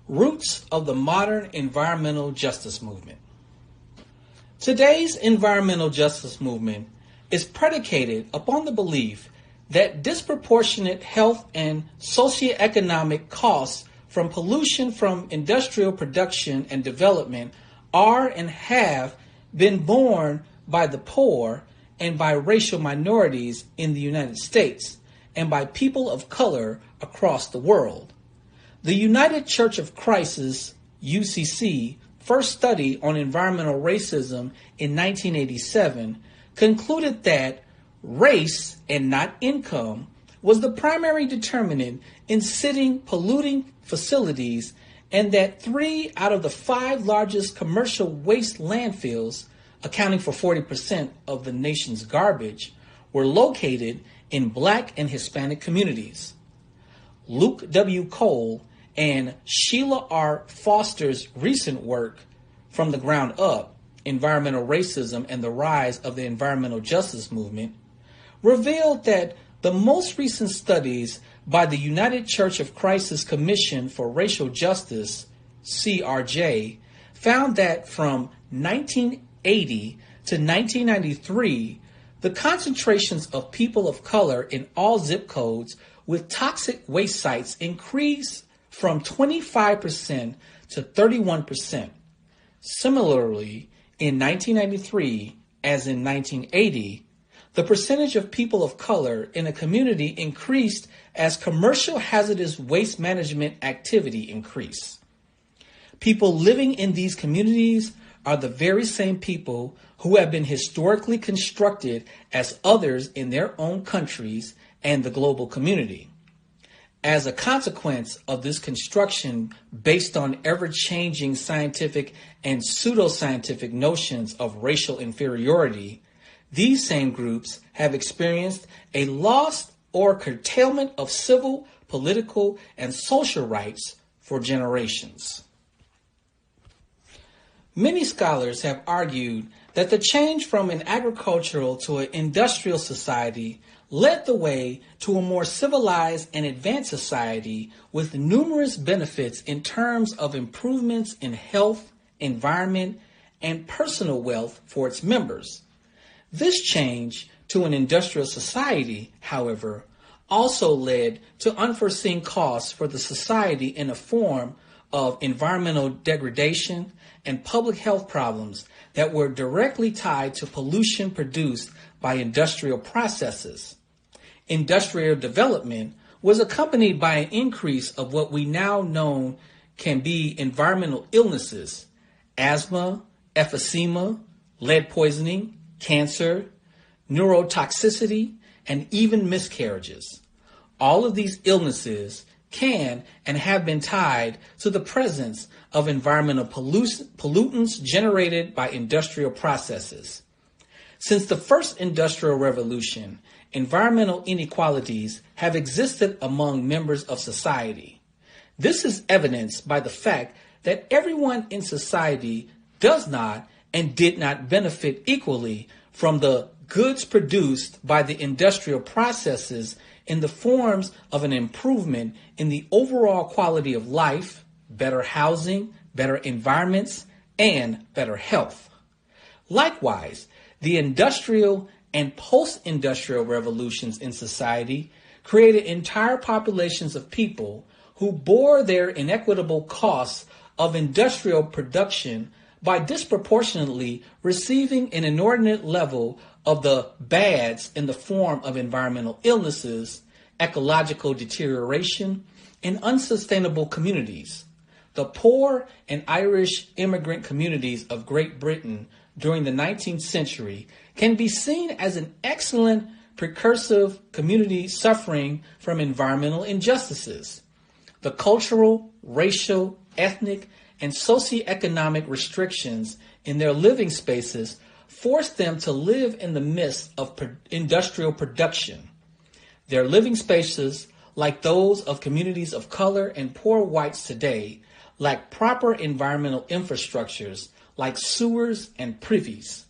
C: Roots of the modern environmental justice movement. Today's environmental justice movement is predicated upon the belief that disproportionate health and socioeconomic costs from pollution from industrial production and development are and have been borne by the poor and by racial minorities in the United States and by people of color across the world. The United Church of Christ's UCC first study on environmental racism in 1987 concluded that race and not income was the primary determinant in citing polluting facilities, and that 3 out of the 5 largest commercial waste landfills, accounting for 40% of the nation's garbage, were located in Black and Hispanic communities. Luke W. Cole and Sheila R. Foster's recent work, From the Ground Up, Environmental Racism and the Rise of the Environmental Justice Movement, revealed that the most recent studies by the United Church of Christ's Commission for Racial Justice, CRJ, found that from 1980 to 1993, the concentrations of people of color in all zip codes with toxic waste sites increased from 25% to 31%. Similarly, in 1993, as in 1980, the percentage of people of color in a community increased as commercial hazardous waste management activity increased. People living in these communities are the very same people who have been historically constructed as others in their own countries and the global community. As a consequence of this construction based on ever-changing scientific and pseudoscientific notions of racial inferiority, these same groups have experienced a loss or curtailment of civil, political, and social rights for generations. Many scholars have argued that the change from an agricultural to an industrial society led the way to a more civilized and advanced society with numerous benefits in terms of improvements in health, environment, and personal wealth for its members. This change to an industrial society, however, also led to unforeseen costs for the society in the form of environmental degradation and public health problems that were directly tied to pollution produced by industrial processes. Industrial development was accompanied by an increase of what we now know can be environmental illnesses, asthma, emphysema, lead poisoning, cancer, neurotoxicity, and even miscarriages. All of these illnesses can and have been tied to the presence of environmental pollutants generated by industrial processes. Since the first industrial revolution, environmental inequalities have existed among members of society. This is evidenced by the fact that everyone in society does not and did not benefit equally from the goods produced by the industrial processes in the forms of an improvement in the overall quality of life, better housing, better environments, and better health. Likewise, the industrial and post-industrial revolutions in society created entire populations of people who bore their inequitable costs of industrial production by disproportionately receiving an inordinate level of the bads in the form of environmental illnesses, ecological deterioration, and unsustainable communities. The poor and Irish immigrant communities of Great Britain during the 19th century can be seen as an excellent precursive community suffering from environmental injustices. The cultural, racial, ethnic, and socioeconomic restrictions in their living spaces forced them to live in the midst of industrial production. Their living spaces, like those of communities of color and poor whites today, lack proper environmental infrastructures like sewers and privies.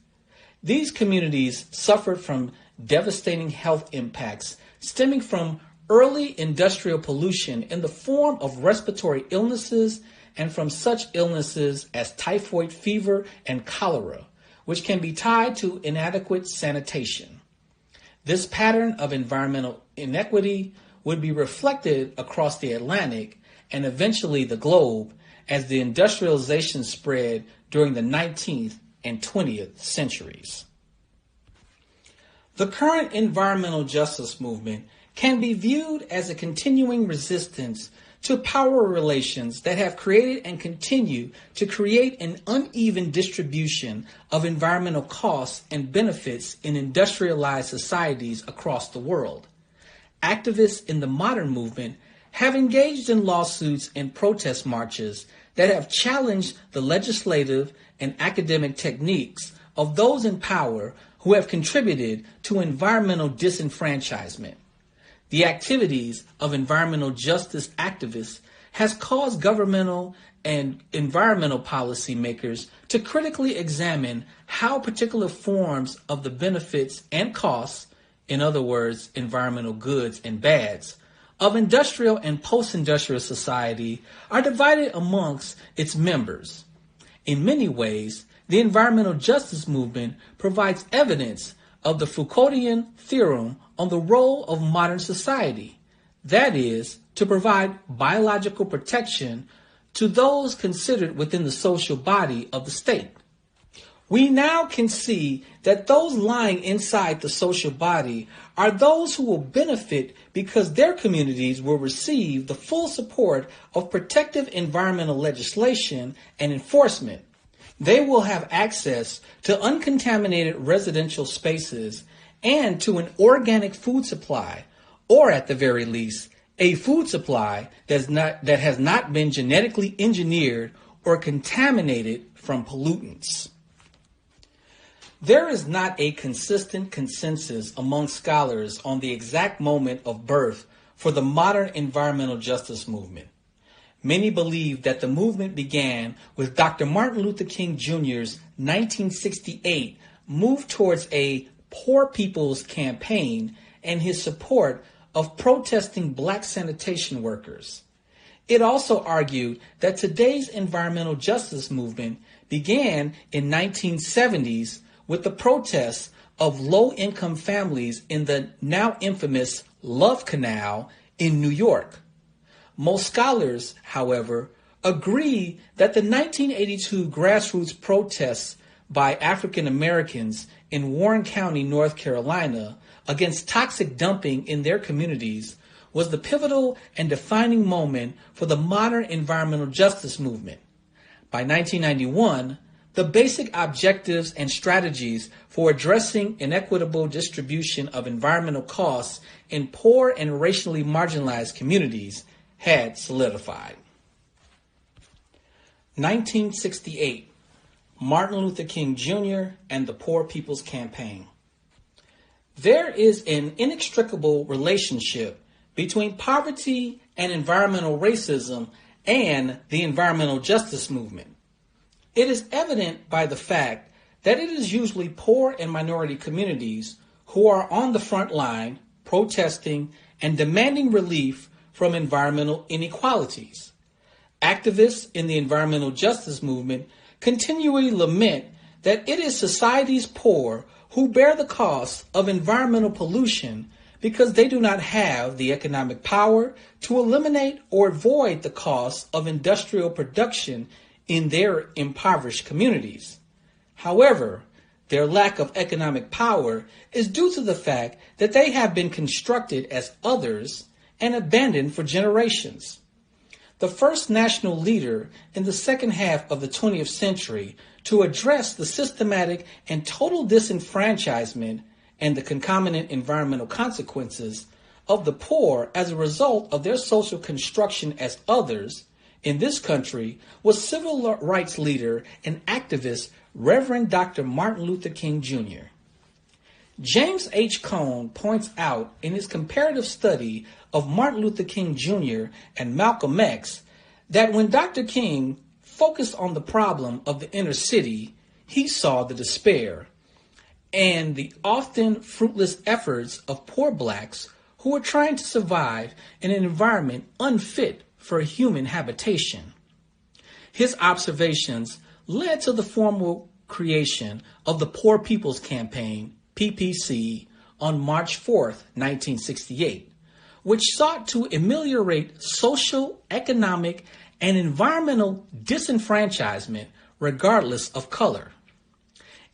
C: These communities suffered from devastating health impacts stemming from early industrial pollution in the form of respiratory illnesses and from such illnesses as typhoid fever and cholera, which can be tied to inadequate sanitation. This pattern of environmental inequity would be reflected across the Atlantic and eventually the globe as the industrialization spread during the 19th and 20th centuries. The current environmental justice movement can be viewed as a continuing resistance to power relations that have created and continue to create an uneven distribution of environmental costs and benefits in industrialized societies across the world. Activists in the modern movement have engaged in lawsuits and protest marches that have challenged the legislative and academic techniques of those in power who have contributed to environmental disenfranchisement. The activities of environmental justice activists has caused governmental and environmental policymakers to critically examine how particular forms of the benefits and costs, in other words, environmental goods and bads, of industrial and post-industrial society are divided amongst its members. In many ways, the environmental justice movement provides evidence of the Foucauldian theorem on the role of modern society. That is, to provide biological protection to those considered within the social body of the state. We now can see that those lying inside the social body are those who will benefit because their communities will receive the full support of protective environmental legislation and enforcement. They will have access to uncontaminated residential spaces and to an organic food supply, or at the very least, a food supply that has not been genetically engineered or contaminated from pollutants. There is not a consistent consensus among scholars on the exact moment of birth for the modern environmental justice movement. Many believe that the movement began with Dr. Martin Luther King Jr.'s 1968 move towards a poor people's campaign and his support of protesting black sanitation workers. It also argued that today's environmental justice movement began in 1970s with the protests of low-income families in the now infamous Love Canal in New York. Most scholars, however, agree that the 1982 grassroots protests by African Americans in Warren County, North Carolina, against toxic dumping in their communities was the pivotal and defining moment for the modern environmental justice movement. By 1991, the basic objectives and strategies for addressing inequitable distribution of environmental costs in poor and racially marginalized communities had solidified. 1968, Martin Luther King Jr. and the Poor People's Campaign. There is an inextricable relationship between poverty and environmental racism and the environmental justice movement. It is evident by the fact that it is usually poor and minority communities who are on the front line protesting and demanding relief from environmental inequalities. Activists in the environmental justice movement continually lament that it is society's poor who bear the cost of environmental pollution because they do not have the economic power to eliminate or avoid the costs of industrial production in their impoverished communities. However, their lack of economic power is due to the fact that they have been constructed as others and abandoned for generations. The first national leader in the second half of the 20th century to address the systematic and total disenfranchisement and the concomitant environmental consequences of the poor as a result of their social construction as others in this country was civil rights leader and activist Reverend Dr. Martin Luther King Jr. James H. Cone points out in his comparative study of Martin Luther King Jr. and Malcolm X that when Dr. King focused on the problem of the inner city, he saw the despair and the often fruitless efforts of poor blacks who were trying to survive in an environment unfit for human habitation. His observations led to the formal creation of the Poor People's Campaign, PPC, on March 4, 1968, which sought to ameliorate social, economic, and environmental disenfranchisement regardless of color.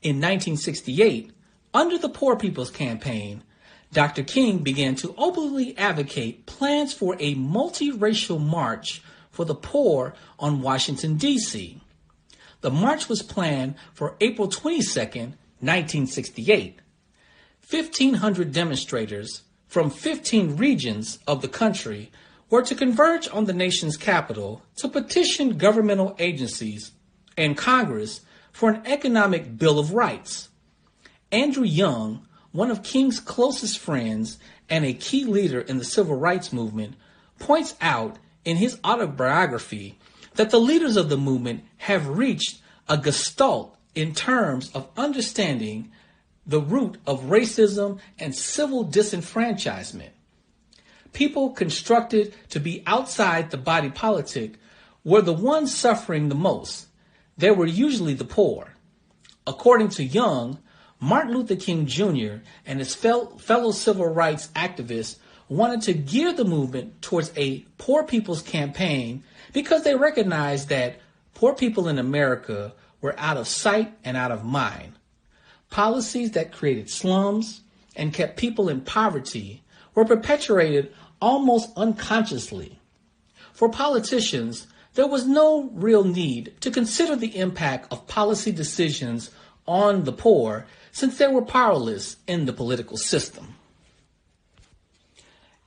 C: In 1968, under the Poor People's Campaign, Dr. King began to openly advocate plans for a multiracial march for the poor on Washington, D.C. The march was planned for April 22, 1968. 1,500 demonstrators from 15 regions of the country were to converge on the nation's capital to petition governmental agencies and Congress for an economic Bill of Rights. Andrew Young, one of King's closest friends and a key leader in the civil rights movement, points out in his autobiography that the leaders of the movement have reached a gestalt in terms of understanding the root of racism and civil disenfranchisement. People constructed to be outside the body politic were the ones suffering the most. They were usually the poor. According to Young, Martin Luther King Jr. and his fellow civil rights activists wanted to gear the movement towards a poor people's campaign because they recognized that poor people in America were out of sight and out of mind. Policies that created slums and kept people in poverty were perpetuated almost unconsciously. For politicians, there was no real need to consider the impact of policy decisions on the poor since they were powerless in the political system.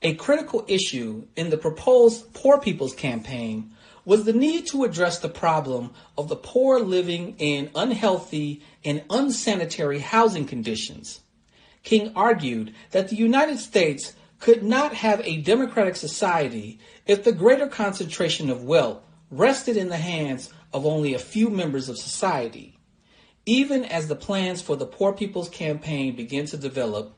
C: A critical issue in the proposed Poor People's Campaign was the need to address the problem of the poor living in unhealthy and unsanitary housing conditions. King argued that the United States could not have a democratic society if the greater concentration of wealth rested in the hands of only a few members of society. Even as the plans for the Poor People's Campaign began to develop,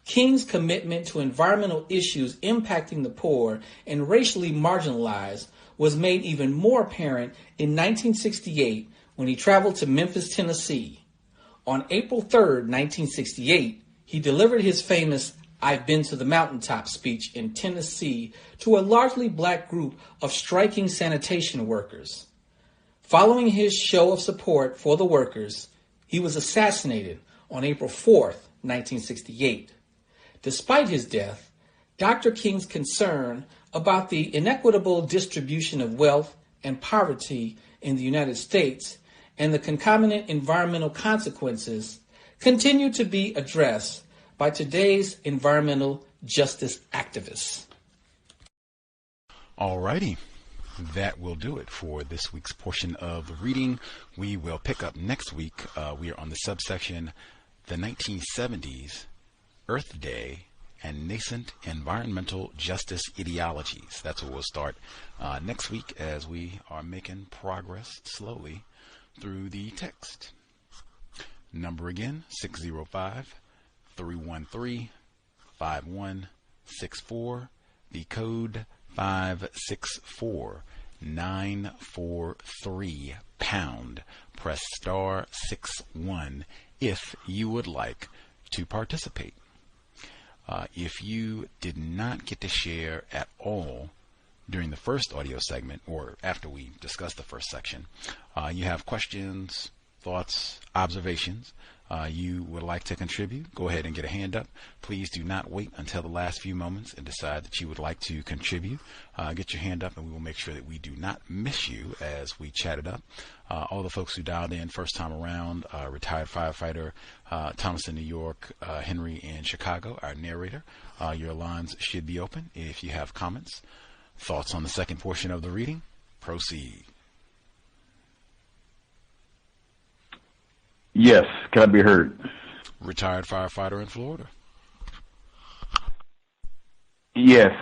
C: King's commitment to environmental issues impacting the poor and racially marginalized was made even more apparent in 1968 when he traveled to Memphis, Tennessee. On April 3rd, 1968, he delivered his famous "I've Been to the Mountaintop" speech in Tennessee to a largely black group of striking sanitation workers. Following his show of support for the workers, he was assassinated on April 4th, 1968. Despite his death, Dr. King's concern about the inequitable distribution of wealth and poverty in the United States and the concomitant environmental consequences continue to be addressed by today's environmental justice activists.
D: Alrighty, that will do it for this week's portion of the reading. We will pick up next week. We are on the subsection, the 1970s, Earth Day, and nascent environmental justice ideologies. That's where we'll start next week as we are making progress slowly through the text. Number again, 605-313-5164. The code 564943 pound. Press star 61 if you would like to participate. If you did not get to share at all during the first audio segment or after we discussed the first section, you have questions, thoughts, observations, you would like to contribute, go ahead and get a hand up. Please do not wait until the last few moments and decide that you would like to contribute. Get your hand up and we will make sure that we do not miss you as we chat it up. All the folks who dialed in first time around, retired firefighter Thomas in New York, Henry in Chicago, our narrator, your lines should be open. If you have comments, thoughts on the second portion of the reading, proceed.
G: Yes, can I be heard?
D: Retired firefighter in Florida.
G: Yes,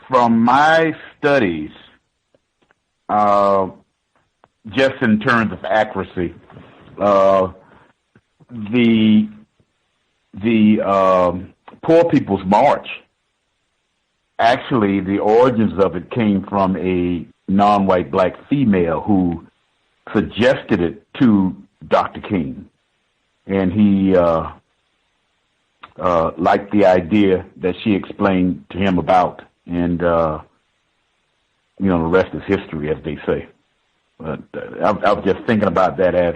G: from my studies, just in terms of accuracy, the Poor People's March, actually the origins of it came from a non-white black female who suggested it to Dr. King, and he liked the idea that she explained to him about, and the rest is history, as they say. But I was just thinking about that as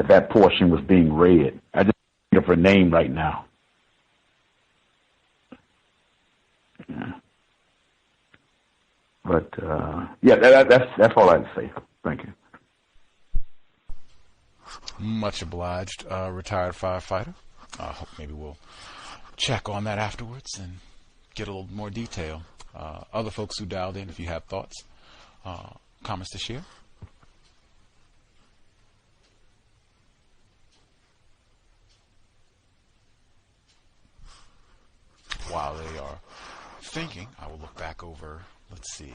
G: that portion was being read. I just think of her name right now. Yeah. But that's all I have to say. Thank you.
D: Much obliged, retired firefighter. Hope maybe we'll check on that afterwards and get a little more detail. Other folks who dialed in, if you have thoughts, comments to share. While they are thinking, I will look back over, let's see,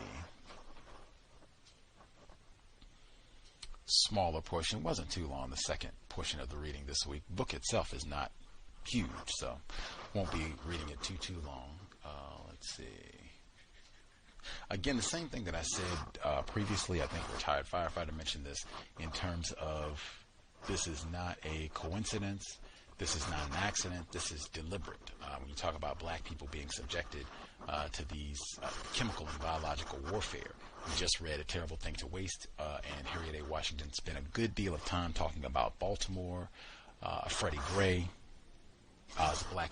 D: smaller portion. Wasn't too long, the second portion of the reading this week. Book itself is not huge, so won't be reading it too long. Let's see. Again, the same thing that I said previously. I think retired firefighter mentioned this in terms of this is not a coincidence.
H: This is not an accident. This is deliberate. When you talk about black people being subjected to these chemical and biological warfare, we just read A Terrible Thing to Waste, and Harriet A. Washington spent a good deal of time talking about Baltimore, Freddie Gray, the black,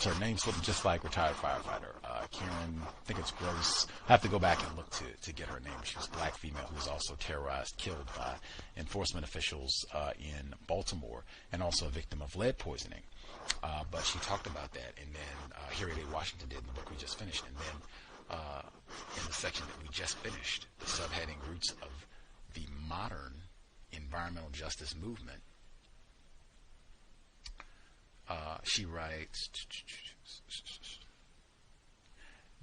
H: her name slipped, just like retired firefighter, Karen, I think it's Gross. I have to go back and look to get her name. She was a black female who was also terrorized, killed by enforcement officials in Baltimore, and also a victim of lead poisoning. But she talked about that, and then Harriet A. Washington did in the book we just finished, and then in the section that we just finished, the subheading Roots of the Modern Environmental Justice Movement, she writes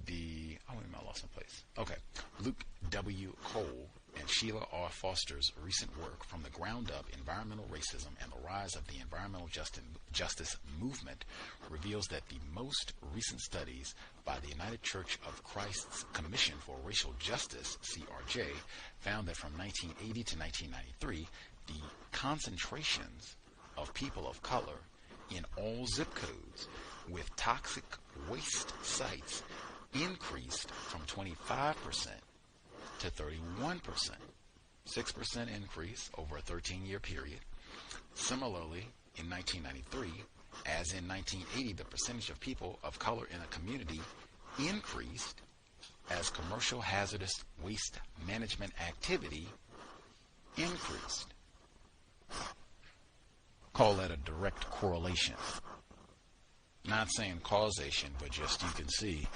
H: I lost my place. Okay. Luke W. Cole and Sheila R. Foster's recent work, From the Ground Up, Environmental Racism and the Rise of the Environmental Justice Movement, reveals that the most recent studies by the United Church of Christ's Commission for Racial Justice, CRJ, found that from 1980 to 1993, the concentrations of people of color in all zip codes with toxic waste sites increased from 25% to 31%, 6% increase over a 13-year period. Similarly, in 1993, as in 1980, the percentage of people of color in a community increased as commercial hazardous waste management activity increased. Call that a direct correlation. Not saying causation, but just you can see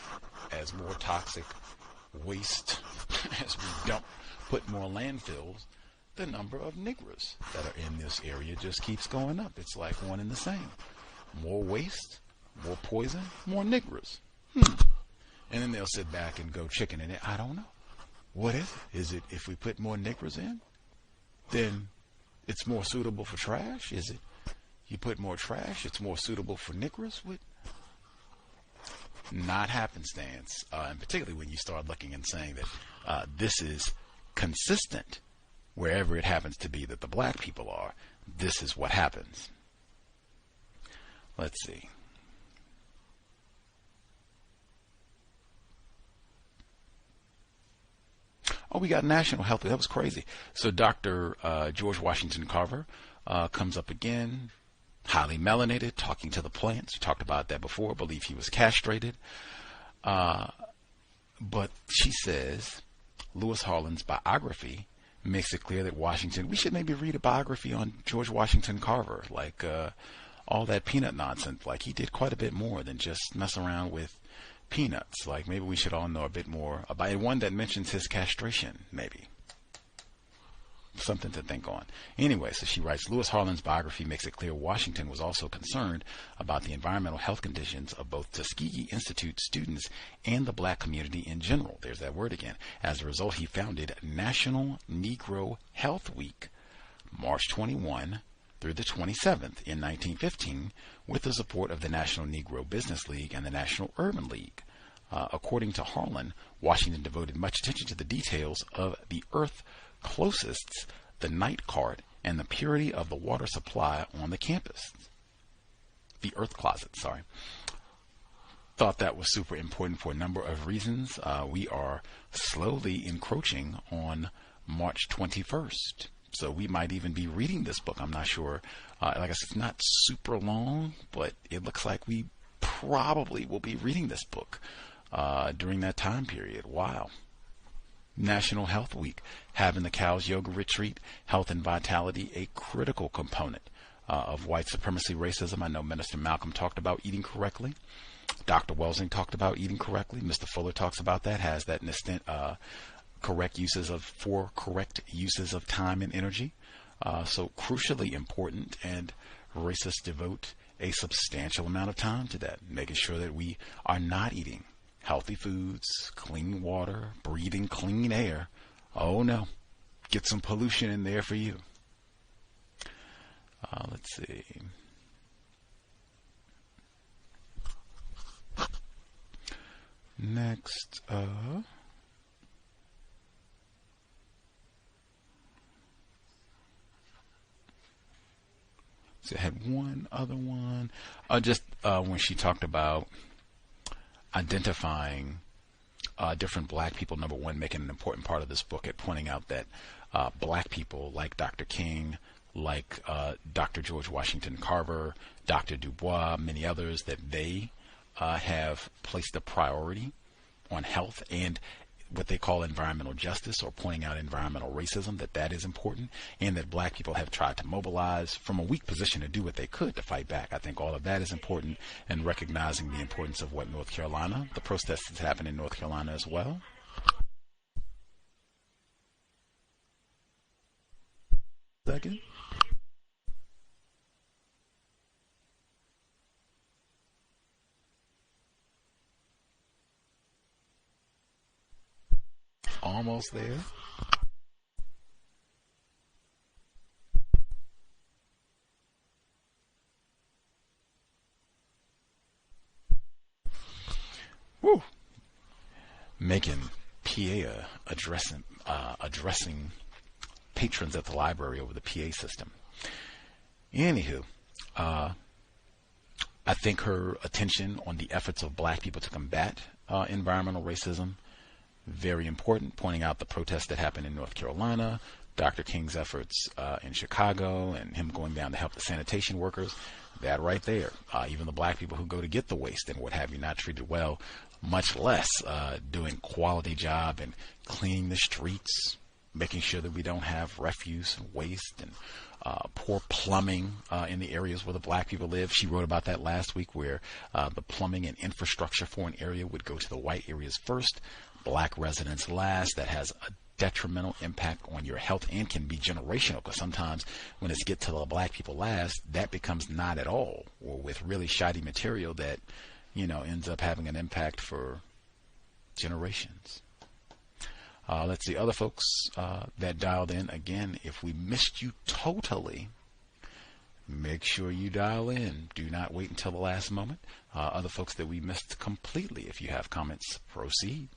H: as more toxic waste, as we put more landfills, the number of niggers that are in this area just keeps going up. It's like one and the same. More waste, more poison, more niggers. And then they'll sit back and go chicken in it. I don't know. What is it? Is it if we put more niggers in, then it's more suitable for trash? Is it you put more trash, it's more suitable for niggers? Not happenstance, and particularly when you start looking and saying that this is consistent wherever it happens to be that the black people are, this is what happens. Let's see. Oh, we got national health. That was crazy. So Dr. George Washington Carver comes up again. Highly melanated, talking to the plants. We talked about that before. I believe he was castrated. But she says Lewis Harlan's biography makes it clear that Washington, we should maybe read a biography on George Washington Carver, like all that peanut nonsense. Like he did quite a bit more than just mess around with peanuts. Like maybe we should all know a bit more about it. One that mentions his castration, maybe. Something to think on. Anyway, so she writes, Lewis Harlan's biography makes it clear Washington was also concerned about the environmental health conditions of both Tuskegee Institute students and the black community in general. There's that word again. As a result, he founded National Negro Health Week, March 21 through the 27th in 1915, with the support of the National Negro Business League and the National Urban League. According to Harlan, Washington devoted much attention to the details of the earth closest, the night cart, and the purity of the water supply on the campus. The earth closet, sorry. Thought that was super important for a number of reasons. We are slowly encroaching on March 21st. So we might even be reading this book. I'm not sure. Like I said, it's not super long, but it looks like we probably will be reading this book during that time period. Wow. National Health Week, having the Cows Yoga Retreat, health and vitality, a critical component of white supremacy racism. I know Minister Malcolm talked about eating correctly. Dr. Welsing talked about eating correctly. Mr. Fuller talks about that, has that in correct uses of time and energy. So crucially important, and racists devote a substantial amount of time to that, making sure that we are not eating healthy foods, clean water, breathing clean air. Oh no, get some pollution in there for you. Let's see. Next, So I had one other one. Just when she talked about identifying different black people, number one, making an important part of this book at pointing out that black people like Dr. King, like Dr. George Washington Carver, Dr. Du Bois, many others, that they have placed a priority on health and what they call environmental justice, or pointing out environmental racism, that is important, and that black people have tried to mobilize from a weak position to do what they could to fight back. I think all of that is important, and recognizing the importance of what North Carolina, the protests that's happened in North Carolina as well. Second. Almost there. Woo. Making PA addressing patrons at the library over the PA system. Anywho, I think her attention on the efforts of black people to combat environmental racism, very important, pointing out the protests that happened in North Carolina, Dr. King's efforts in Chicago, and him going down to help the sanitation workers. That right there, even the black people who go to get the waste and what have you, not treated well, much less doing quality job and cleaning the streets, making sure that we don't have refuse and waste and poor plumbing in the areas where the black people live. She wrote about that last week, where the plumbing and infrastructure for an area would go to the white areas first, black residents last. That has a detrimental impact on your health and can be generational, because sometimes when it's get to the black people last, that becomes not at all, or with really shoddy material that, ends up having an impact for generations. Let's see, other folks that dialed in. Again, if we missed you totally, make sure you dial in. Do not wait until the last moment. Other folks that we missed completely, if you have comments, proceed.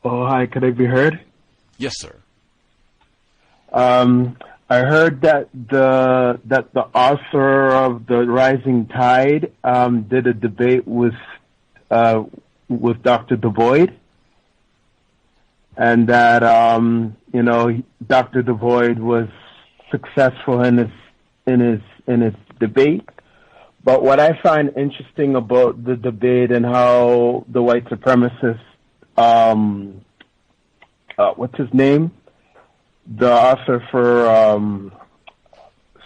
I: Oh, hi. Could I be heard?
H: Yes, sir.
I: I heard that the author of The Rising Tide did a debate with Dr. Du Bois, and that Dr. Du Bois was successful in his debate. But what I find interesting about the debate and how the white supremacists, what's his name? The author for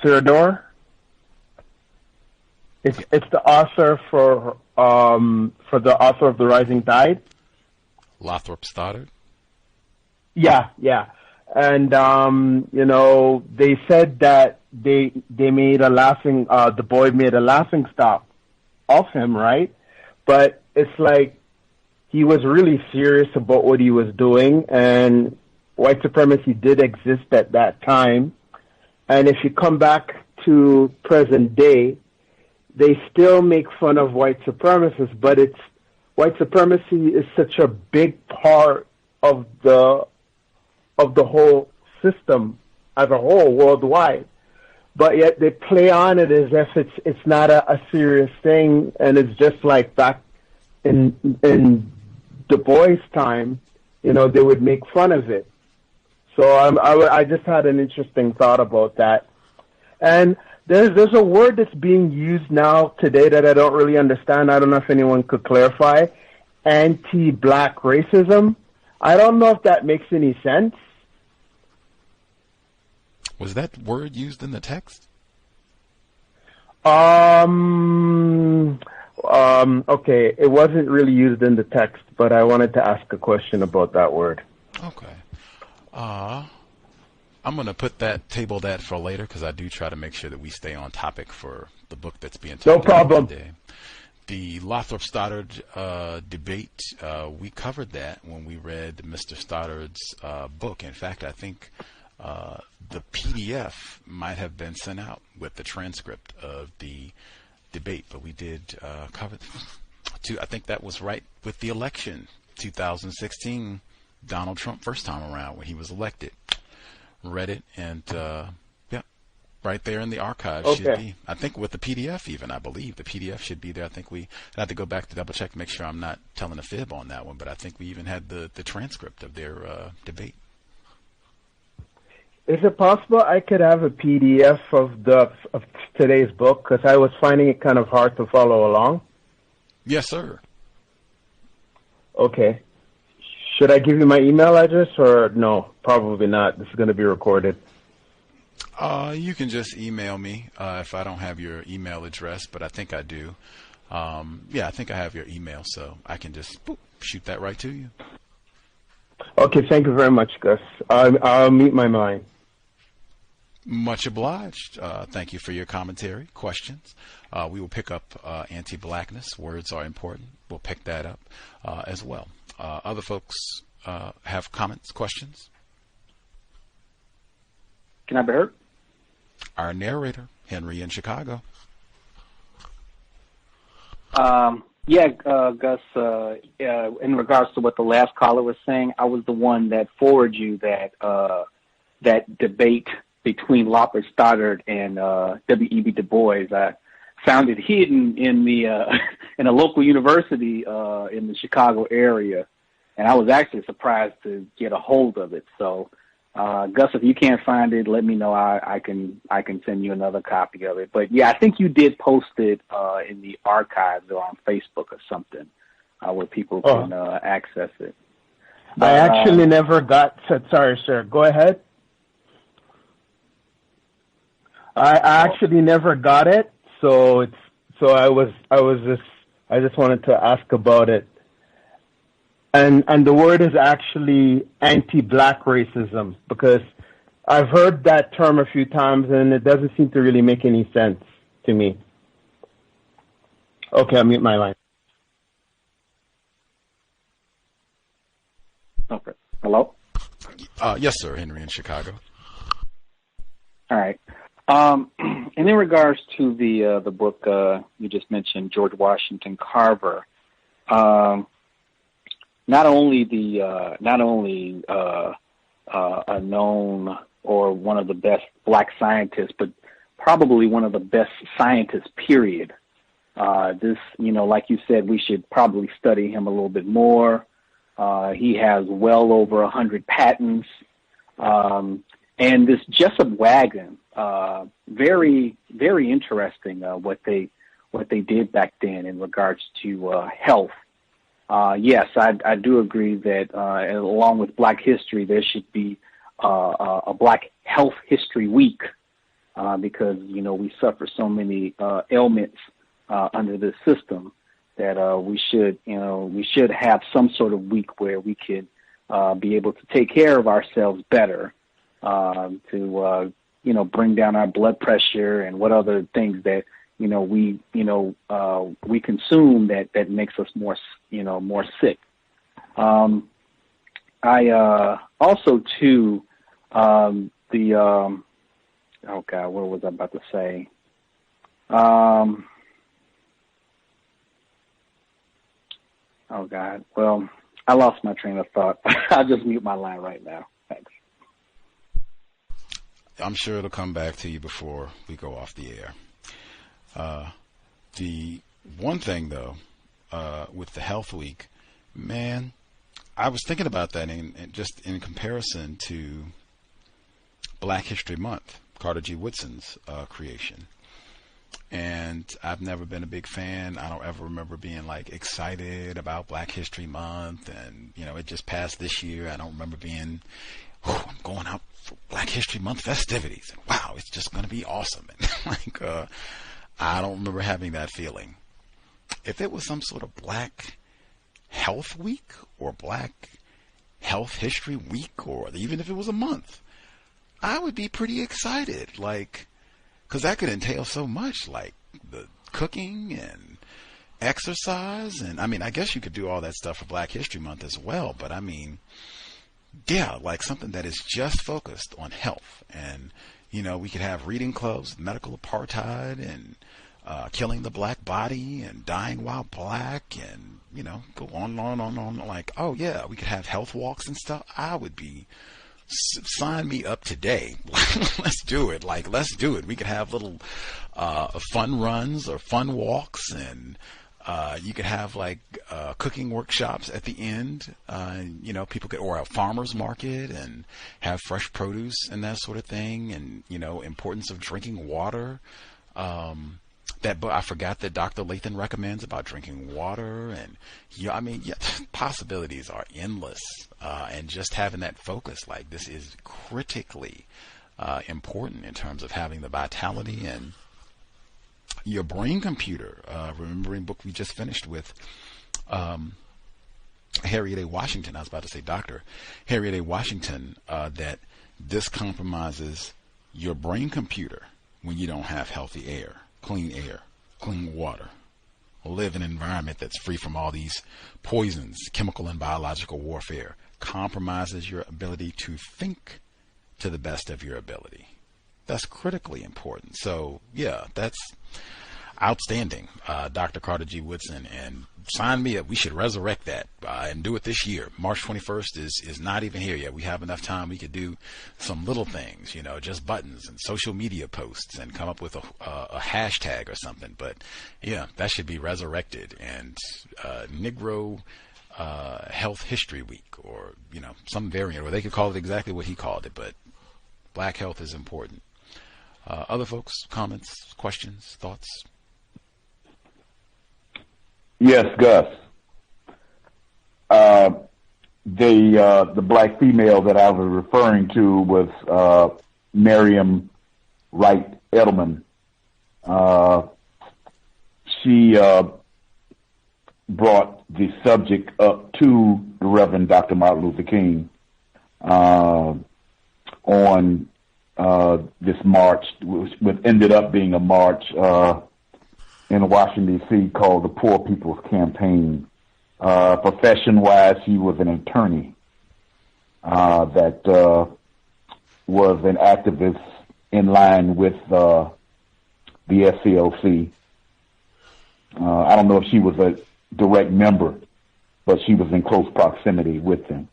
I: C.O.W.S. It's the author for the author of The Rising Tide.
H: Lathrop Stoddard.
I: Yeah. And they said that they made a laughing Du Bois made a laughing stock of him, right? But it's like he was really serious about what he was doing, and white supremacy did exist at that time. And if you come back to present day, they still make fun of white supremacists, but white supremacy is such a big part of the whole system as a whole worldwide. But yet they play on it as if it's not a serious thing, and it's just like back in Du Bois' time, they would make fun of it. So I just had an interesting thought about that. And there's a word that's being used now today that I don't really understand. I don't know if anyone could clarify. Anti-black racism. I don't know if that makes any sense.
H: Was that word used in the text?
I: Okay, it wasn't really used in the text, but I wanted to ask a question about that word.
H: Okay. I'm going to table that for later, because I do try to make sure that we stay on topic for the book that's being talked about today. The Lathrop Stoddard debate, we covered that when we read Mr. Stoddard's book. In fact, I think the PDF might have been sent out with the transcript of the debate, but we did cover I think that was right with the election, 2016, Donald Trump first time around when he was elected. Read it, and yeah, right there in the archives should be. I think with the PDF even, I believe the PDF should be there. I think I have to go back to double check to make sure I'm not telling a fib on that one, but I think we even had the transcript of their debate.
I: Is it possible I could have a PDF of today's book? Because I was finding it kind of hard to follow along.
H: Yes, sir.
I: Okay. Should I give you my email address or no? Probably not. This is going to be recorded.
H: You can just email me if I don't have your email address, but I think I do. Yeah, I think I have your email, so I can just shoot that right to you.
I: Okay, thank you very much, Gus. I'll meet my mind.
H: Much obliged. Thank you for your commentary, questions. We will pick up anti-blackness. Words are important. We'll pick that up as well. Other folks have comments, questions?
F: Can I be heard?
H: Our narrator, Henry in Chicago.
F: Yeah, Gus, in regards to what the last caller was saying, I was the one that forwarded you that debate between Lopper Stoddard and W.E.B. Du Bois. I found it hidden in the in a local university in the Chicago area, and I was actually surprised to get a hold of it. So, Gus, if you can't find it, let me know. I can send you another copy of it. But yeah, I think you did post it in the archives or on Facebook or something where people can access it. But,
I: I actually never got. Sorry, sir. Go ahead. I actually never got it, so I just wanted to ask about it. And the word is actually anti-black racism, because I've heard that term a few times and it doesn't seem to really make any sense to me. Okay, I'll mute my line.
F: Okay. Hello?
H: Yes, sir, Henry in Chicago.
F: All right. And in regards to the book you just mentioned, George Washington Carver, not only a known or one of the best black scientists, but probably one of the best scientists, period. This, like you said, we should probably study him a little bit more. He has well over 100 patents. And this Jessup wagon, very, very interesting what they did back then in regards to health. Yes, I do agree that along with Black History, there should be a Black Health History Week because we suffer so many ailments under this system that we should have some sort of week where we could be able to take care of ourselves better. To bring down our blood pressure and what other things that we consume that makes us more sick. I also too oh God, what was I about to say? Oh God, well, I lost my train of thought. I'll just mute my line right now. Thanks.
H: I'm sure it'll come back to you before we go off the air. The one thing, though, with the Health Week, man, I was thinking about that just in comparison to Black History Month, Carter G. Woodson's creation. And I've never been a big fan. I don't ever remember being excited about Black History Month, and it just passed this year. I don't remember being, I'm going out for Black History Month festivities. And wow, it's just going to be awesome. And I don't remember having that feeling. If it was some sort of Black Health Week or Black Health History Week, or even if it was a month, I would be pretty excited. Because that could entail so much, like the cooking and exercise. And I guess you could do all that stuff for Black History Month as well. But yeah, something that is just focused on health. And, we could have reading clubs, medical apartheid, and killing the black body and dying while black, and go on and on. Like, oh yeah, we could have health walks and stuff. I would be, sign me up today. Let's do it. Like, let's do it. We could have little fun runs or fun walks, and you could have like cooking workshops at the end. People could, or a farmer's market, and have fresh produce and that sort of thing. And importance of drinking water. That book, I forgot, that Dr. Lathan recommends about drinking water, and possibilities are endless. And just having that focus, like, this is critically important in terms of having the vitality and your brain computer. Remembering book we just finished with Harriet A. Washington. I was about to say Dr. Harriet A. Washington, that this compromises your brain computer when you don't have healthy air, clean water, live in an environment that's free from all these poisons, chemical and biological warfare. Compromises your ability to think to the best of your ability. That's critically important. So yeah, that's outstanding, Dr. Carter G. Woodson, and sign me up. We should resurrect that and do it this year. March 21st is not even here yet. We have enough time. We could do some little things, just buttons and social media posts, and come up with a hashtag or something. But yeah, that should be resurrected. And Negro Health History Week, or some variant, or they could call it exactly what he called it. But black health is important. Other folks, comments, questions, thoughts?
G: Yes, Gus. The black female that I was referring to was Miriam Wright Edelman. She brought the subject up to the Reverend Dr. Martin Luther King on this march, which ended up being a march in Washington, D.C., called the Poor People's Campaign. Profession-wise, he was an attorney that was an activist in line with the SCOC. I don't know if she was a direct member, but she was in close proximity with them.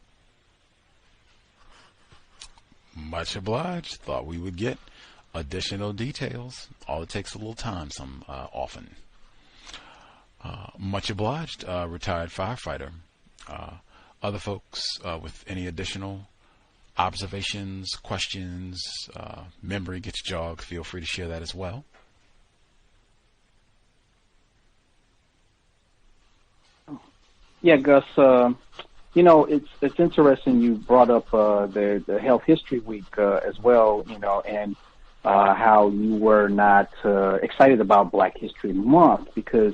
H: Much obliged. Thought we would get additional details. All it takes a little time, often. Much obliged, retired firefighter. Other folks with any additional observations, questions, memory gets jogged, feel free to share that as well.
F: Yeah, Gus. It's interesting you brought up the Health History Week as well. And how you were not excited about Black History Month, because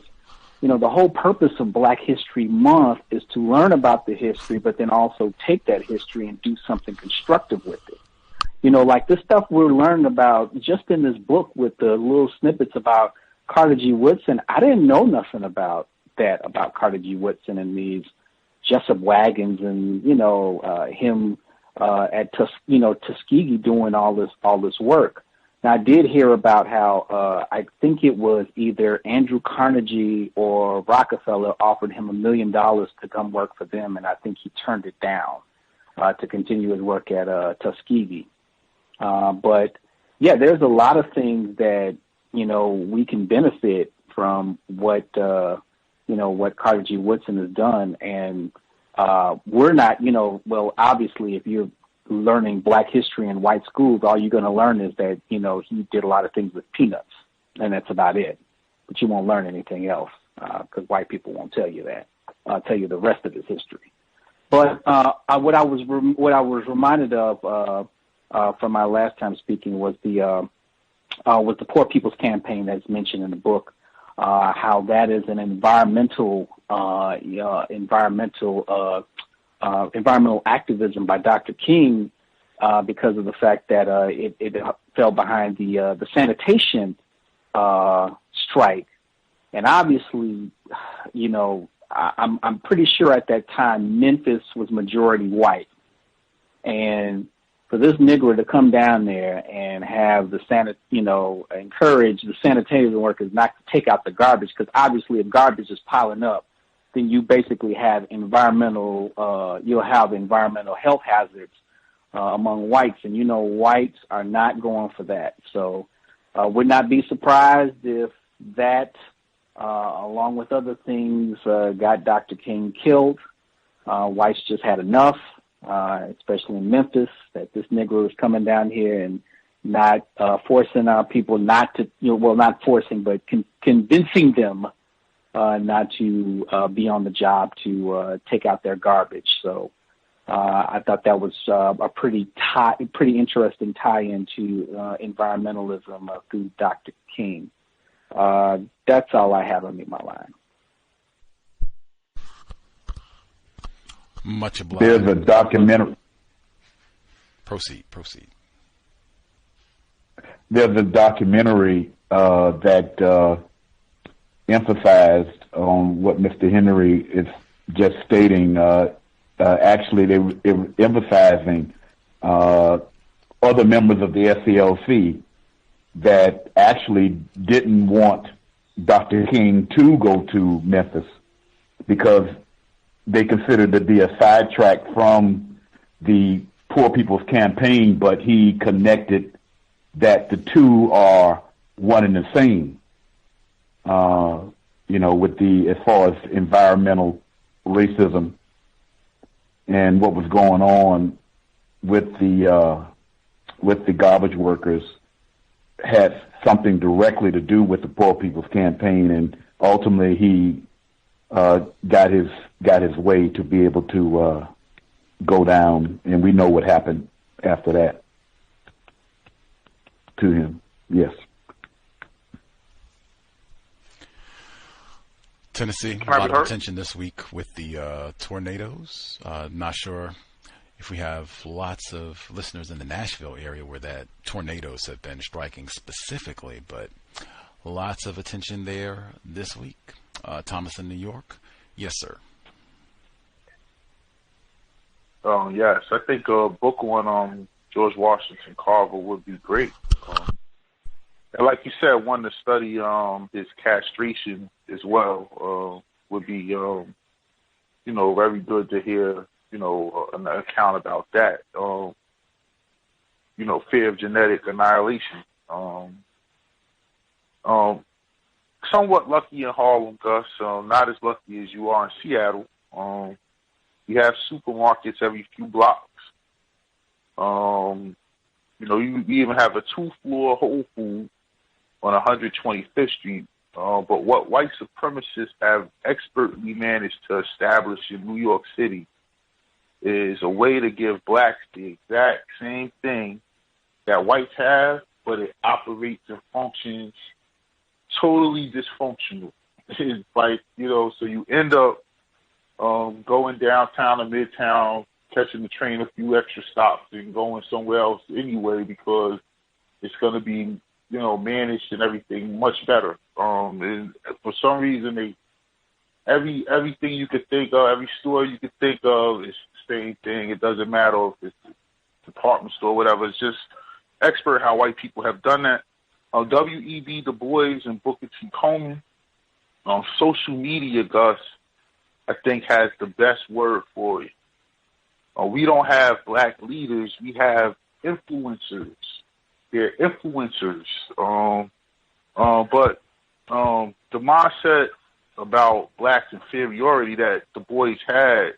F: the whole purpose of Black History Month is to learn about the history, but then also take that history and do something constructive with it. Like this stuff we're learning about just in this book with the little snippets about Carter G. Woodson. I didn't know nothing about that, about Carter G. Woodson and these Jessup wagons and, him at Tuskegee doing all this work. Now, I did hear about how I think it was either Andrew Carnegie or Rockefeller offered him $1 million to come work for them, and I think he turned it down to continue his work at Tuskegee. But yeah, there's a lot of things that we can benefit from what Carter G. Woodson has done, and we're not well, obviously, if you're learning Black history in white schools, all you're going to learn is that, he did a lot of things with peanuts, and that's about it. But you won't learn anything else because white people won't tell you that. I'll tell you the rest of his history. But what I was reminded of from my last time speaking was the Poor People's Campaign that's mentioned in the book. How that is an environmental activism by Dr. King, because of the fact that it fell behind the sanitation strike, and obviously, I'm pretty sure at that time Memphis was majority white, and for this Negro to come down there and have the encourage the sanitation workers not to take out the garbage, because obviously if garbage is piling up, then you basically have environmental health hazards among whites, and whites are not going for that. So would not be surprised if that, along with other things, got Dr. King killed. Whites just had enough, especially in Memphis, that this Negro is coming down here and not forcing our people not to, not forcing, but convincing them not to be on the job to take out their garbage. So I thought that was a pretty interesting tie-in to environmentalism through Dr. King. That's all I have on me, my line.
H: Much obliged.
G: There's a documentary.
H: Proceed.
G: There's a documentary that emphasized on what Mr. Henry is just stating. Actually, they were emphasizing other members of the SCLC that actually didn't want Dr. King to go to Memphis because they considered it to be a sidetrack from the Poor People's Campaign, but he connected that the two are one and the same. As far as environmental racism and what was going on with the garbage workers had something directly to do with the Poor People's Campaign, and ultimately he got his way to be able to go down, and we know what happened after that to him. Yes.
H: Tennessee, a lot of attention this week with the tornadoes. Not sure if we have lots of listeners in the Nashville area where that tornadoes have been striking specifically, but lots of attention there this week. Thomas in New York. Yes, sir.
E: Yes, I think a book on George Washington Carver would be great. And like you said, one to study his castration as well would be, very good to hear, an account about that. Fear of genetic annihilation. Somewhat lucky in Harlem, Gus. Not as lucky as you are in Seattle. You have supermarkets every few blocks. You even have a 2-floor Whole Foods on 125th Street. But what white supremacists have expertly managed to establish in New York City is a way to give blacks the exact same thing that whites have, but it operates and functions totally dysfunctional. It's like, so you end up going downtown or midtown, catching the train a few extra stops and going somewhere else anyway because it's going to be, managed and everything much better. And for some reason, everything you could think of, every store you could think of is the same thing. It doesn't matter if it's a department store or whatever. It's just expert how white people have done that. W.E.B. Du Bois and Booker T. Coleman on social media, Gus, I think has the best word for it. We don't have black leaders. We have influencers. They're influencers. But the mindset about black inferiority that Du Bois had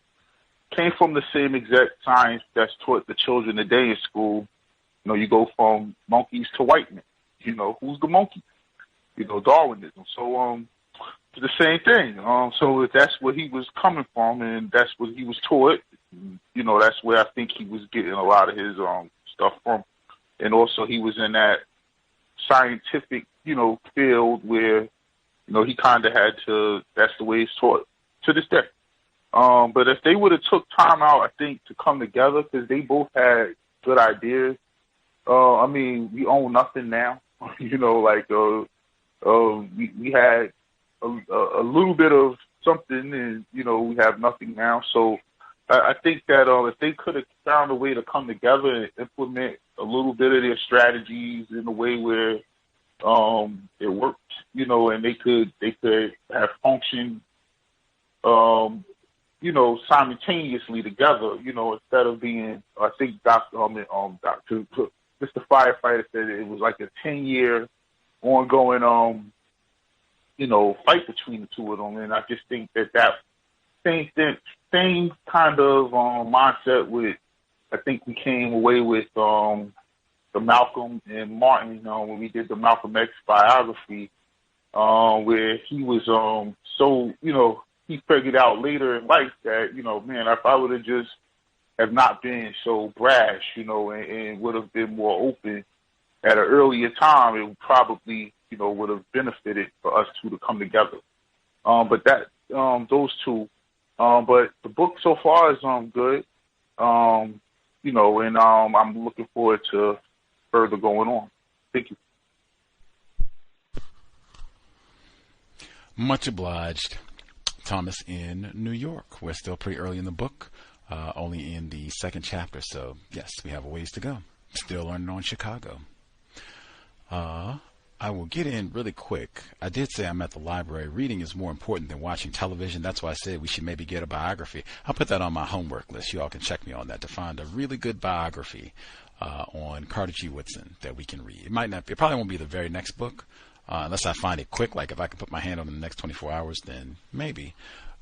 E: came from the same exact science that's taught the children today in school. You go from monkeys to white men. Who's the monkey? Darwinism. So the same thing. So if that's where he was coming from and that's what he was taught, that's where I think he was getting a lot of his stuff from. And also he was in that scientific, field where, he kind of had to, that's the way it's taught to this day. But if they would have took time out, I think, to come together, because they both had good ideas. We own nothing now. We had a little bit of something and, we have nothing now. So I think that if they could have found a way to come together and implement a little bit of their strategies in a way where it worked, you know, and they could have functioned, you know, simultaneously together, you know, instead of being, I think Mr. Firefighter said it was like a 10-year ongoing, you know, fight between the two of them. And I just think that same kind of mindset with, I think we came away with the Malcolm and Martin when we did the Malcolm X biography, where he was so, you know, he figured out later in life that, you know, man, if I would have just have not been so brash, you know, and would have been more open at an earlier time, it would probably, you know, would have benefited for us two to come together. But that those two. But the book so far is good, you know, and I'm looking forward to further going on. Thank you.
H: Much obliged, Thomas in New York. We're still pretty early in the book, only in the second chapter, so yes, we have a ways to go. Still learning on Chicago. I will get in really quick. I did say I'm at the library. Reading is more important than watching television. That's why I said we should maybe get a biography. I'll put that on my homework list. You all can check me on that to find a really good biography on Carter G. Woodson that we can read. It probably won't be the very next book, unless I find it quick. Like if I can put my hand on it in the next 24 hours, then maybe.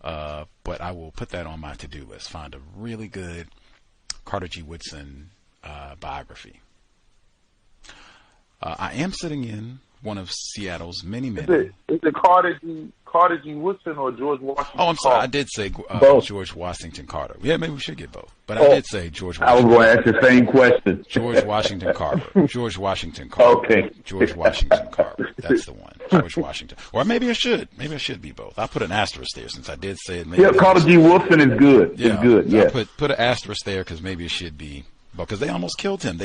H: But I will put that on my to-do list. Find a really good Carter G. Woodson biography. I am sitting in one of Seattle's many.
E: Is it Carter G. Woodson or George Washington?
H: Oh, I'm sorry.
E: Carter?
H: I did say George Washington Carter. Yeah, maybe we should get both. But I did say George Washington.
G: I was going to ask the same question.
H: George Washington Carver. George Washington Carver.
G: Okay.
H: George Washington Carver. That's the one. George Washington. Or maybe I should. Maybe I should be both. I'll put an asterisk there since I did say it. Maybe
G: Carter G. Woodson is good.
H: Yeah,
G: it's good. Yeah.
H: Put an asterisk there because maybe it should be both. Because they almost killed him.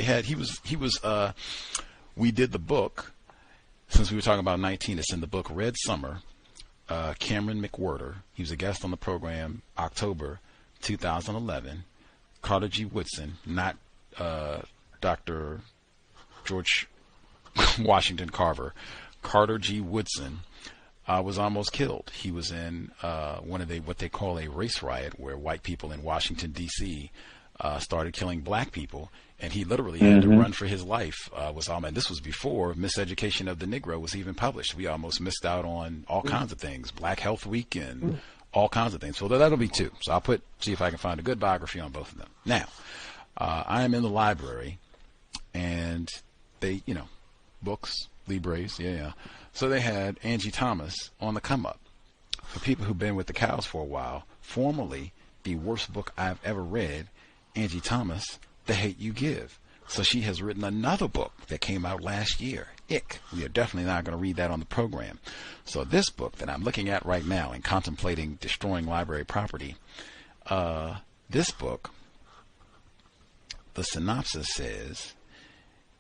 H: We did the book. Since we were talking about 19, it's in the book Red Summer. Cameron McWhirter, he was a guest on the program October 2011. Carter G. Woodson, not Dr. George Washington Carver. Carter G. Woodson was almost killed. He was in what they call a race riot, where white people in Washington, D.C. Started killing black people. And he literally had to run for his life. And this was before Miseducation of the Negro was even published. We almost missed out on all kinds of things, Black Health Week and all kinds of things. So that'll be two. So I'll see if I can find a good biography on both of them. Now, I am in the library, and they, you know, books, libres, yeah. So they had Angie Thomas on the come up. For people who've been with the cows for a while, formerly the worst book I've ever read, Angie Thomas, The Hate You Give. So she has written another book that came out last year, Ick. We are definitely not going to read that on the program. So this book that I'm looking at right now and contemplating destroying library property, this book, the synopsis says,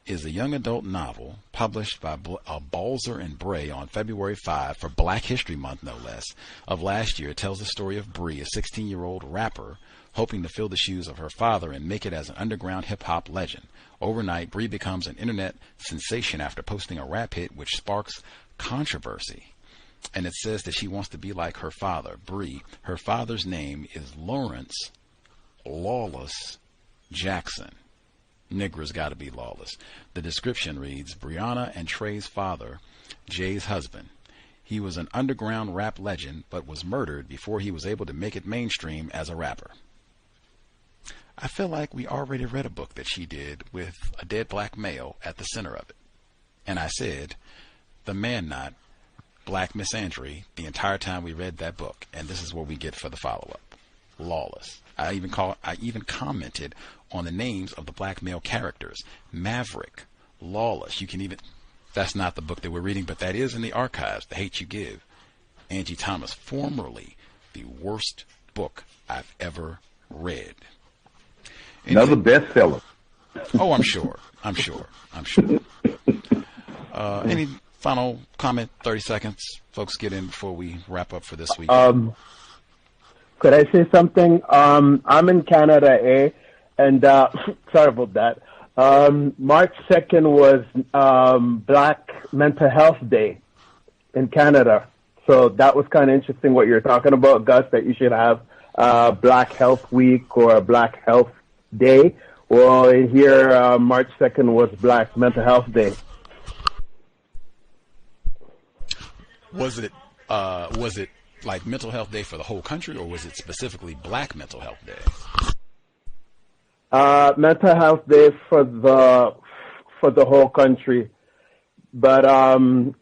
H: is a young adult novel published by Balzer and Bray on February 5 for Black History Month, no less, of last year. It tells the story of Bree, a 16-year-old rapper hoping to fill the shoes of her father and make it as an underground hip-hop legend. Overnight, Bree becomes an internet sensation after posting a rap hit which sparks controversy. And it says that she wants to be like her father, Bree. Her father's name is Lawrence Lawless Jackson. Nigger's got to be lawless. The description reads, Brianna and Trey's father, Jay's husband. He was an underground rap legend, but was murdered before he was able to make it mainstream as a rapper. I feel like we already read a book that she did with a dead black male at the center of it. And I said, the man not Black Misandry the entire time we read that book. And this is what we get for the follow-up. Lawless. I even commented on the names of the black male characters. Maverick, Lawless. That's not the book that we're reading, but that is in the archives, The Hate You Give. Angie Thomas, formerly the worst book I've ever read.
G: Another bestseller.
H: Oh, I'm sure. Any final comment, 30 seconds? Folks, get in before we wrap up for this week.
I: Because Could I say something? I'm in Canada, and sorry about that. March 2nd was Black Mental Health Day in Canada. So that was kind of interesting what you're talking about, Gus, that you should have Black Health Week or Black Health Day. Well, here, March 2nd was Black Mental Health Day.
H: Was it like Mental Health Day for the whole country, or was it specifically Black Mental Health Day?
I: Mental Health Day for the whole country, but it was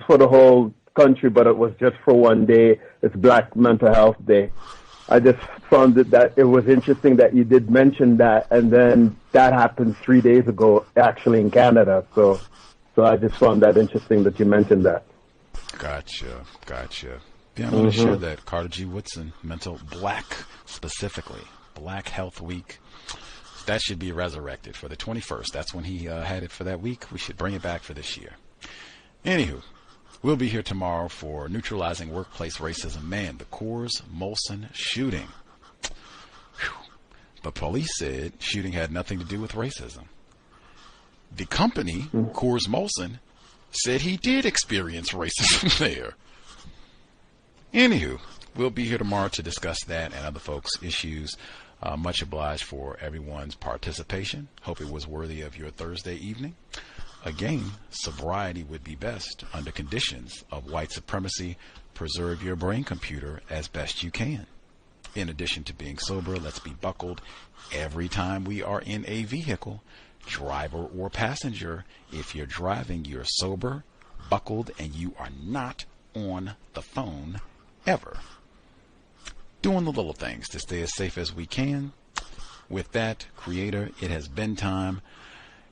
I: for the whole country, but it was just for one day. It's Black Mental Health Day. I just found that it was interesting that you did mention that, and then that happened 3 days ago, actually in Canada. So I just found that interesting that you mentioned that.
H: Gotcha. Yeah, I want to share that Carter G. Woodson, specifically Black Health Week. That should be resurrected for the 21st. That's when he had it for that week. We should bring it back for this year. Anywho, we'll be here tomorrow for Neutralizing Workplace Racism. Man, the C.O.W.S. Molson shooting. Whew. But police said shooting had nothing to do with racism. The company, C.O.W.S. Molson, said he did experience racism there. Anywho, we'll be here tomorrow to discuss that and other folks' issues. Much obliged for everyone's participation. Hope it was worthy of your Thursday evening. Again, sobriety would be best under conditions of white supremacy. Preserve your brain computer as best you can. In addition to being sober, let's be buckled every time we are in a vehicle, driver or passenger. If you're driving, you're sober, buckled, and you are not on the phone ever. Doing the little things to stay as safe as we can. With that, Creator, it has been time.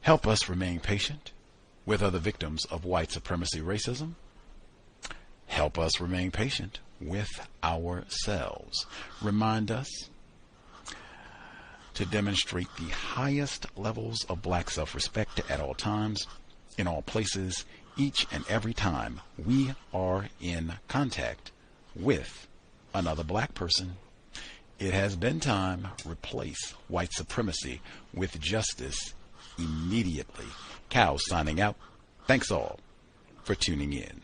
H: Help us remain patient with other victims of white supremacy racism. Help us remain patient with ourselves. Remind us to demonstrate the highest levels of Black self-respect at all times, in all places, each and every time we are in contact with another Black person. It has been time. Replace white supremacy with justice immediately. Cow signing out. Thanks all for tuning in.